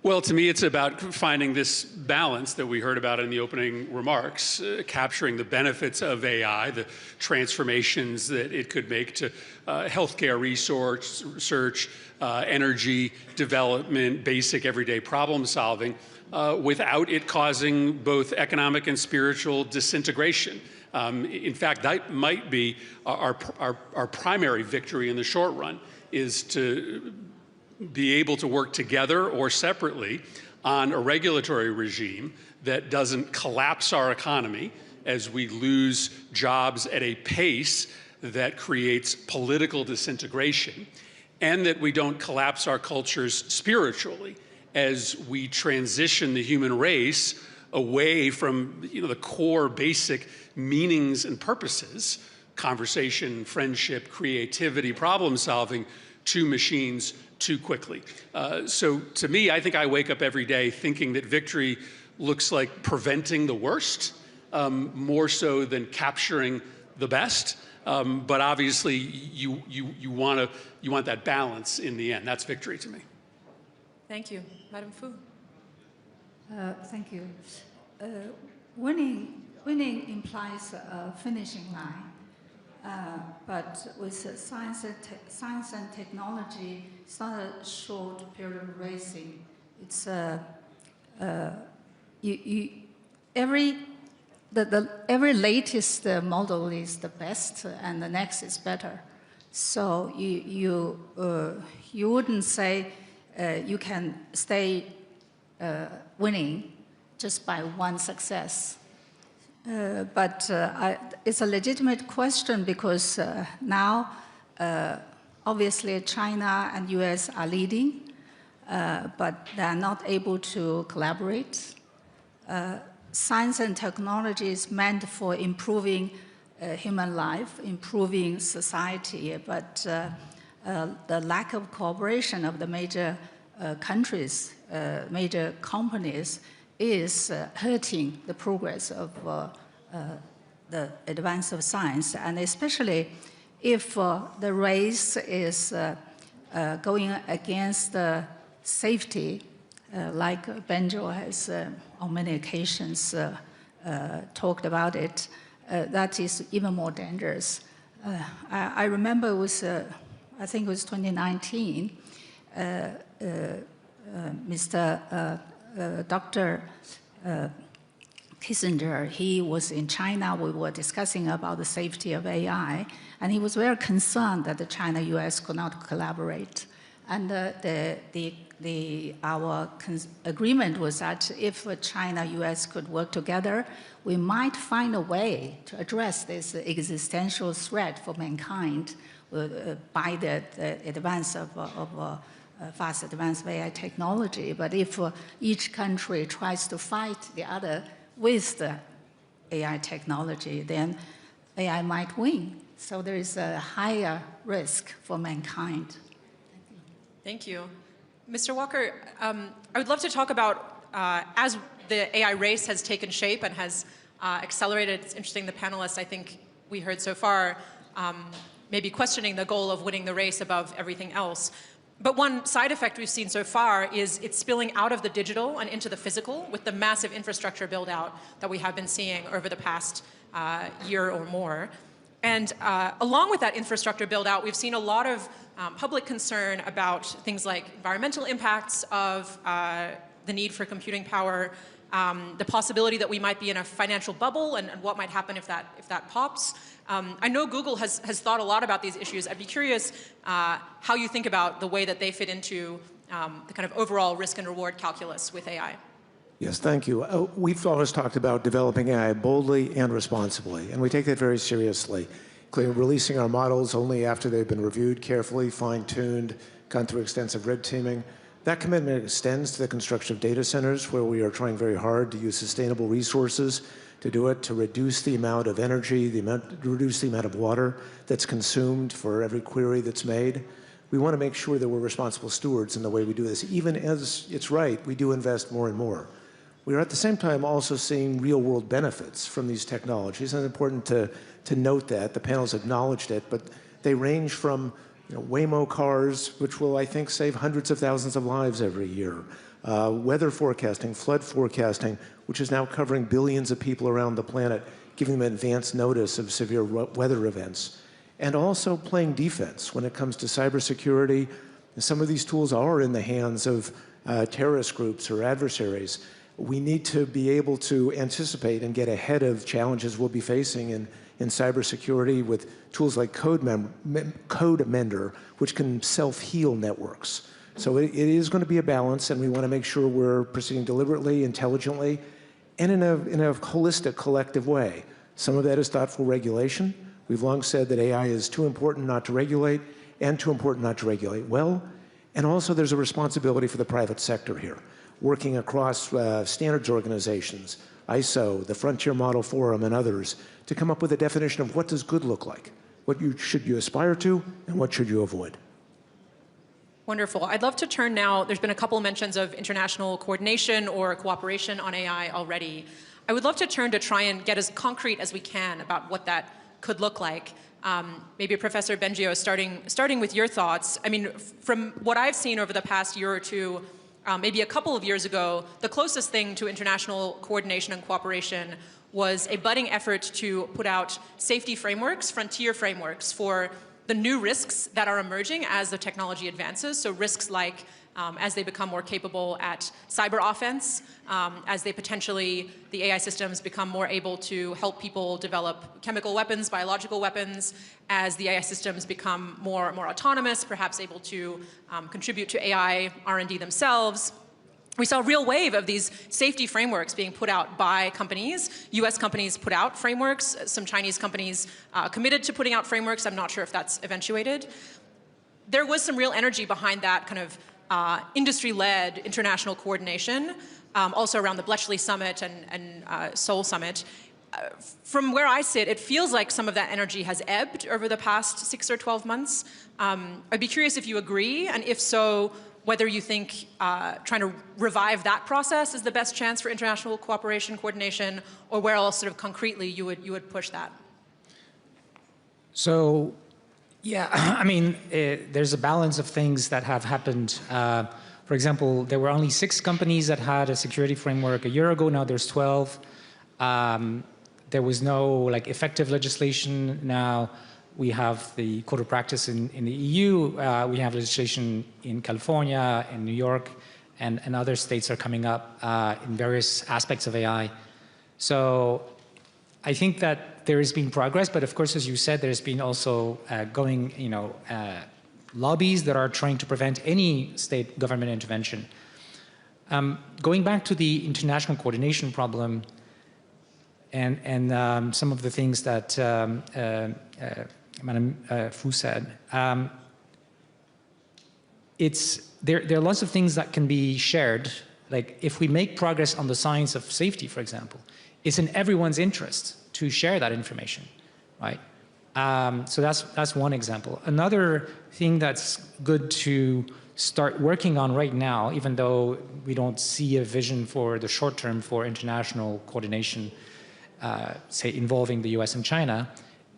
Well, to me, it's about finding this balance that we heard about in the opening remarks, capturing the benefits of AI, the transformations that it could make to healthcare research, energy development, basic everyday problem solving, without it causing both economic and spiritual disintegration. In fact, that might be our primary victory in the short run, is to be able to work together or separately on a regulatory regime that doesn't collapse our economy as we lose jobs at a pace that creates political disintegration, and that we don't collapse our cultures spiritually as we transition the human race away from the core basic meanings and purposes, conversation, friendship, creativity, problem solving, to machines too quickly. So to me, I think I wake up every day thinking that victory looks like preventing the worst, more so than capturing the best. But obviously, you want that balance in the end. That's victory to me. Thank you. Madam Fu. Thank you. Winning implies a finishing line. But with science and technology, it's not a short period of racing. It's every latest model is the best, and the next is better. So you wouldn't say you can stay winning just by one success. But it's a legitimate question because now, obviously, China and US are leading, but they're not able to collaborate. Science and technology is meant for improving human life, improving society, but the lack of cooperation of the major countries, major companies, is hurting the progress of the advance of science, and especially if the race is going against safety, like Benjo has on many occasions talked about it, that is even more dangerous. I remember it was, I think it was 2019, Dr. Kissinger, he was in China. We were discussing about the safety of AI, and he was very concerned that the China-US could not collaborate. And our agreement was that if China-US could work together, we might find a way to address this existential threat for mankind by the advance of fast advance of AI technology. But if each country tries to fight the other with the AI technology, then AI might win. So there is a higher risk for mankind. Thank you. Mr. Walker, I would love to talk about, as the AI race has taken shape and has accelerated, it's interesting, the panelists I think we heard so far, maybe questioning the goal of winning the race above everything else. But one side effect we've seen so far is it's spilling out of the digital and into the physical with the massive infrastructure build out that we have been seeing over the past year or more. And along with that infrastructure build out, we've seen a lot of public concern about things like environmental impacts of the need for computing power, the possibility that we might be in a financial bubble and what might happen if that pops. I know Google has thought a lot about these issues. I'd be curious how you think about the way that they fit into the kind of overall risk and reward calculus with AI. Yes, thank you. We've always talked about developing AI boldly and responsibly, and we take that very seriously. Releasing our models only after they've been reviewed carefully, fine-tuned, gone through extensive red teaming. That commitment extends to the construction of data centers, where we are trying very hard to use sustainable resources to do it, to reduce the amount of energy, reduce the amount of water that's consumed for every query that's made. We want to make sure that we're responsible stewards in the way we do this. Even as it's right, we do invest more and more. We are at the same time also seeing real-world benefits from these technologies, and it's important to note that. The panel's acknowledged it, but they range from Waymo cars, which will, I think, save hundreds of thousands of lives every year. Weather forecasting, flood forecasting, which is now covering billions of people around the planet, giving them advance notice of severe weather events. And also playing defense when it comes to cybersecurity. Some of these tools are in the hands of terrorist groups or adversaries. We need to be able to anticipate and get ahead of challenges we'll be facing in cybersecurity with tools like Code Mender, which can self-heal networks. So it is going to be a balance, and we want to make sure we're proceeding deliberately, intelligently, and in a holistic, collective way. Some of that is thoughtful regulation. We've long said that AI is too important not to regulate, and too important not to regulate well. And also there's a responsibility for the private sector here, working across standards organizations, ISO, the Frontier Model Forum, and others, to come up with a definition of what does good look like, what should you aspire to, and what should you avoid. Wonderful. I'd love to turn now, there's been a couple mentions of international coordination or cooperation on AI already. I would love to turn to try and get as concrete as we can about what that could look like. Maybe Professor Bengio, starting with your thoughts. I mean, from what I've seen over the past year or two, maybe a couple of years ago, the closest thing to international coordination and cooperation was a budding effort to put out safety frameworks, frontier frameworks for the new risks that are emerging as the technology advances. So risks like as they become more capable at cyber offense, as they potentially, the AI systems become more able to help people develop chemical weapons, biological weapons, as the AI systems become more autonomous, perhaps able to contribute to AI R&D themselves. We saw a real wave of these safety frameworks being put out by companies. US companies put out frameworks. Some Chinese companies committed to putting out frameworks. I'm not sure if that's eventuated. There was some real energy behind that kind of industry-led international coordination, also around the Bletchley Summit and Seoul Summit. From where I sit, it feels like some of that energy has ebbed over the past 6 or 12 months. I'd be curious if you agree, and if so, whether you think trying to revive that process is the best chance for international cooperation, coordination, or where else sort of concretely you would push that. So, yeah, I mean, there's a balance of things that have happened. For example, there were only 6 companies that had a security framework a year ago. Now there's 12. There was no effective legislation. Now we have the code of practice in the EU. We have legislation in California and New York, and other states are coming up in various aspects of AI. So I think that there has been progress, but of course, as you said, there's been also lobbies that are trying to prevent any state government intervention. Going back to the international coordination problem and some of the things that Madame Fu said, there are lots of things that can be shared. Like if we make progress on the science of safety, for example, it's in everyone's interest to share that information, right? So that's one example. Another thing that's good to start working on right now, even though we don't see a vision for the short term for international coordination, say involving the US and China,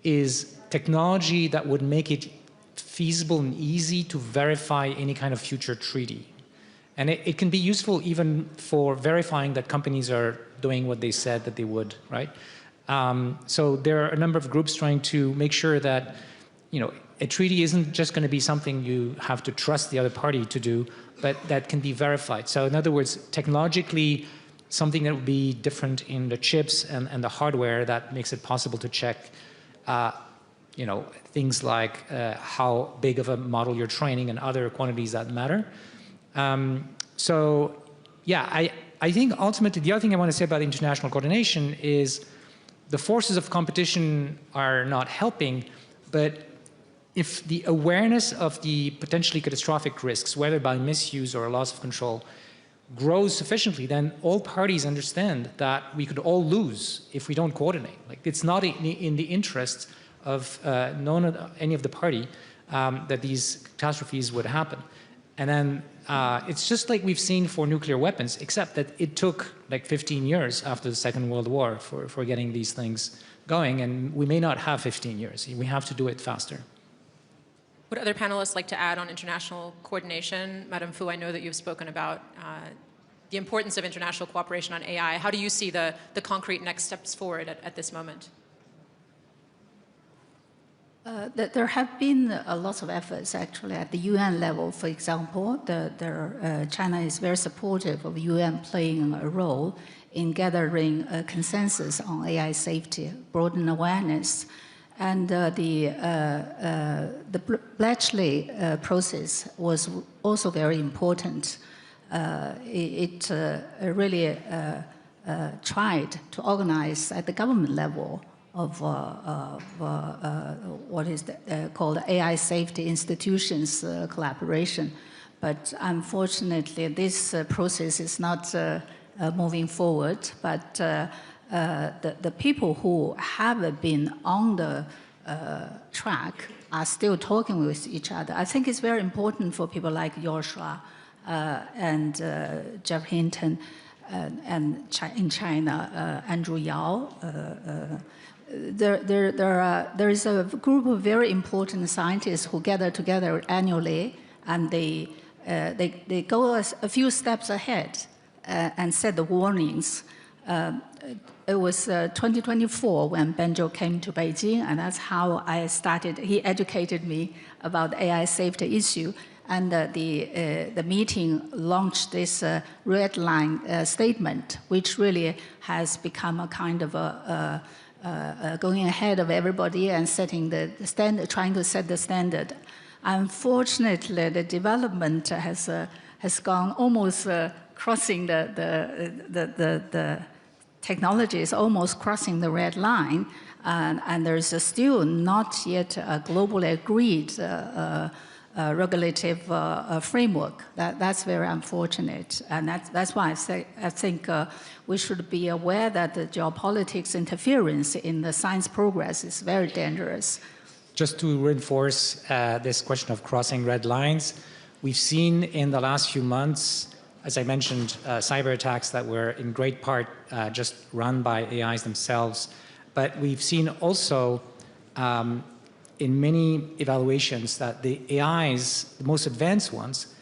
is technology that would make it feasible and easy to verify any kind of future treaty. And it can be useful even for verifying that companies are doing what they said that they would, right? So there are a number of groups trying to make sure that, you know, a treaty isn't just going to be something you have to trust the other party to do, but that can be verified. So in other words, technologically, something that would be different in the chips and the hardware that makes it possible to check, you know, things like how big of a model you're training and other quantities that matter. So yeah, I think ultimately the other thing I want to say about international coordination is the forces of competition are not helping, but if the awareness of the potentially catastrophic risks, whether by misuse or loss of control, grows sufficiently, then all parties understand that we could all lose if we don't coordinate. Like, it's not in the interests of any of the party that these catastrophes would happen. And then it's just like we've seen for nuclear weapons, except that it took like 15 years after the Second World War for getting these things going, and we may not have 15 years. We have to do it faster. Would other panelists like to add on international coordination? Madame Fu, I know that you've spoken about the importance of international cooperation on AI. How do you see the concrete next steps forward at this moment? There have been a lot of efforts actually at the UN level. For example, China is very supportive of UN playing a role in gathering a consensus on AI safety, broaden awareness. And the Bletchley process was also very important. It really tried to organize at the government level of what is called AI safety institutions collaboration. But unfortunately, this process is not moving forward. But the people who have been on the track are still talking with each other. I think it's very important for people like Joshua and Jeff Hinton and in China, Andrew Yao. There is a group of very important scientists who gather together annually, and they go a few steps ahead and set the warnings. It was 2024 when Benjo came to Beijing, and that's how I started. He educated me about the AI safety issue, and the meeting launched this red line statement, which really has become a kind of a going ahead of everybody and setting the standard, trying to set the standard. Unfortunately, the development has gone almost crossing the technology is almost crossing the red line, and there's still not yet a globally agreed regulative framework. That's very unfortunate, and that's why I think we should be aware that the geopolitics interference in the science progress is very dangerous. Just to reinforce this question of crossing red lines, we've seen in the last few months, as I mentioned, cyber attacks that were in great part just run by AIs themselves. But we've seen also in many evaluations that the AIs, the most advanced ones,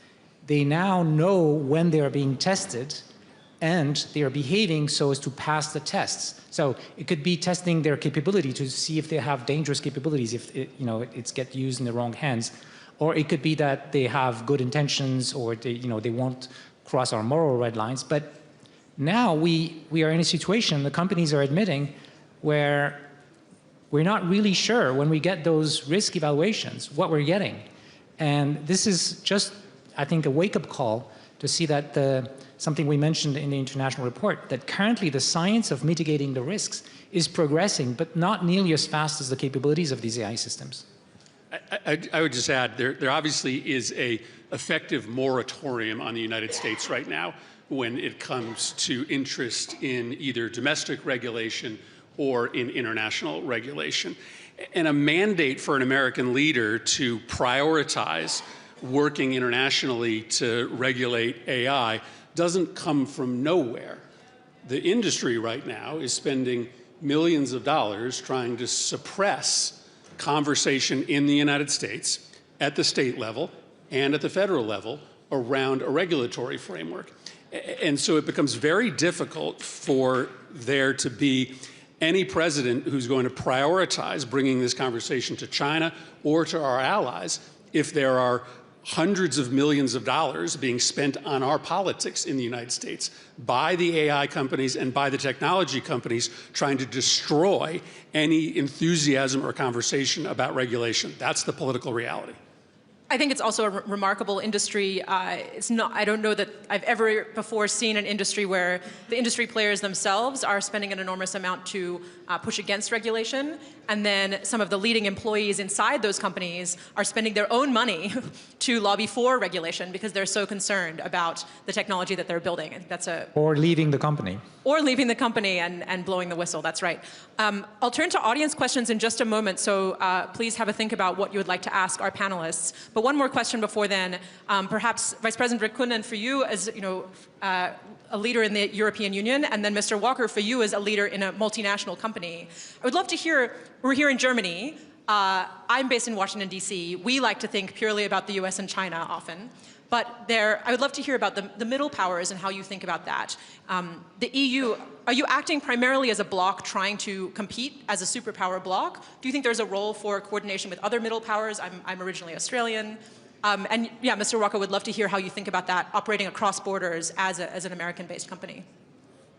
they now know when they are being tested and they are behaving so as to pass the tests. So it could be testing their capability to see if they have dangerous capabilities, if it gets used in the wrong hands. Or it could be that they have good intentions, or they won't cross our moral red lines. But now we are in a situation, the companies are admitting, where we're not really sure when we get those risk evaluations what we're getting. And this is just, I think, a wake-up call to see that something we mentioned in the international report, that currently the science of mitigating the risks is progressing, but not nearly as fast as the capabilities of these AI systems. I would just add, there obviously is an effective moratorium on the United States right now when it comes to interest in either domestic regulation or in international regulation. And a mandate for an American leader to prioritize working internationally to regulate AI doesn't come from nowhere. The industry right now is spending millions of dollars trying to suppress conversation in the United States at the state level and at the federal level around a regulatory framework. And so it becomes very difficult for there to be any president who's going to prioritize bringing this conversation to China or to our allies if there are hundreds of millions of dollars being spent on our politics in the United States by the AI companies and by the technology companies trying to destroy any enthusiasm or conversation about regulation. That's the political reality. I think it's also a remarkable industry. I don't know that I've ever before seen an industry where the industry players themselves are spending an enormous amount to push against regulation, and then some of the leading employees inside those companies are spending their own money to lobby for regulation because they're so concerned about the technology that they're building. I think that's Or leaving the company. Or leaving the company and blowing the whistle, that's right. I'll turn to audience questions in just a moment, so please have a think about what you would like to ask our panelists. But one more question before then, perhaps Vice President Rikkunen, for you as a leader in the European Union, and then Mr. Walker, for you as a leader in a multinational company. I would love to hear, we're here in Germany, I'm based in Washington, D.C. We like to think purely about the US and China often. But I would love to hear about the middle powers and how you think about that. The EU, are you acting primarily as a bloc trying to compete as a superpower bloc? Do you think there's a role for coordination with other middle powers? I'm originally Australian. And yeah, Mr. Walker, would love to hear how you think about that, operating across borders as an American-based company.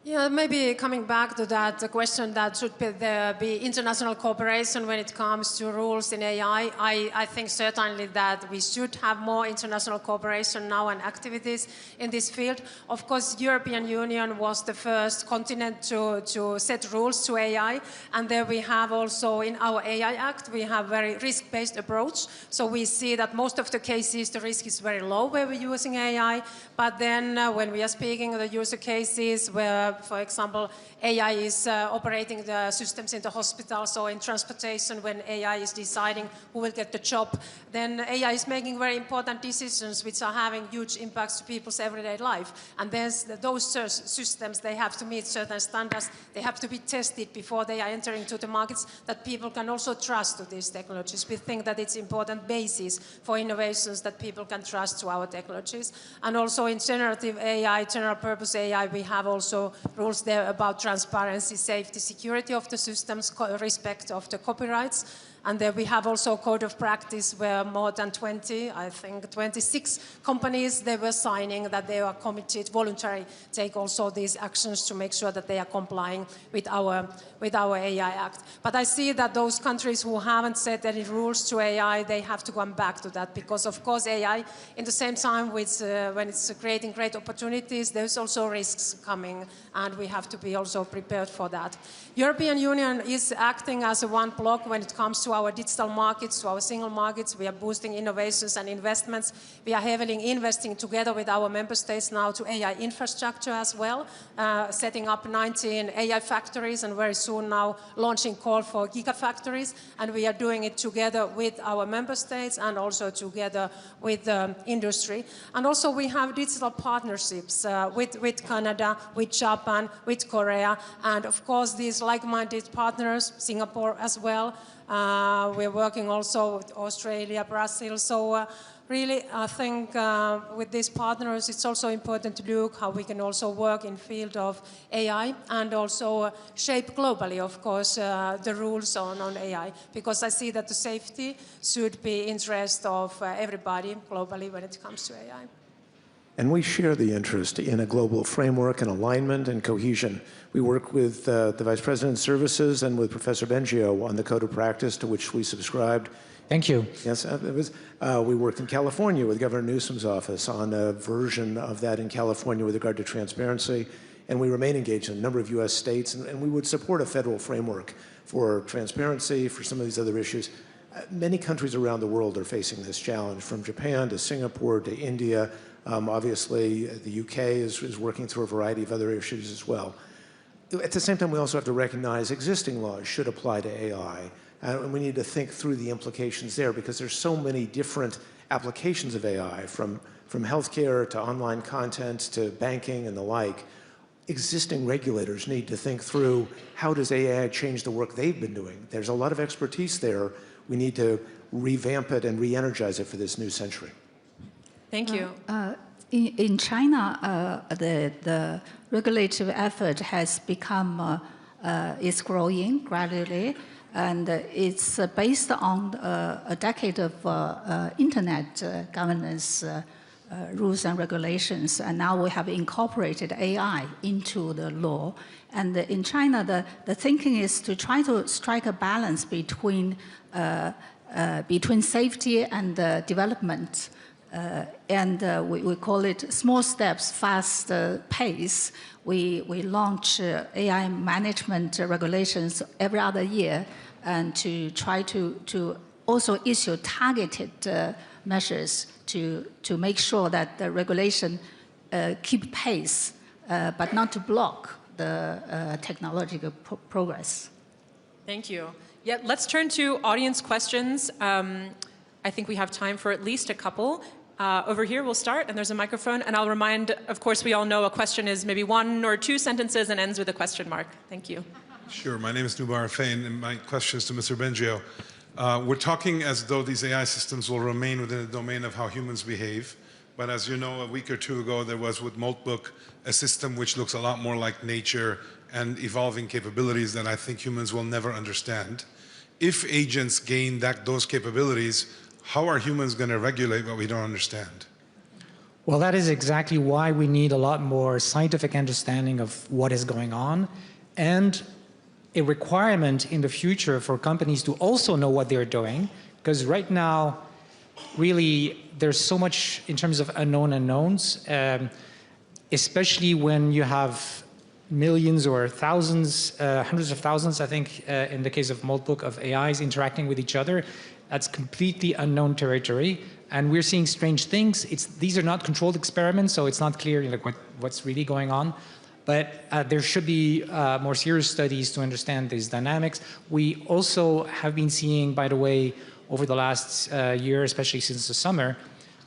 Yeah, maybe coming back to that, the question that should there be international cooperation when it comes to rules in AI. I think certainly that we should have more international cooperation now and activities in this field. Of course, the European Union was the first continent to set rules to AI, and there we have also in our AI Act, we have very risk-based approach. So we see that most of the cases, the risk is very low where we're using AI, but then when we are speaking of the user cases where, for example, AI is operating the systems in the hospital, so in transportation, when AI is deciding who will get the job, then AI is making very important decisions which are having huge impacts to people's everyday life. And those systems, they have to meet certain standards. They have to be tested before they are entering to the markets that people can also trust to these technologies. We think that it's important basis for innovations that people can trust to our technologies. And also in generative AI, general purpose AI, we have also rules there about transparency, safety, security of the systems, respect of the copyrights. And there we have also a code of practice where more than 26 companies, they were signing that they are committed, voluntary, take also these actions to make sure that they are complying with our AI Act. But I see that those countries who haven't set any rules to AI, they have to come back to that because, of course, AI, in the same time, when it's creating great opportunities, there's also risks coming, and we have to be also prepared for that. European Union is acting as a one bloc when it comes to our digital markets, to our single markets. We are boosting innovations and investments. We are heavily investing together with our member states now to AI infrastructure as well, setting up 19 AI factories and very soon now launching call for gigafactories. And we are doing it together with our member states and also together with industry. And also we have digital partnerships with Canada, with Japan, with Korea, and of course these like-minded partners, Singapore as well. We're working also with Australia, Brazil. So really, I think with these partners, it's also important to look how we can also work in field of AI and also shape globally, of course, the rules on AI. Because I see that the safety should be interest of everybody globally when it comes to AI. And we share the interest in a global framework and alignment and cohesion. We work with the Vice President's services and with Professor Bengio on the Code of Practice to which we subscribed. Thank you. Yes, we worked in California with Governor Newsom's office on a version of that in California with regard to transparency. And we remain engaged in a number of U.S. states, and we would support a federal framework for transparency, for some of these other issues. Many countries around the world are facing this challenge, from Japan to Singapore to India. Obviously, the UK is working through a variety of other issues as well. At the same time, we also have to recognize existing laws should apply to AI. And we need to think through the implications there because there's so many different applications of AI, from healthcare to online content to banking and the like. Existing regulators need to think through how does AI change the work they've been doing. There's a lot of expertise there we need to revamp it and re-energize it for this new century. Thank you. In China, the regulative effort has become, is growing gradually, and it's based on a decade of internet governance rules and regulations, and now we have incorporated AI into the law. And in China, the thinking is to try to strike a balance between safety and development. We call it small steps, fast pace. We launch AI management regulations every other year, and to try to also issue targeted measures to make sure that the regulation keep pace, but not to block the technological progress. Thank you. Yeah, let's turn to audience questions. I think we have time for at least a couple. Over here, we'll start, and there's a microphone. And I'll remind, of course, we all know a question is maybe 1 or 2 sentences and ends with a question mark. Thank you. Sure. My name is Nubar Fain, and my question is to Mr. Bengio. We're talking as though these AI systems will remain within the domain of how humans behave. But as you know, a week or 2 ago, there was with Moltbook a system which looks a lot more like nature and evolving capabilities that I think humans will never understand. If agents gain those capabilities, how are humans going to regulate what we don't understand? Well, that is exactly why we need a lot more scientific understanding of what is going on, and a requirement in the future for companies to also know what they're doing, because right now, really, there's so much in terms of unknown unknowns, especially when you have millions or thousands, hundreds of thousands, I think, in the case of Moltbook, of AIs interacting with each other. That's completely unknown territory, and we're seeing strange things. These are not controlled experiments, so it's not clear what's really going on. But there should be more serious studies to understand these dynamics. We also have been seeing, by the way, over the last year, especially since the summer,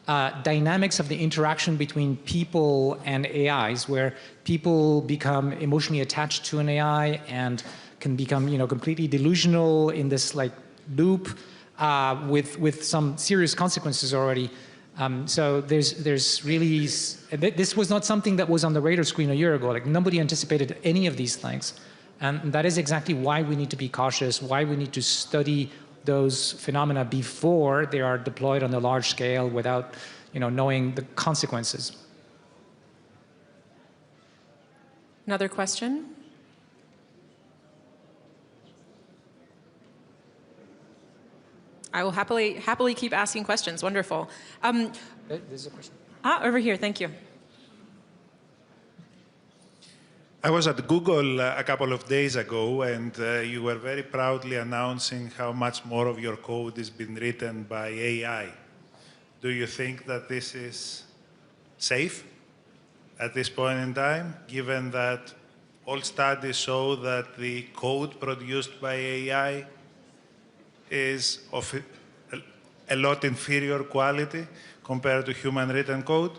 dynamics of the interaction between people and AIs, where people become emotionally attached to an AI and can become, completely delusional in this loop. With some serious consequences already. So there's really, this was not something that was on the radar screen a year ago. Nobody anticipated any of these things. And that is exactly why we need to be cautious, why we need to study those phenomena before they are deployed on a large scale without, knowing the consequences. Another question? I will happily keep asking questions. Wonderful. There's a question. Over here. Thank you. I was at Google a couple of days ago, and you were very proudly announcing how much more of your code is being written by AI. Do you think that this is safe at this point in time, given that all studies show that the code produced by AI is of a lot inferior quality compared to human written code?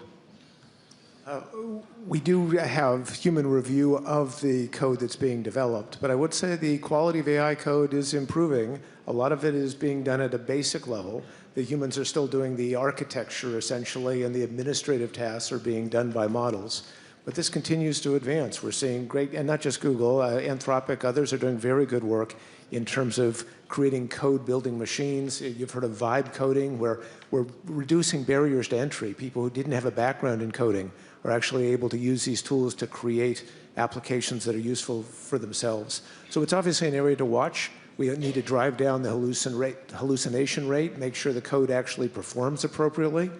We do have human review of the code that's being developed, but I would say the quality of AI code is improving. A lot of it is being done at a basic level. The humans are still doing the architecture, essentially, and the administrative tasks are being done by models. But this continues to advance. We're seeing great, and not just Google, Anthropic, others are doing very good work in terms of creating code-building machines. You've heard of vibe coding, where we're reducing barriers to entry. People who didn't have a background in coding are actually able to use these tools to create applications that are useful for themselves. So it's obviously an area to watch. We need to drive down the hallucination rate, make sure the code actually performs appropriately.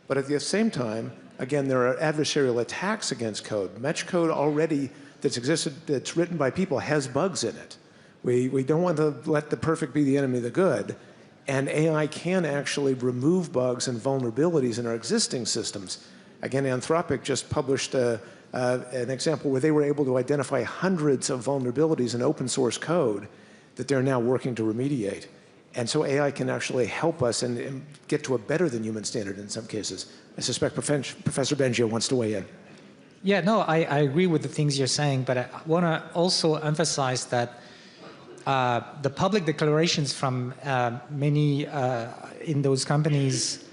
But at the same time, again, there are adversarial attacks against code. Much code already that's written by people has bugs in it. We don't want to let the perfect be the enemy of the good. And AI can actually remove bugs and vulnerabilities in our existing systems. Again, Anthropic just published an example where they were able to identify hundreds of vulnerabilities in open source code that they're now working to remediate. And so AI can actually help us and get to a better than human standard in some cases. I suspect Professor Bengio wants to weigh in. Yeah, no, I agree with the things you're saying, but I want to also emphasize that the public declarations from many in those companies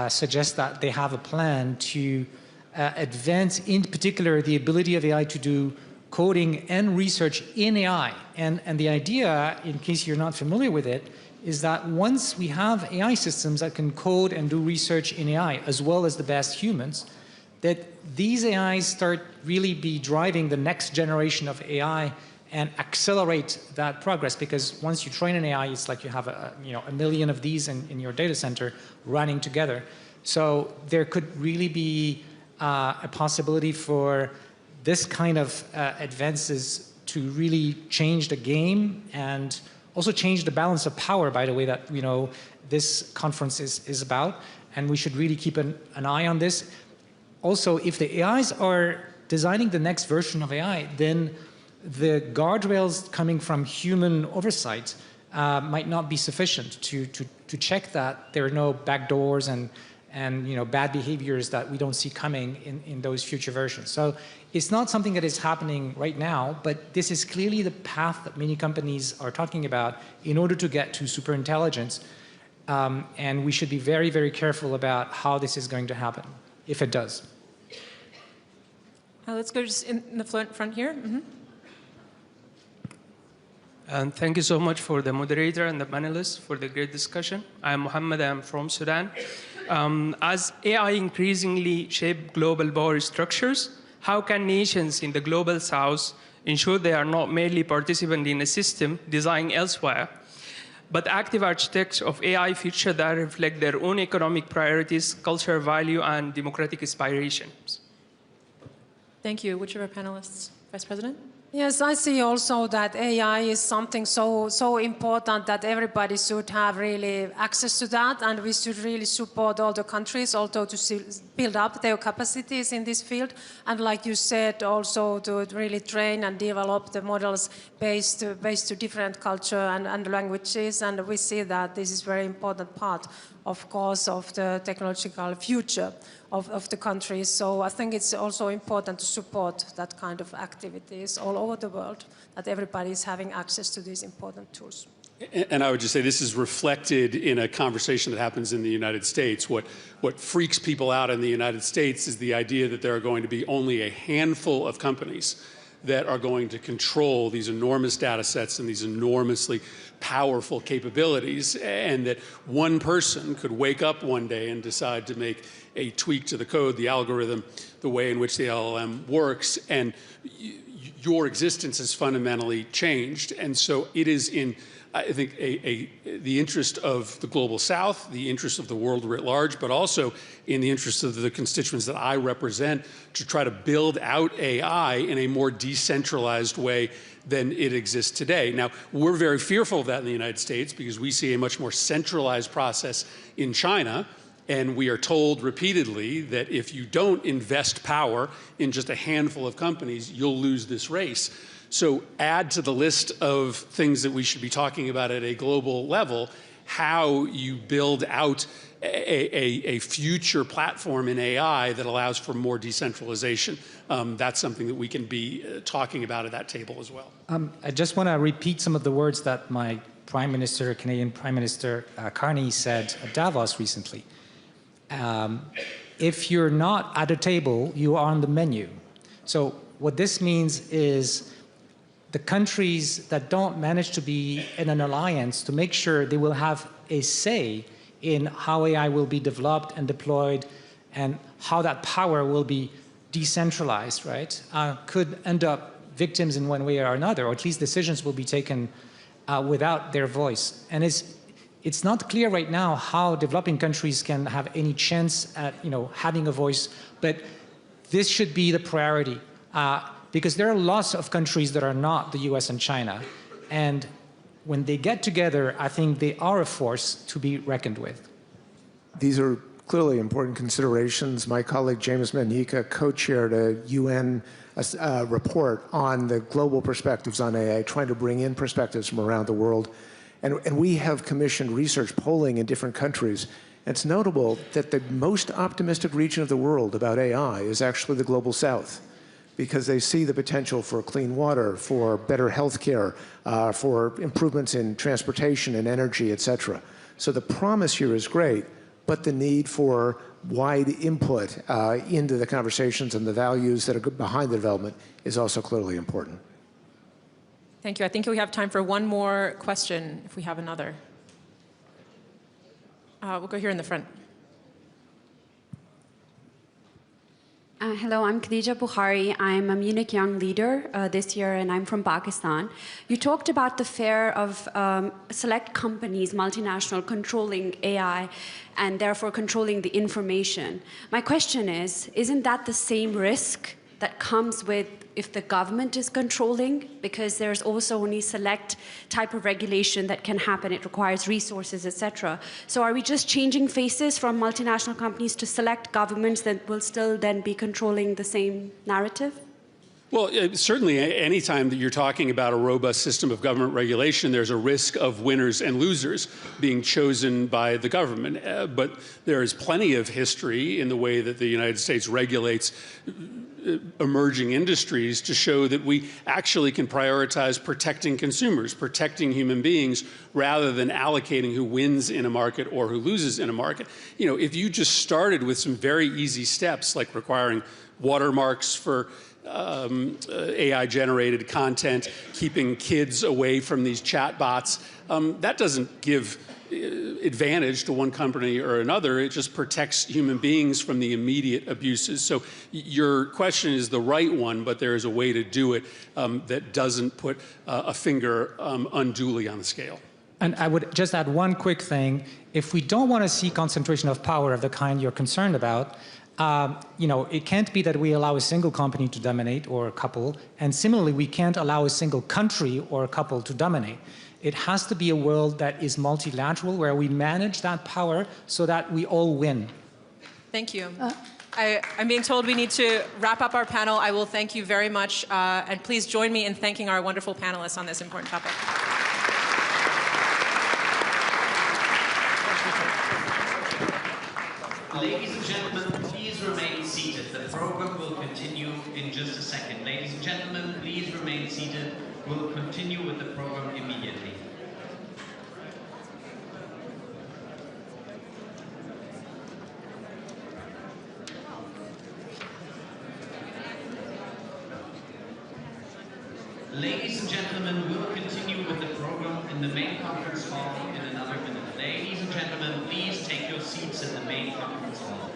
suggest that they have a plan to advance, in particular, the ability of AI to do coding and research in AI. And the idea, in case you're not familiar with it, is that once we have AI systems that can code and do research in AI, as well as the best humans, that these AIs start really be driving the next generation of AI and accelerate that progress. Because once you train an AI, it's like you have a million of these in your data center running together. So there could really be a possibility for this kind of advances to really change the game and also change the balance of power, by the way, that this conference is about. And we should really keep an eye on this. Also, if the AIs are designing the next version of AI, then the guardrails coming from human oversight might not be sufficient to check that there are no backdoors and bad behaviors that we don't see coming in those future versions. So it's not something that is happening right now, but this is clearly the path that many companies are talking about in order to get to superintelligence. And we should be very, very careful about how this is going to happen, if it does. Let's go just in the front here. Mm-hmm. And thank you so much for the moderator and the panelists for the great discussion. I'm Mohammed, I'm from Sudan. As AI increasingly shape global power structures, how can nations in the global south ensure they are not merely participants in a system designed elsewhere, but active architects of AI future that reflect their own economic priorities, cultural value, and democratic aspirations? Thank you. Which of our panelists? Vice President? Yes, I see also that AI is something so important that everybody should have really access to that, and we should really support all the countries also to build up their capacities in this field. And like you said, also to really train and develop the models based to different culture and languages. And we see that this is a very important part, of course, of the technological future of the countries. So I think it's also important to support that kind of activities all over the world, that everybody is having access to these important tools. And I would just say this is reflected in a conversation that happens in the United States. What freaks people out in the United States is the idea that there are going to be only a handful of companies that are going to control these enormous data sets and these enormously powerful capabilities, and that one person could wake up one day and decide to make a tweak to the code, the algorithm, the way in which the LLM works, and your existence has fundamentally changed. And so it is in, I think, the interest of the global south, the interest of the world writ large, but also in the interest of the constituents that I represent, to try to build out AI in a more decentralized way than it exists today. Now, we're very fearful of that in the United States because we see a much more centralized process in China. And we are told repeatedly that if you don't invest power in just a handful of companies, you'll lose this race. So add to the list of things that we should be talking about at a global level, how you build out a future platform in AI that allows for more decentralization. That's something that we can be talking about at that table as well. I just want to repeat some of the words that my Prime Minister, Canadian Prime Minister Carney said at Davos recently. If you're not at a table, you are on the menu. So what this means is the countries that don't manage to be in an alliance to make sure they will have a say in how AI will be developed and deployed and how that power will be decentralized, right, could end up victims in one way or another, or at least decisions will be taken without their voice. And it's not clear right now how developing countries can have any chance at having a voice, but this should be the priority because there are lots of countries that are not the US and China, and when they get together, I think they are a force to be reckoned with. These are clearly important considerations. My colleague James Manika co-chaired a UN report on the global perspectives on AI, trying to bring in perspectives from around the world. And we have commissioned research polling in different countries. And it's notable that the most optimistic region of the world about AI is actually the global south. because they see the potential for clean water, for better health care, for improvements in transportation and energy, et cetera. So the promise here is great, but the need for wide input into the conversations and the values that are behind the development is also clearly important. Thank you. I think we have time for one more question, if we have another. We'll go here in the front. Hello, I'm Khadija Bukhari. I'm a Munich Young Leader this year, and I'm from Pakistan. You talked about the fear of select companies, multinational, controlling AI and therefore controlling the information. My question is, isn't that the same risk that comes with if the government is controlling? Because there's also only select type of regulation that can happen. It requires resources, etc. So are we just changing faces from multinational companies to select governments that will still then be controlling the same narrative? Well, certainly any time that you're talking about a robust system of government regulation, there's a risk of winners and losers being chosen by the government. But there is plenty of history in the way that the United States regulates emerging industries to show that we actually can prioritize protecting consumers, protecting human beings, rather than allocating who wins in a market or who loses in a market. You know, if you just started with some very easy steps like requiring watermarks for AI-generated content, keeping kids away from these chatbots, that doesn't give advantage to one company or another. It just protects human beings from the immediate abuses. So your question is the right one, but there is a way to do it that doesn't put a finger unduly on the scale. And I would just add one quick thing. If we don't want to see concentration of power of the kind you're concerned about, you know, it can't be that we allow a single company to dominate or a couple, and similarly, we can't allow a single country or a couple to dominate. It has to be a world that is multilateral, where we manage that power so that we all win. Thank you. I'm being told we need to wrap up our panel. I will thank you very much, and please join me in thanking our wonderful panelists on this important topic. Ladies and gentlemen, please remain seated. The program will continue in just a second. Ladies and gentlemen, please remain seated. We'll continue with the program immediately. Ladies and gentlemen, we'll continue with the program in the main conference hall in another minute. Ladies and gentlemen, please take your seats in the main conference hall.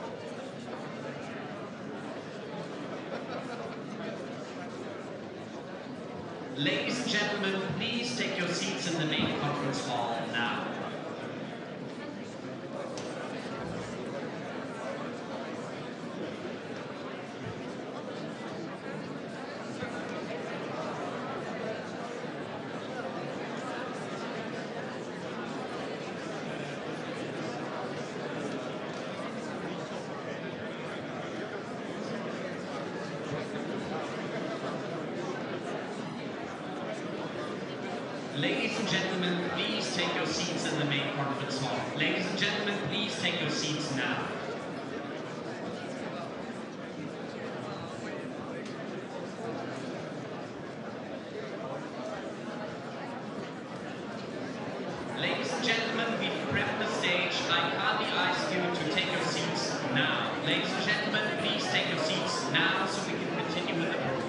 Ladies and gentlemen, please take your seats in the main conference hall now. Ladies and gentlemen, please take your seats in the main conference hall. Ladies and gentlemen, please take your seats now. Ladies and gentlemen, we've prepped the stage. I kindly ask you to take your seats now. Ladies and gentlemen, please take your seats now so we can continue with the program.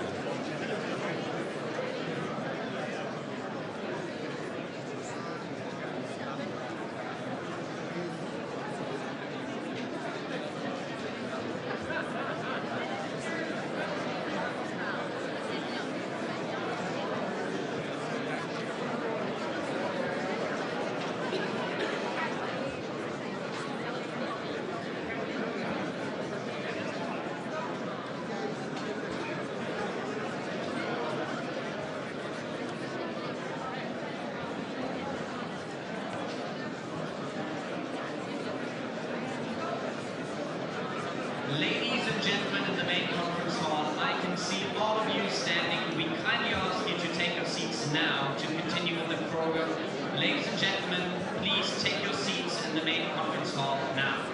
Ladies and gentlemen in the main conference hall, I can see all of you standing. We kindly ask you to take your seats now to continue with the program. Ladies and gentlemen, please take your seats in the main conference hall now.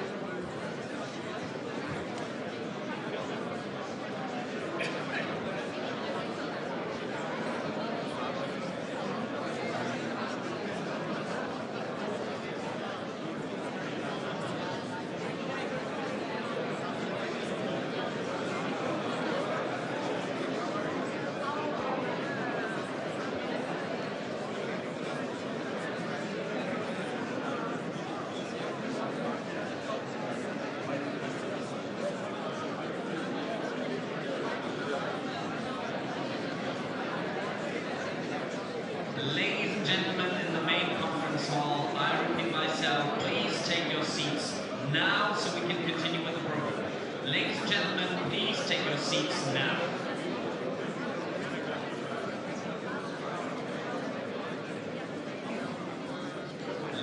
now so we can continue with the program. Ladies and gentlemen, please take your seats now.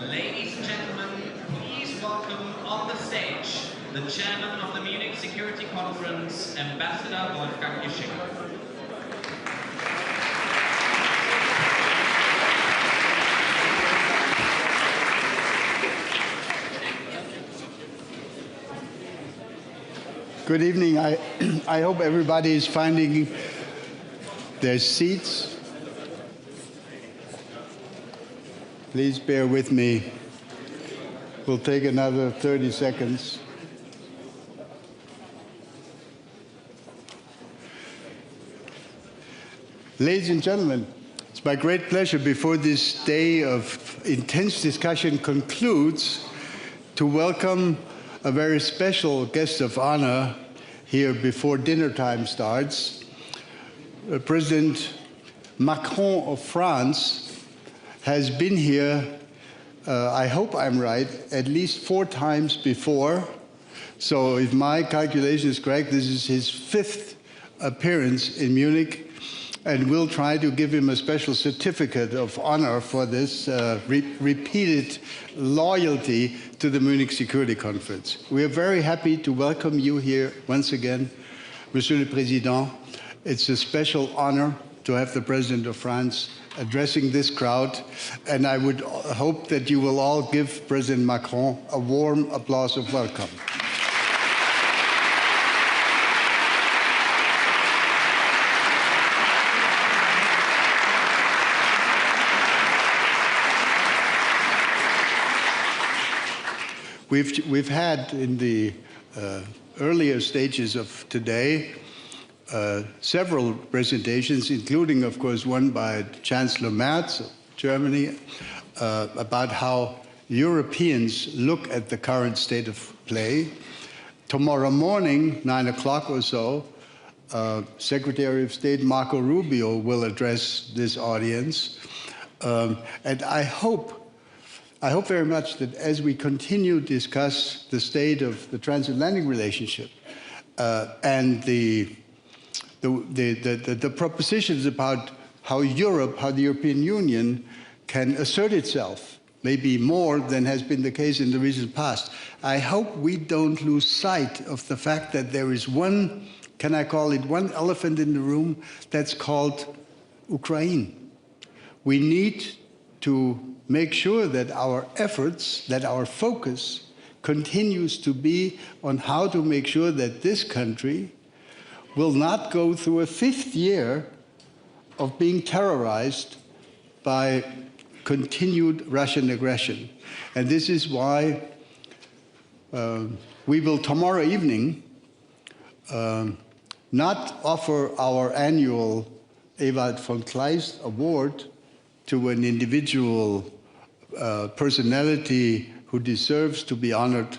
Ladies and gentlemen, please welcome on the stage the chairman of the Munich Security Conference, Ambassador Wolfgang Ischinger. Good evening. I hope everybody is finding their seats. Please bear with me. We'll take another 30 seconds. Ladies and gentlemen, it's my great pleasure before this day of intense discussion concludes to welcome a very special guest of honor here before dinner time starts. President Macron of France has been here, I hope I'm right, at least 4 times before. So if my calculation is correct, this is his 5th appearance in Munich. And we'll try to give him a special certificate of honor for this repeated loyalty to the Munich Security Conference. We are very happy to welcome you here once again, Monsieur le Président. It's a special honor to have the President of France addressing this crowd, and I would hope that you will all give President Macron a warm applause of welcome. We've had in the earlier stages of today several presentations, including, of course, one by Chancellor Merz of Germany, about how Europeans look at the current state of play. Tomorrow morning, 9 o'clock or so, Secretary of State Marco Rubio will address this audience. And I hope very much that as we continue to discuss the state of the transatlantic relationship and the propositions about how Europe, how the European Union can assert itself, maybe more than has been the case in the recent past, I hope we don't lose sight of the fact that there is one, can I call it one elephant in the room, that's called Ukraine. We need to make sure that our efforts, that our focus continues to be on how to make sure that this country will not go through a 5th year of being terrorized by continued Russian aggression. And this is why we will tomorrow evening not offer our annual Ewald von Kleist Award to an individual personality who deserves to be honored.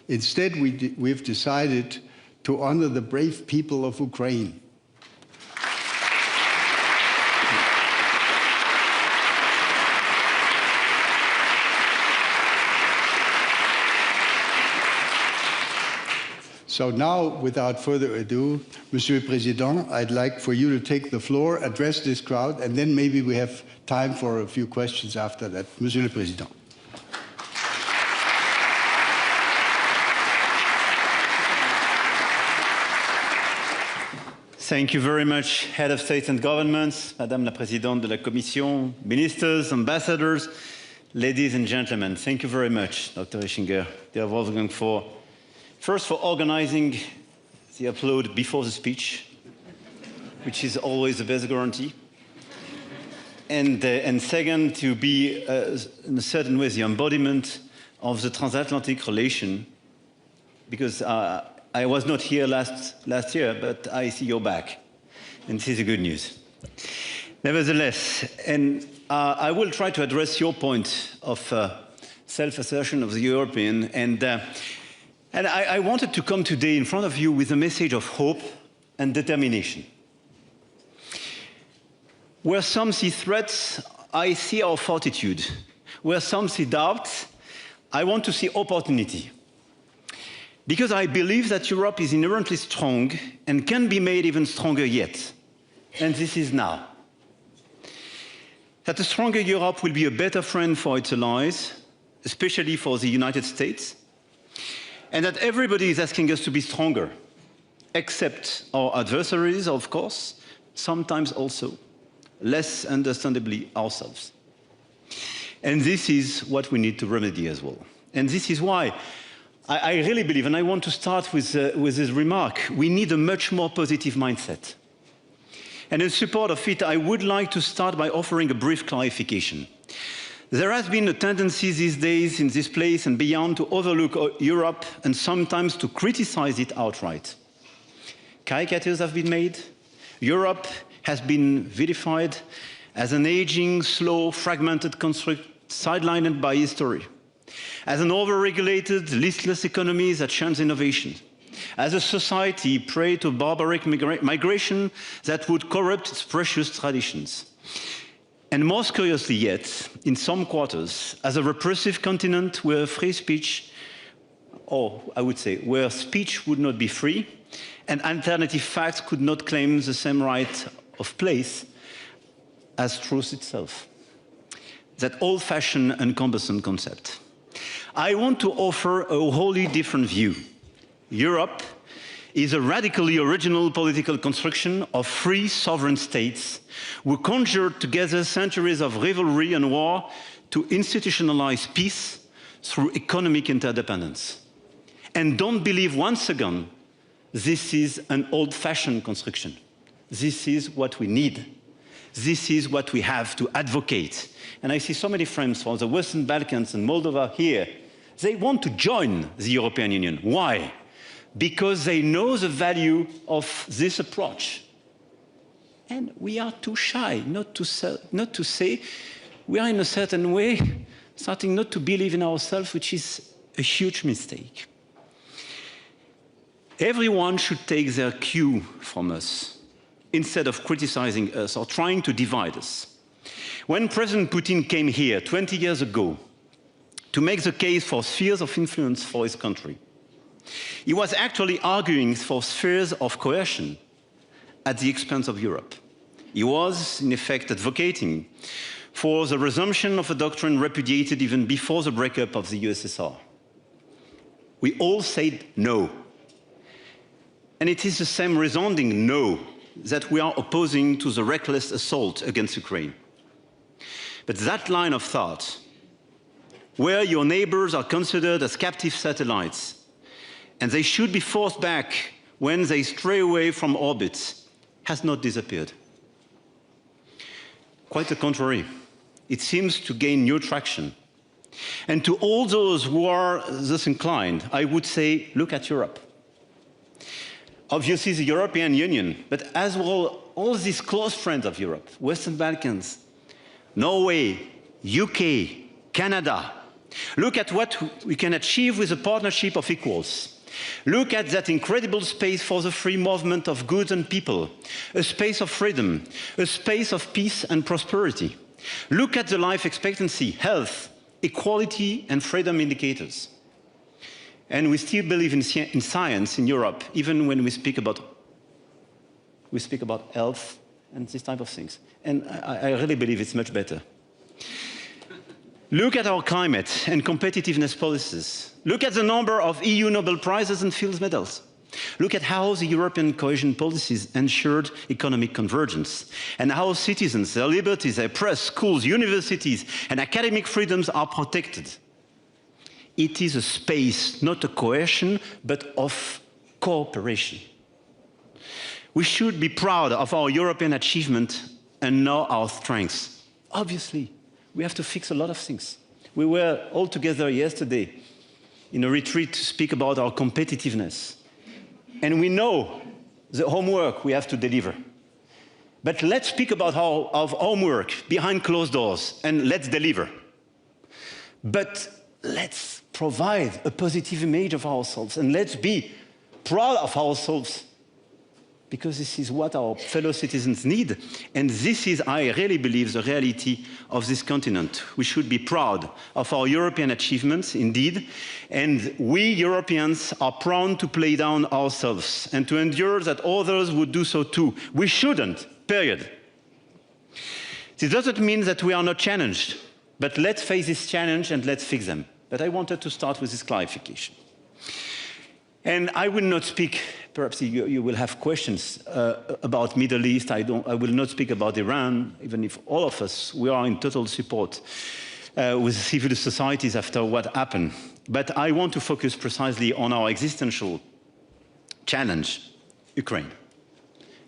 Instead, we've decided to honor the brave people of Ukraine. So now, without further ado, Monsieur le Président, I'd like for you to take the floor, address this crowd, and then maybe we have time for a few questions after that. Monsieur le Président. Thank you very much, Head of State and Governments, Madame la Présidente de la Commission, ministers, ambassadors, ladies and gentlemen. Thank you very much, Dr. Ischinger, dear Wolfgang, first for organizing the upload before the speech, which is always the best guarantee. And second, to be, in a certain way, the embodiment of the transatlantic relation, because I was not here last year, but I see you're back, and this is a good news. Nevertheless, and I will try to address your point of self-assertion of the European, and I wanted to come today in front of you with a message of hope and determination. Where some see threats, I see our fortitude. Where some see doubts, I want to see opportunity. Because I believe that Europe is inherently strong and can be made even stronger yet. And this is now. That a stronger Europe will be a better friend for its allies, especially for the United States, and that everybody is asking us to be stronger, except our adversaries, of course, sometimes also, less understandably, ourselves. And this is what we need to remedy as well. And this is why I really believe, and I want to start with this remark, we need a much more positive mindset. And in support of it, I would like to start by offering a brief clarification. There has been a tendency these days in this place and beyond to overlook Europe and sometimes to criticize it outright. Caricatures have been made. Europe has been vilified as an aging, slow, fragmented construct sidelined by history, as an over-regulated, listless economy that shuns innovation, as a society prey to barbaric migration that would corrupt its precious traditions. And most curiously yet, in some quarters, as a repressive continent where free speech, or I would say, where speech would not be free, and alternative facts could not claim the same right of place as truth itself. That old-fashioned and cumbersome concept. I want to offer a wholly different view. Europe is a radically original political construction of free sovereign states who conjured together centuries of rivalry and war to institutionalize peace through economic interdependence. And don't believe once again, this is an old-fashioned construction. This is what we need. This is what we have to advocate. And I see so many friends from the Western Balkans and Moldova here. They want to join the European Union. Why? Because they know the value of this approach. And we are too shy not to say we are in a certain way starting not to believe in ourselves, which is a huge mistake. Everyone should take their cue from us instead of criticizing us or trying to divide us. When President Putin came here 20 years ago to make the case for spheres of influence for his country, he was actually arguing for spheres of coercion at the expense of Europe. He was, in effect, advocating for the resumption of a doctrine repudiated even before the breakup of the USSR. We all said no. And it is the same resounding no that we are opposing to the reckless assault against Ukraine. But that line of thought, where your neighbors are considered as captive satellites, and they should be forced back when they stray away from orbit, has not disappeared. Quite the contrary, it seems to gain new traction. And to all those who are thus inclined, I would say, look at Europe. Obviously the European Union, but as well all these close friends of Europe, Western Balkans, Norway, UK, Canada. Look at what we can achieve with a partnership of equals. Look at that incredible space for the free movement of goods and people, a space of freedom, a space of peace and prosperity. Look at the life expectancy, health, equality and freedom indicators. And we still believe in science in Europe, even when we speak about health and this type of things. And I really believe it's much better. Look at our climate and competitiveness policies. Look at the number of EU Nobel Prizes and Fields medals. Look at how the European cohesion policies ensured economic convergence and how citizens, their liberties, their press, schools, universities, and academic freedoms are protected. It is a space, not a coercion, but of cooperation. We should be proud of our European achievement and know our strengths. Obviously, we have to fix a lot of things. We were all together yesterday in a retreat to speak about our competitiveness. And we know the homework we have to deliver. But let's speak about our homework behind closed doors and let's deliver. But let's provide a positive image of ourselves and let's be proud of ourselves because this is what our fellow citizens need. And this is, I really believe, the reality of this continent. We should be proud of our European achievements, indeed. And we Europeans are proud to play down ourselves and to endure that others would do so too. We shouldn't, period. This doesn't mean that we are not challenged, but let's face this challenge and let's fix them. But I wanted to start with this clarification. And I will not speak, perhaps you will have questions about Middle East. I will not speak about Iran, even if all of us, we are in total support with civil societies after what happened. But I want to focus precisely on our existential challenge, Ukraine.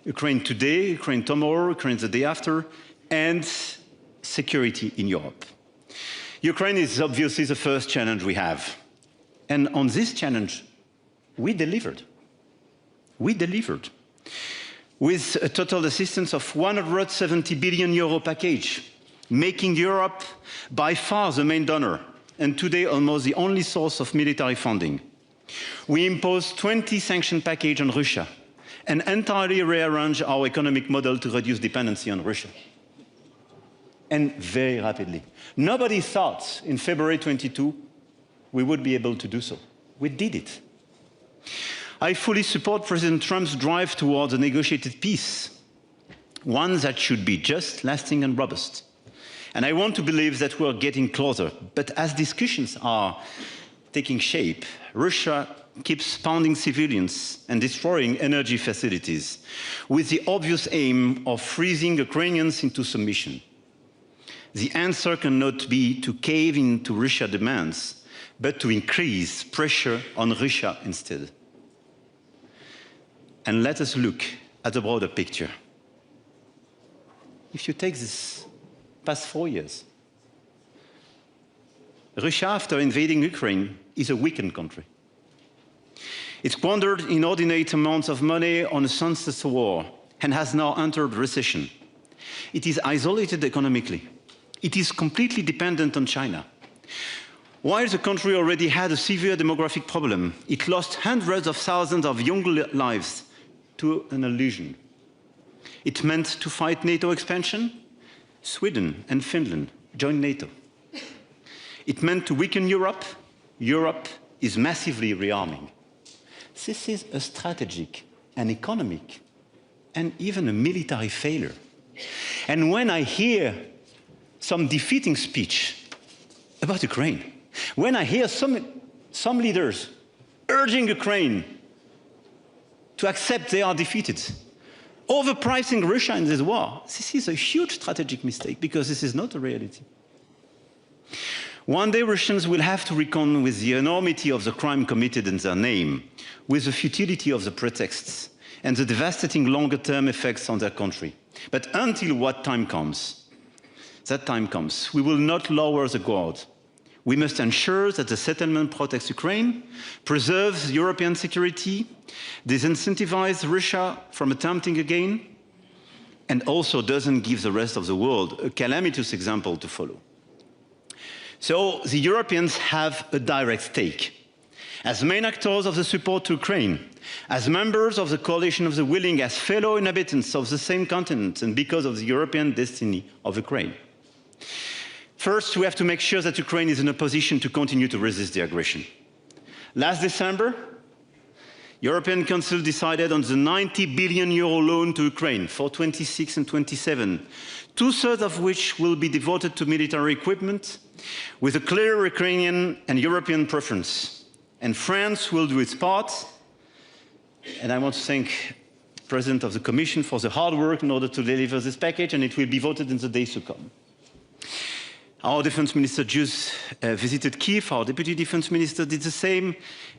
Ukraine today, Ukraine tomorrow, Ukraine the day after, and security in Europe. Ukraine is obviously the first challenge we have. And on this challenge, we delivered. We delivered. With a total assistance of 170 billion euro package, making Europe by far the main donor, and today almost the only source of military funding. We imposed 20 sanction package on Russia and entirely rearranged our economic model to reduce dependency on Russia. And very rapidly. Nobody thought in February 22 we would be able to do so. We did it. I fully support President Trump's drive towards a negotiated peace, one that should be just, lasting and robust. And I want to believe that we're getting closer. But as discussions are taking shape, Russia keeps pounding civilians and destroying energy facilities with the obvious aim of freezing Ukrainians into submission. The answer cannot be to cave into Russia's demands, but to increase pressure on Russia instead. And let us look at the broader picture. If you take this past 4 years, Russia, after invading Ukraine, is a weakened country. It squandered inordinate amounts of money on a senseless war and has now entered recession. It is isolated economically. It is completely dependent on China. While the country already had a severe demographic problem, it lost hundreds of thousands of young lives to an illusion. It meant to fight NATO expansion. Sweden and Finland joined NATO. It meant to weaken Europe. Europe is massively rearming. This is a strategic, an economic, and even a military failure. And when I hear some defeating speech about Ukraine, when I hear some leaders urging Ukraine to accept they are defeated, overpricing Russia in this war, this is a huge strategic mistake because this is not a reality. One day Russians will have to reckon with the enormity of the crime committed in their name, with the futility of the pretexts, and the devastating longer-term effects on their country. But until that time comes, we will not lower the guard. We must ensure that the settlement protects Ukraine, preserves European security, disincentivizes Russia from attempting again, and also doesn't give the rest of the world a calamitous example to follow. So the Europeans have a direct stake. As main actors of the support to Ukraine, as members of the coalition of the willing, as fellow inhabitants of the same continent, and because of the European destiny of Ukraine. First, we have to make sure that Ukraine is in a position to continue to resist the aggression. Last December, European Council decided on the 90 billion euro loan to Ukraine for 26 and 27, two-thirds of which will be devoted to military equipment, with a clear Ukrainian and European preference. And France will do its part. And I want to thank the President of the Commission for the hard work in order to deliver this package, and it will be voted in the days to come. Our Defense Minister just visited Kiev, our Deputy Defense Minister did the same,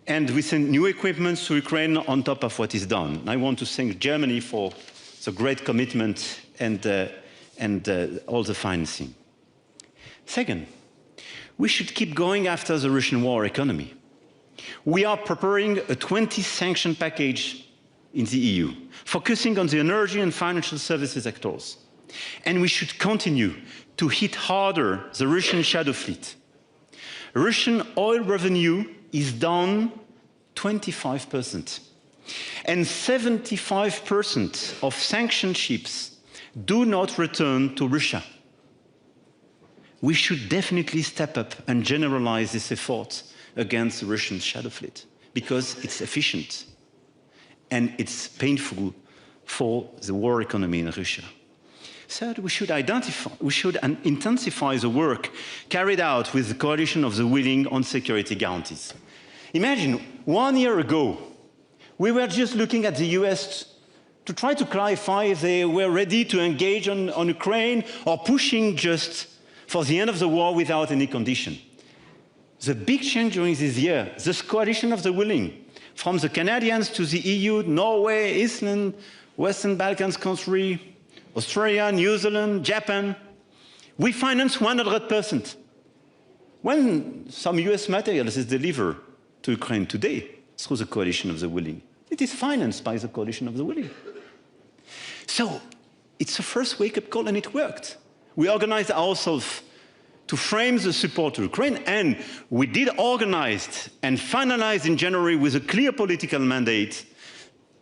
and we sent new equipment to Ukraine on top of what is done. I want to thank Germany for the great commitment and all the financing. Second, we should keep going after the Russian war economy. We are preparing a 20 sanction package in the EU, focusing on the energy and financial services sectors. And we should continue to hit harder the Russian shadow fleet. Russian oil revenue is down 25%. And 75% of sanctioned ships do not return to Russia. We should definitely step up and generalize this effort against the Russian shadow fleet, because it's efficient and it's painful for the war economy in Russia. Third, we should intensify the work carried out with the coalition of the willing on security guarantees. Imagine 1 year ago, we were just looking at the US to try to clarify if they were ready to engage on Ukraine or pushing just for the end of the war without any condition. The big change during this year, this coalition of the willing, from the Canadians to the EU, Norway, Iceland, Western Balkans country, Australia, New Zealand, Japan, we finance 100%. When some US materials is delivered to Ukraine today through the coalition of the willing, it is financed by the coalition of the willing. So it's a first wake-up call, and it worked. We organized ourselves to frame the support to Ukraine, and we did organize and finalize in January with a clear political mandate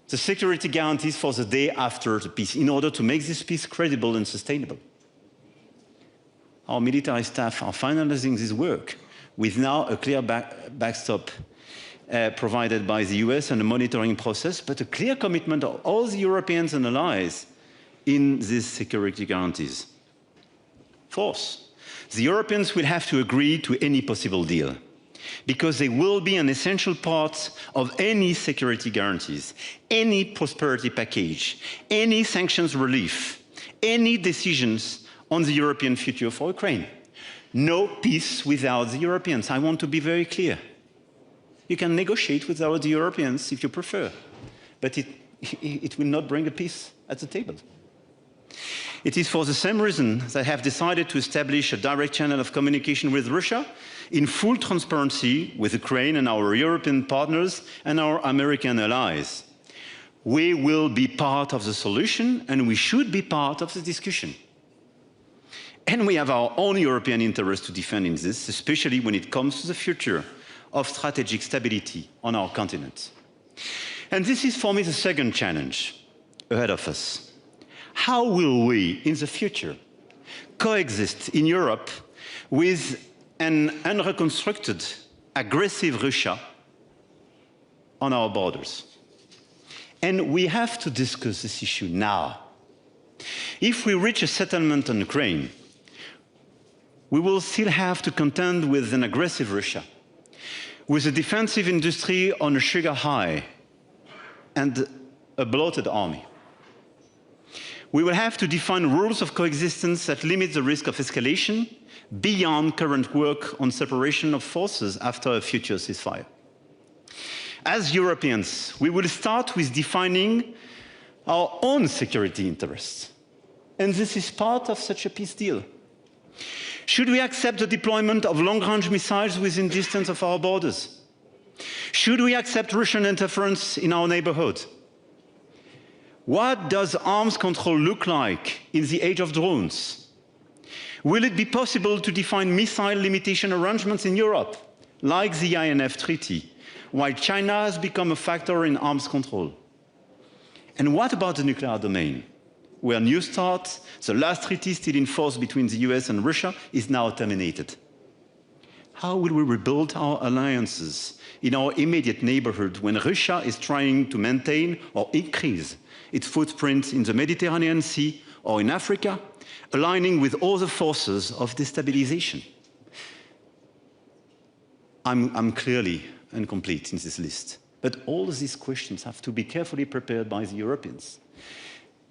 the security guarantees for the day after the peace, in order to make this peace credible and sustainable. Our military staff are finalizing this work with now a clear backstop provided by the US and a monitoring process, but a clear commitment of all the Europeans and allies in these security guarantees. Fourth, the Europeans will have to agree to any possible deal, because they will be an essential part of any security guarantees, any prosperity package, any sanctions relief, any decisions on the European future for Ukraine. No peace without the Europeans. I want to be very clear. You can negotiate without the Europeans if you prefer, but it will not bring a peace at the table. It is for the same reason that I have decided to establish a direct channel of communication with Russia in full transparency with Ukraine and our European partners and our American allies. We will be part of the solution, and we should be part of the discussion. And we have our own European interests to defend in this, especially when it comes to the future of strategic stability on our continent. And this is, for me, the second challenge ahead of us. How will we, in the future, coexist in Europe with an unreconstructed, aggressive Russia on our borders? And we have to discuss this issue now. If we reach a settlement on Ukraine, we will still have to contend with an aggressive Russia, with a defensive industry on a sugar high and a bloated army. We will have to define rules of coexistence that limit the risk of escalation beyond current work on separation of forces after a future ceasefire. As Europeans, we will start with defining our own security interests. And this is part of such a peace deal. Should we accept the deployment of long-range missiles within distance of our borders? Should we accept Russian interference in our neighborhood? What does arms control look like in the age of drones? Will it be possible to define missile limitation arrangements in Europe, like the INF Treaty, while China has become a factor in arms control? And what about the nuclear domain, where New START, the last treaty still in force between the US and Russia, is now terminated? How will we rebuild our alliances in our immediate neighborhood when Russia is trying to maintain or increase its footprint in the Mediterranean Sea or in Africa, aligning with all the forces of destabilization? I'm clearly incomplete in this list, but all of these questions have to be carefully prepared by the Europeans,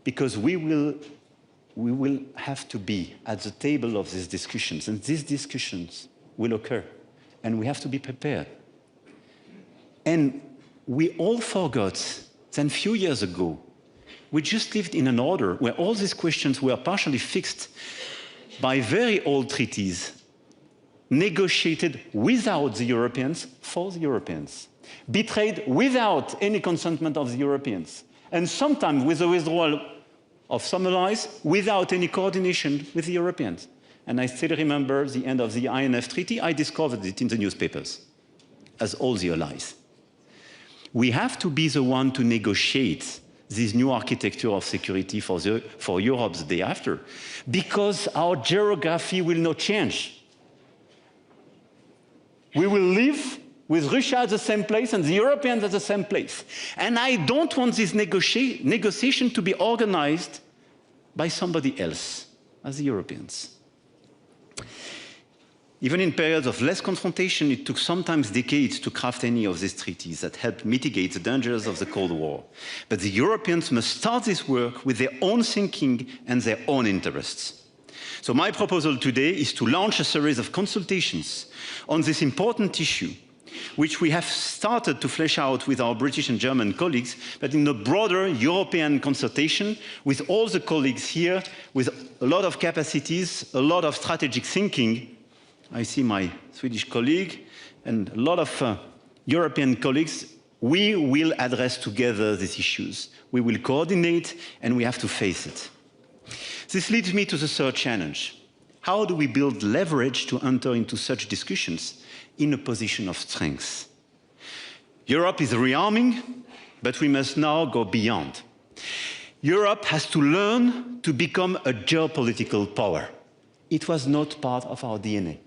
because we will have to be at the table of these discussions, and these discussions will occur, and we have to be prepared. And we all forgot that a few years ago, we just lived in an order where all these questions were partially fixed by very old treaties, negotiated without the Europeans, for the Europeans, betrayed without any consentment of the Europeans, and sometimes with the withdrawal of some allies without any coordination with the Europeans. And I still remember the end of the INF Treaty. I discovered it in the newspapers, as all the allies. We have to be the one to negotiate this new architecture of security for Europe the day after, because our geography will not change. We will live with Russia at the same place and the Europeans at the same place. And I don't want this negotiation to be organized by somebody else, as the Europeans. Even in periods of less confrontation, it took sometimes decades to craft any of these treaties that helped mitigate the dangers of the Cold War. But the Europeans must start this work with their own thinking and their own interests. So my proposal today is to launch a series of consultations on this important issue, which we have started to flesh out with our British and German colleagues, but in a broader European consultation with all the colleagues here, with a lot of capacities, a lot of strategic thinking. I see my Swedish colleague and a lot of European colleagues. We will address together these issues. We will coordinate, and we have to face it. This leads me to the third challenge. How do we build leverage to enter into such discussions in a position of strength? Europe is rearming, but we must now go beyond. Europe has to learn to become a geopolitical power. It was not part of our DNA.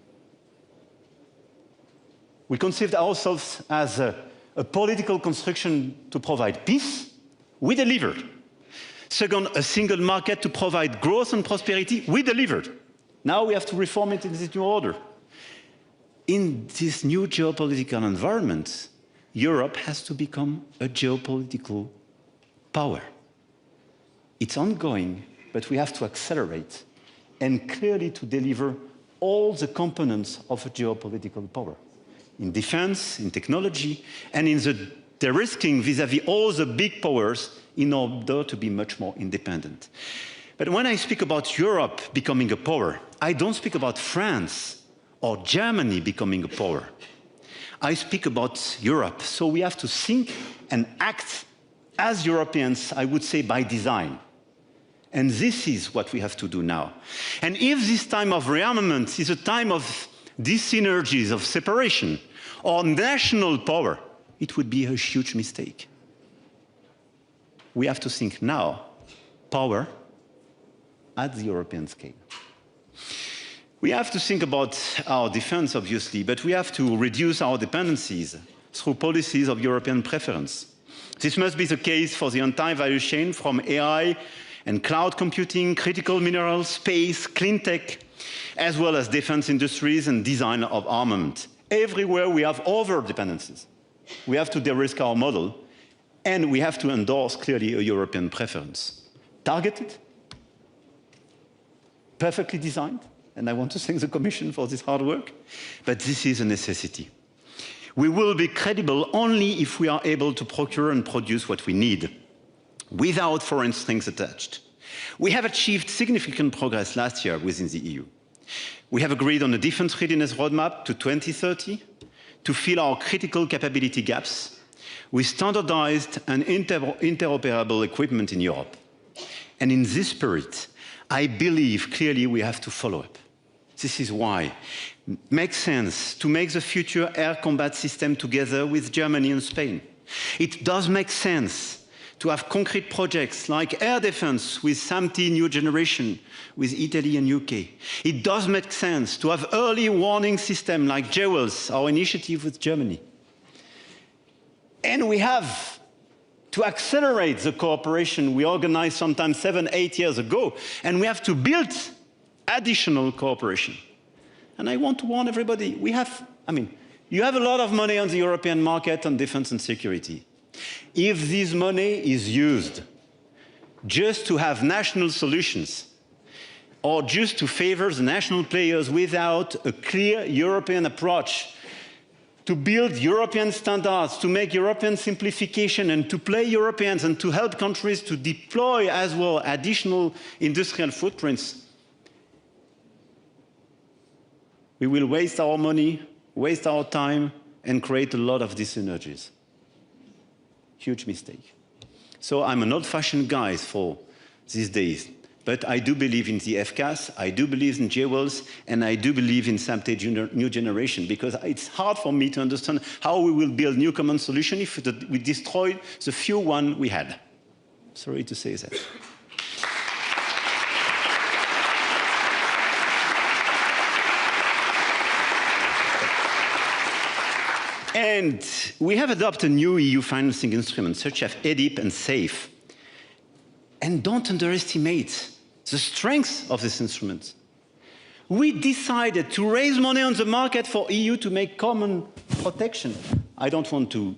We conceived ourselves as a political construction to provide peace. We delivered. Second, a single market to provide growth and prosperity. We delivered. Now we have to reform it in this new order. In this new geopolitical environment, Europe has to become a geopolitical power. It's ongoing, but we have to accelerate and clearly to deliver all the components of a geopolitical power. In defense, in technology, and in the de-risking vis-à-vis all the big powers in order to be much more independent. But when I speak about Europe becoming a power, I don't speak about France or Germany becoming a power. I speak about Europe. So we have to think and act as Europeans, I would say by design. And this is what we have to do now. And if this time of rearmament is a time of dis-synergies, of separation, or national power, it would be a huge mistake. We have to think now, power at the European scale. We have to think about our defense, obviously, but we have to reduce our dependencies through policies of European preference. This must be the case for the entire value chain, from AI and cloud computing, critical minerals, space, clean tech, as well as defense industries and design of armament. Everywhere we have over-dependencies. We have to de-risk our model, and we have to endorse clearly a European preference. Targeted, perfectly designed, and I want to thank the Commission for this hard work, but this is a necessity. We will be credible only if we are able to procure and produce what we need, without foreign strings attached. We have achieved significant progress last year within the EU. We have agreed on a defense readiness roadmap to 2030 to fill our critical capability gaps with standardized and interoperable equipment in Europe. And in this spirit, I believe clearly we have to follow up. This is why it makes sense to make the future air combat system together with Germany and Spain. It does make sense to have concrete projects like air defense with SAMP/T new generation with Italy and UK. It does make sense to have early warning system like JEWELS, our initiative with Germany. And we have to accelerate the cooperation we organized sometimes 7, 8 years ago, and we have to build additional cooperation. And I want to warn everybody, you have a lot of money on the European market on defense and security. If this money is used just to have national solutions or just to favor the national players without a clear European approach to build European standards, to make European simplification and to play Europeans and to help countries to deploy as well additional industrial footprints, we will waste our money, waste our time, and create a lot of dis-synergies. Huge mistake. So I'm an old-fashioned guy for these days. But I do believe in the FCAS, I do believe in JWELS, and I do believe in SAMTE new generation, because it's hard for me to understand how we will build new common solution if we destroy the few one we had. Sorry to say that. And we have adopted new EU financing instruments, such as EDIP and SAFE. And don't underestimate the strength of this instrument. We decided to raise money on the market for EU to make common protection. I don't want to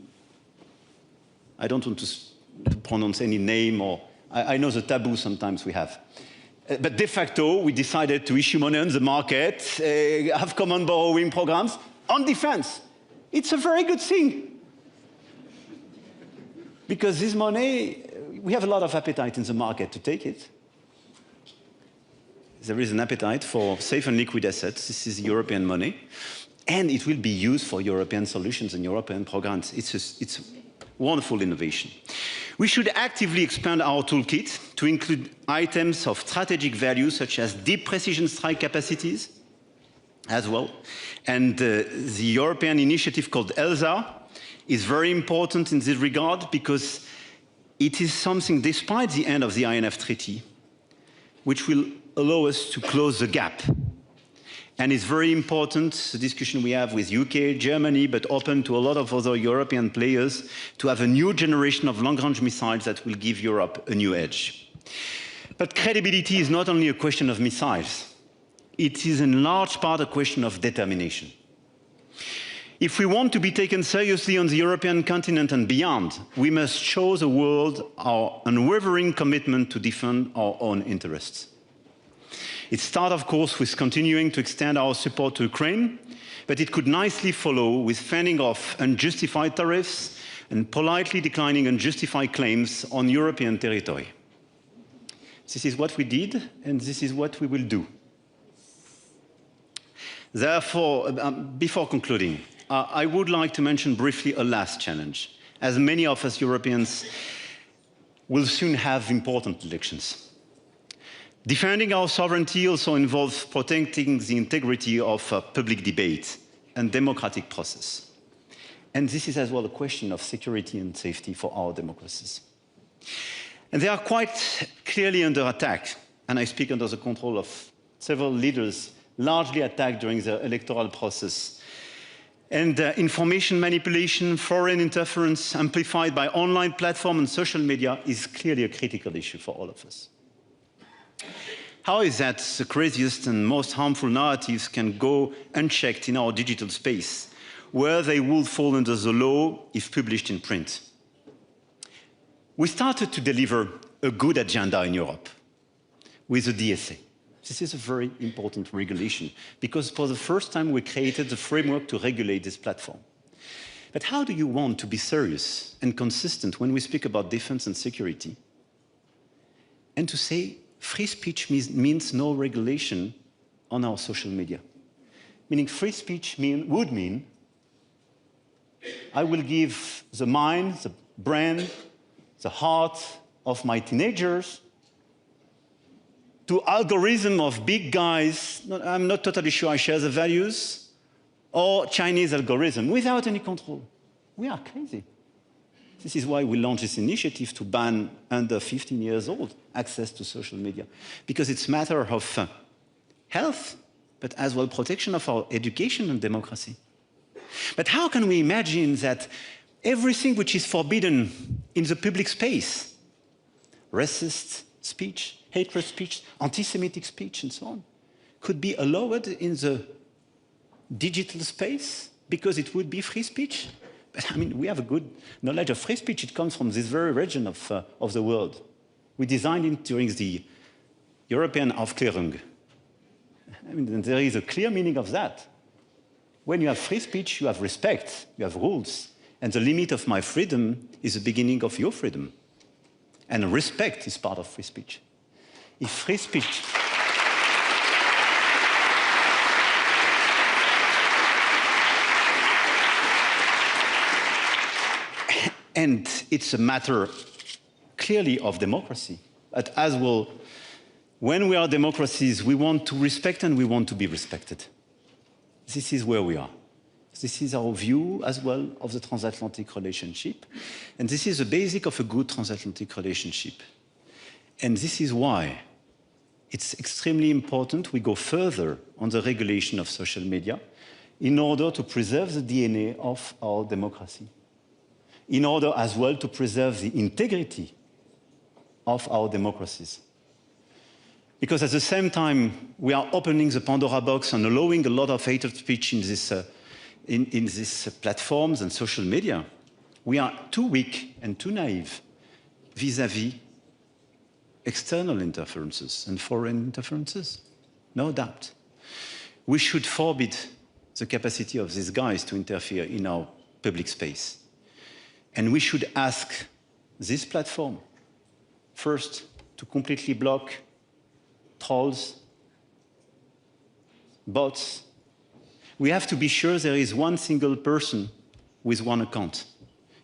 pronounce any name, or I know the taboo sometimes we have. But de facto, we decided to issue money on the market, have common borrowing programs on defense. It's a very good thing. Because this money, we have a lot of appetite in the market to take it. There is an appetite for safe and liquid assets. This is European money. And it will be used for European solutions and European programs. It's a wonderful innovation. We should actively expand our toolkit to include items of strategic value, such as deep precision strike capacities as well. And the European initiative called ELSA is very important in this regard, because it is something, despite the end of the INF Treaty, which will allow us to close the gap. And it's very important, the discussion we have with UK, Germany, but open to a lot of other European players, to have a new generation of long-range missiles that will give Europe a new edge. But credibility is not only a question of missiles. It is in large part a question of determination. If we want to be taken seriously on the European continent and beyond, we must show the world our unwavering commitment to defend our own interests. It starts, of course, with continuing to extend our support to Ukraine, but it could nicely follow with fending off unjustified tariffs and politely declining unjustified claims on European territory. This is what we did, and this is what we will do. Therefore, before concluding, I would like to mention briefly a last challenge, as many of us Europeans will soon have important elections. Defending our sovereignty also involves protecting the integrity of public debate and democratic process. And this is as well a question of security and safety for our democracies. And they are quite clearly under attack, and I speak under the control of several leaders largely attacked during the electoral process. And information manipulation, foreign interference amplified by online platforms and social media is clearly a critical issue for all of us. How is that the craziest and most harmful narratives can go unchecked in our digital space, where they would fall under the law if published in print? We started to deliver a good agenda in Europe with the DSA. This is a very important regulation, because for the first time we created the framework to regulate this platform. But how do you want to be serious and consistent when we speak about defense and security, and to say free speech means no regulation on our social media? Meaning free speech would mean I will give the mind, the brain, the heart of my teenagers to algorithm of big guys, I'm not totally sure I share the values, or Chinese algorithm, without any control. We are crazy. This is why we launched this initiative to ban under 15 years old access to social media, because it's a matter of health, but as well protection of our education and democracy. But how can we imagine that everything which is forbidden in the public space, racist speech, hatred speech, anti-Semitic speech, and so on, could be allowed in the digital space because it would be free speech? But I mean, we have a good knowledge of free speech. It comes from this very region of the world. We designed it during the European Aufklärung. I mean, there is a clear meaning of that. When you have free speech, you have respect, you have rules, and the limit of my freedom is the beginning of your freedom. And respect is part of free speech. If free speech... And it's a matter clearly of democracy, but as well When we are democracies, we want to respect and we want to be respected. This is where we are. This is our view as well of the transatlantic relationship. And this is the basic of a good transatlantic relationship. And this is why it's extremely important we go further on the regulation of social media in order to preserve the DNA of our democracy, in order as well to preserve the integrity of our democracies. Because at the same time, we are opening the Pandora box and allowing a lot of hated speech in these platforms and social media. We are too weak and too naive vis-à-vis external interferences and foreign interferences, no doubt. We should forbid the capacity of these guys to interfere in our public space. And we should ask this platform, first, to completely block trolls, bots. We have to be sure there is one single person with one account.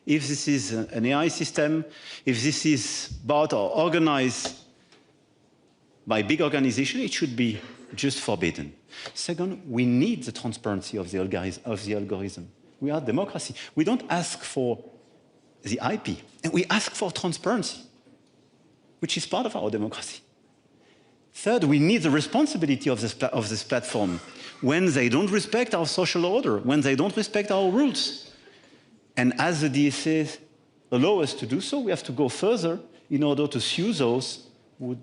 If this is an AI system, if this is bought or organized by big organizations, it should be just forbidden. Second, we need the transparency of the algorithm. We are a democracy. We don't ask for the IP, and we ask for transparency, which is part of our democracy. Third, we need the responsibility of this platform when they don't respect our social order, when they don't respect our rules. And as the DSA allow us to do so, we have to go further in order to sue those who would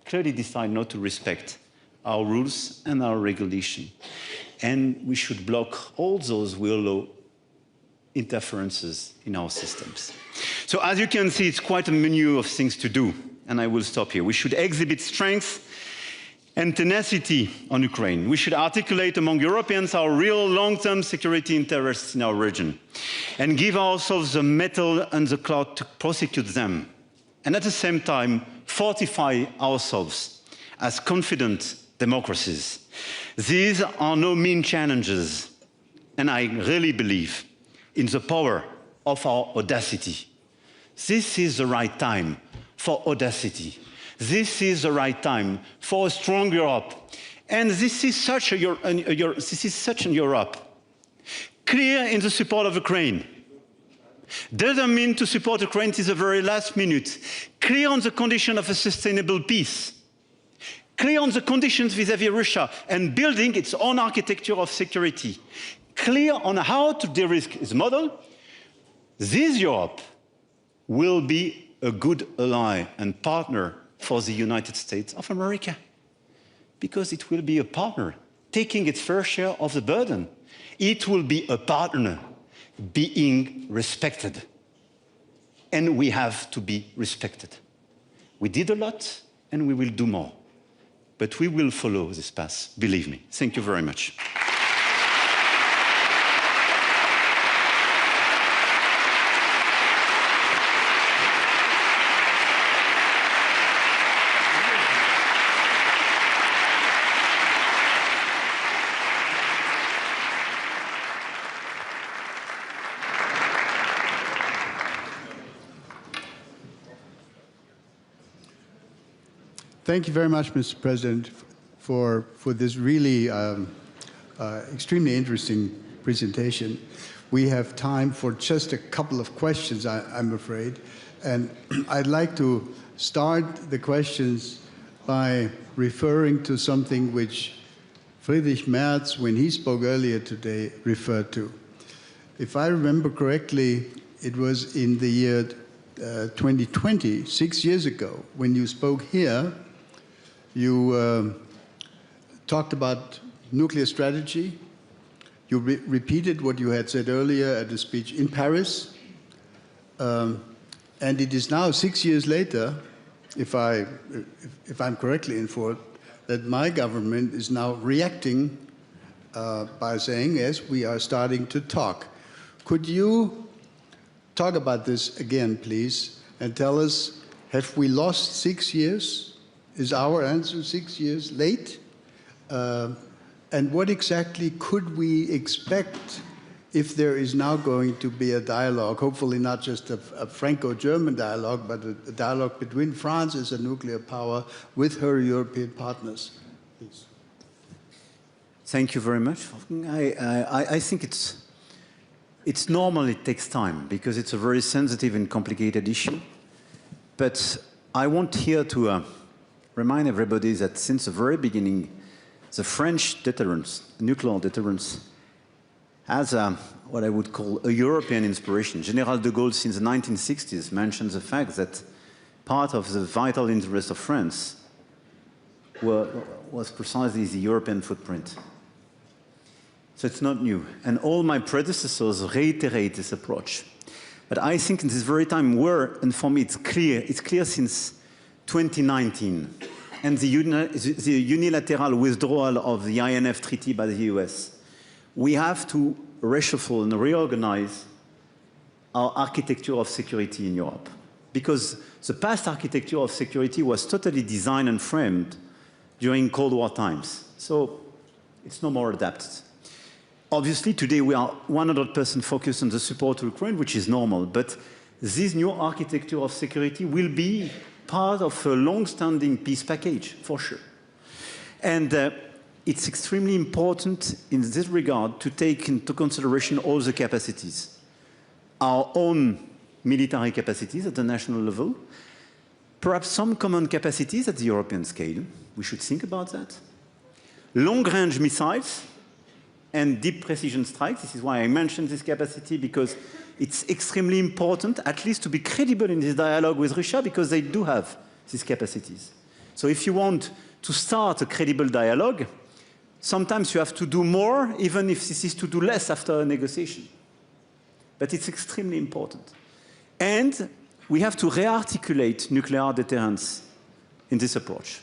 clearly decide not to respect our rules and our regulation. And we should block all those who allow interferences in our systems. So as you can see, it's quite a menu of things to do, and I will stop here. We should exhibit strength and tenacity on Ukraine. We should articulate among Europeans our real long-term security interests in our region and give ourselves the mettle and the clout to prosecute them. And at the same time, fortify ourselves as confident democracies. These are no mean challenges, and I really believe in the power of our audacity. This is the right time for audacity. This is the right time for a strong Europe. And this is such a Europe. Clear in the support of Ukraine. Doesn't mean to support Ukraine to the very last minute. Clear on the condition of a sustainable peace. Clear on the conditions vis-à-vis Russia and building its own architecture of security. Clear on how to de-risk its model. This Europe will be a good ally and partner for the United States of America, because it will be a partner taking its fair share of the burden. It will be a partner being respected, and we have to be respected. We did a lot, and we will do more, but we will follow this path, believe me. Thank you very much. Thank you very much, Mr. President, for this really extremely interesting presentation. We have time for just a couple of questions, I'm afraid. And I'd like to start the questions by referring to something which Friedrich Merz, when he spoke earlier today, referred to. If I remember correctly, it was in the year 2020, 6 years ago, when you spoke here. You talked about nuclear strategy. You repeated what you had said earlier at a speech in Paris. And it is now 6 years later, if I'm correctly informed, that my government is now reacting by saying, yes, we are starting to talk. Could you talk about this again, please, and tell us, have we lost 6 years? Is our answer 6 years late? And what exactly could we expect if there is now going to be a dialogue, hopefully not just a Franco-German dialogue, but a dialogue between France as a nuclear power with her European partners. Please. Thank you very much. I think it's normal it takes time because it's a very sensitive and complicated issue. But I want here to remind everybody that since the very beginning, the French deterrence, nuclear deterrence, has what I would call a European inspiration. General de Gaulle, since the 1960s, mentioned the fact that part of the vital interest of France was precisely the European footprint. So it's not new. And all my predecessors reiterate this approach. But I think in this very time and for me it's clear since 2019, and the unilateral withdrawal of the INF Treaty by the US, we have to reshuffle and reorganize our architecture of security in Europe. Because the past architecture of security was totally designed and framed during Cold War times. So it's no more adapted. Obviously, today we are 100% focused on the support to Ukraine, which is normal. But this new architecture of security will be part of a long-standing peace package, for sure. And it's extremely important in this regard to take into consideration all the capacities. Our own military capacities at the national level, perhaps some common capacities at the European scale. We should think about that. Long-range missiles and deep precision strikes. This is why I mentioned this capacity, because it's extremely important, at least to be credible in this dialogue with Russia, because they do have these capacities. So if you want to start a credible dialogue, sometimes you have to do more, even if this is to do less after a negotiation. But it's extremely important. And we have to re-articulate nuclear deterrence in this approach.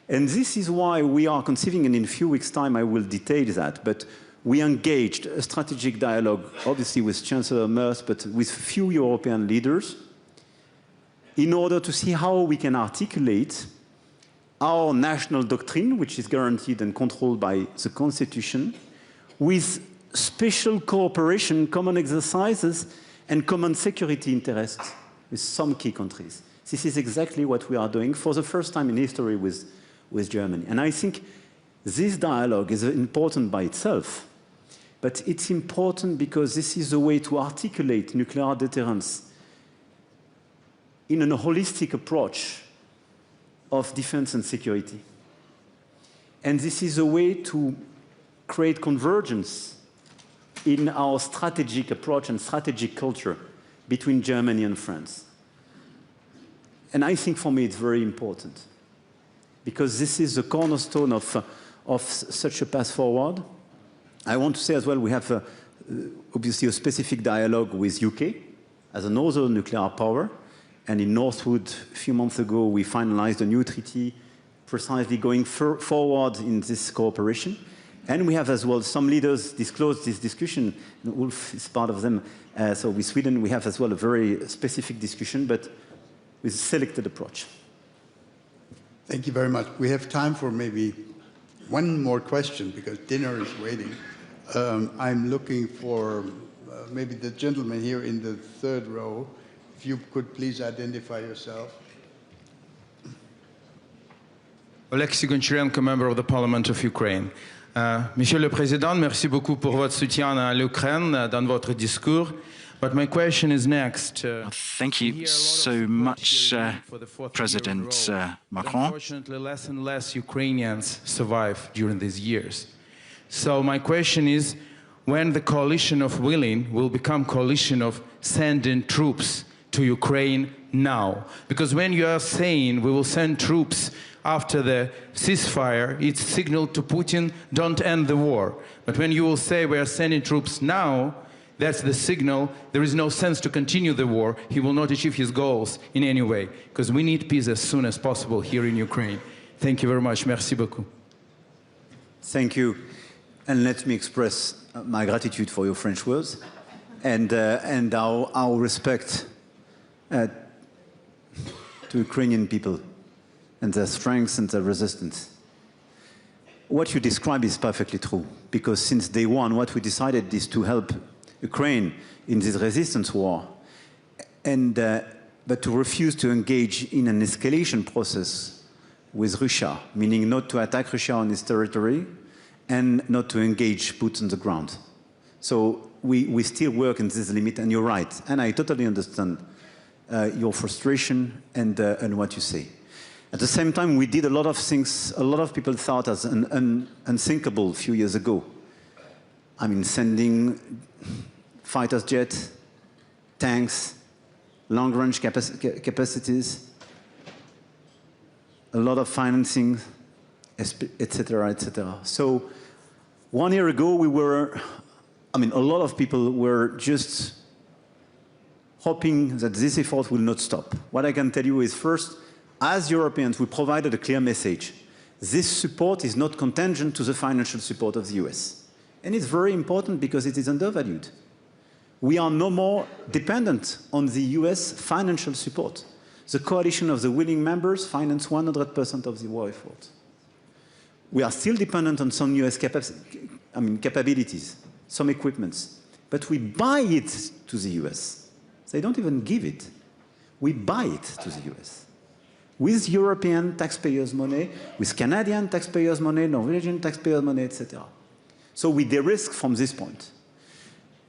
And this is why we are conceiving, and in a few weeks' time I will detail that, but we engaged a strategic dialogue, obviously with Chancellor Merz, but with few European leaders, in order to see how we can articulate our national doctrine, which is guaranteed and controlled by the Constitution, with special cooperation, common exercises, and common security interests with some key countries. This is exactly what we are doing for the first time in history with Germany. And I think this dialogue is important by itself, but it's important because this is a way to articulate nuclear deterrence in a holistic approach of defense and security. And this is a way to create convergence in our strategic approach and strategic culture between Germany and France. And I think for me it's very important, because this is the cornerstone of such a path forward. I want to say as well, we have obviously a specific dialogue with UK as another nuclear power. And in Northwood, a few months ago, we finalized a new treaty precisely going forward in this cooperation. And we have as well, some leaders disclosed this discussion, and Ulf is part of them. So with Sweden, we have as well a very specific discussion, but with a selected approach. Thank you very much. We have time for maybe one more question, because dinner is waiting. I'm looking for maybe the gentleman here in the third row. If you could please identify yourself. Oleksiy Goncharenko, member of the Parliament of Ukraine. Monsieur le Président, merci beaucoup pour votre soutien à l'Ukraine dans votre discours. But my question is next. Thank you so much, President Macron. Unfortunately, less and less Ukrainians survive during these years. So my question is, when the coalition of willing will become coalition of sending troops to Ukraine now? Because when you are saying we will send troops after the ceasefire, it's signal to Putin, don't end the war. But when you will say we are sending troops now, that's the signal there is no sense to continue the war. He will not achieve his goals in any way, because we need peace as soon as possible here in Ukraine. Thank you very much. Merci beaucoup. Thank you. And let me express my gratitude for your French words and our respect to Ukrainian people and their strengths and their resistance. What you describe is perfectly true, because since day one, what we decided is to help Ukraine in this resistance war, and, but to refuse to engage in an escalation process with Russia, meaning not to attack Russia on its territory and not to engage boots on the ground. So we still work in this limit, and you're right. And I totally understand your frustration and what you say. At the same time, we did a lot of things a lot of people thought as unthinkable a few years ago. I mean, sending fighter jets, tanks, long-range capacities, a lot of financing, etc., etc. So 1 year ago, a lot of people were just hoping that this effort will not stop. What I can tell you is, first, as Europeans, we provided a clear message. This support is not contingent to the financial support of the US. And it's very important because it is undervalued. We are no more dependent on the US financial support. The coalition of the willing members finance 100% of the war effort. We are still dependent on some US capabilities, some equipments, but we buy it to the US. They don't even give it. We buy it to the US. With European taxpayers' money, with Canadian taxpayers' money, Norwegian taxpayers' money, etc. So we de-risk from this point.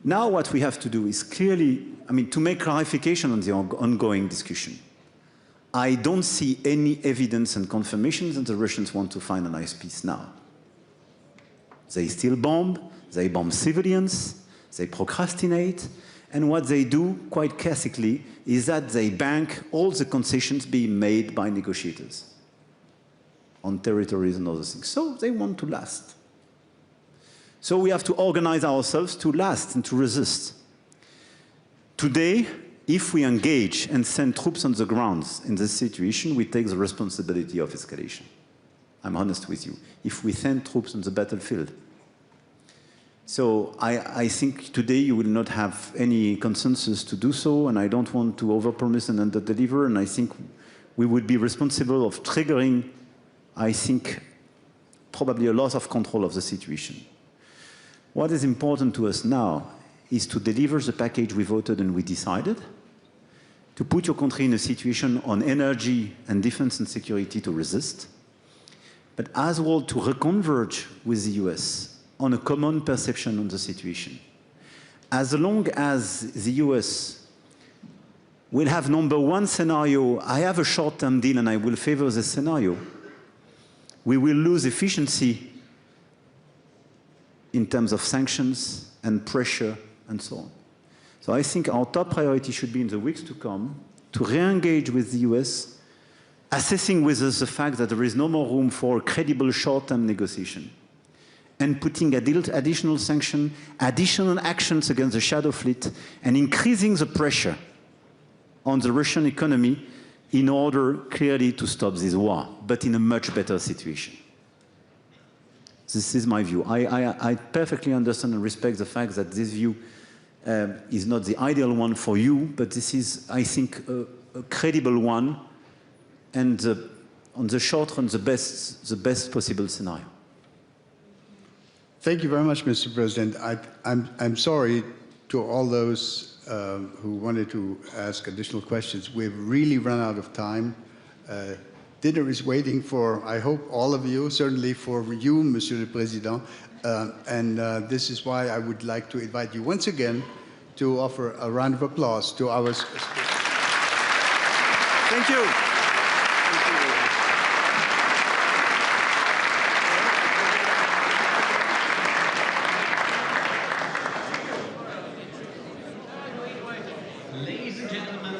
Now what we have to do is clearly, to make clarification on the ongoing discussion. I don't see any evidence and confirmation that the Russians want to finalize peace now. They still bomb, they bomb civilians, they procrastinate, and what they do, quite classically, is that they bank all the concessions being made by negotiators on territories and other things. So they want to last. So we have to organize ourselves to last and to resist. Today, if we engage and send troops on the ground in this situation, we take the responsibility of escalation. I'm honest with you. If we send troops on the battlefield, so I think today you will not have any consensus to do so, and I don't want to overpromise and underdeliver, and I think we would be responsible of triggering, I think, probably a loss of control of the situation. What is important to us now is to deliver the package we voted and we decided, to put your country in a situation on energy and defense and security to resist, but as well to reconverge with the US on a common perception on the situation. As long as the US will have number one scenario, I have a short-term deal and I will favor this scenario, we will lose efficiency in terms of sanctions and pressure and so on. So I think our top priority should be in the weeks to come to re-engage with the US, assessing with us the fact that there is no more room for a credible short-term negotiation, and putting additional sanctions, additional actions against the shadow fleet, and increasing the pressure on the Russian economy in order clearly to stop this war, but in a much better situation. This is my view. I perfectly understand and respect the fact that this view is not the ideal one for you, but this is, I think, a credible one, and on the short run, the best possible scenario. Thank you very much, Mr. President. I'm sorry to all those who wanted to ask additional questions. We've really run out of time. Dinner is waiting for, I hope, all of you, certainly for you, Monsieur le Président. This is why I would like to invite you once again to offer a round of applause to our speakers. Thank you. Ladies and gentlemen,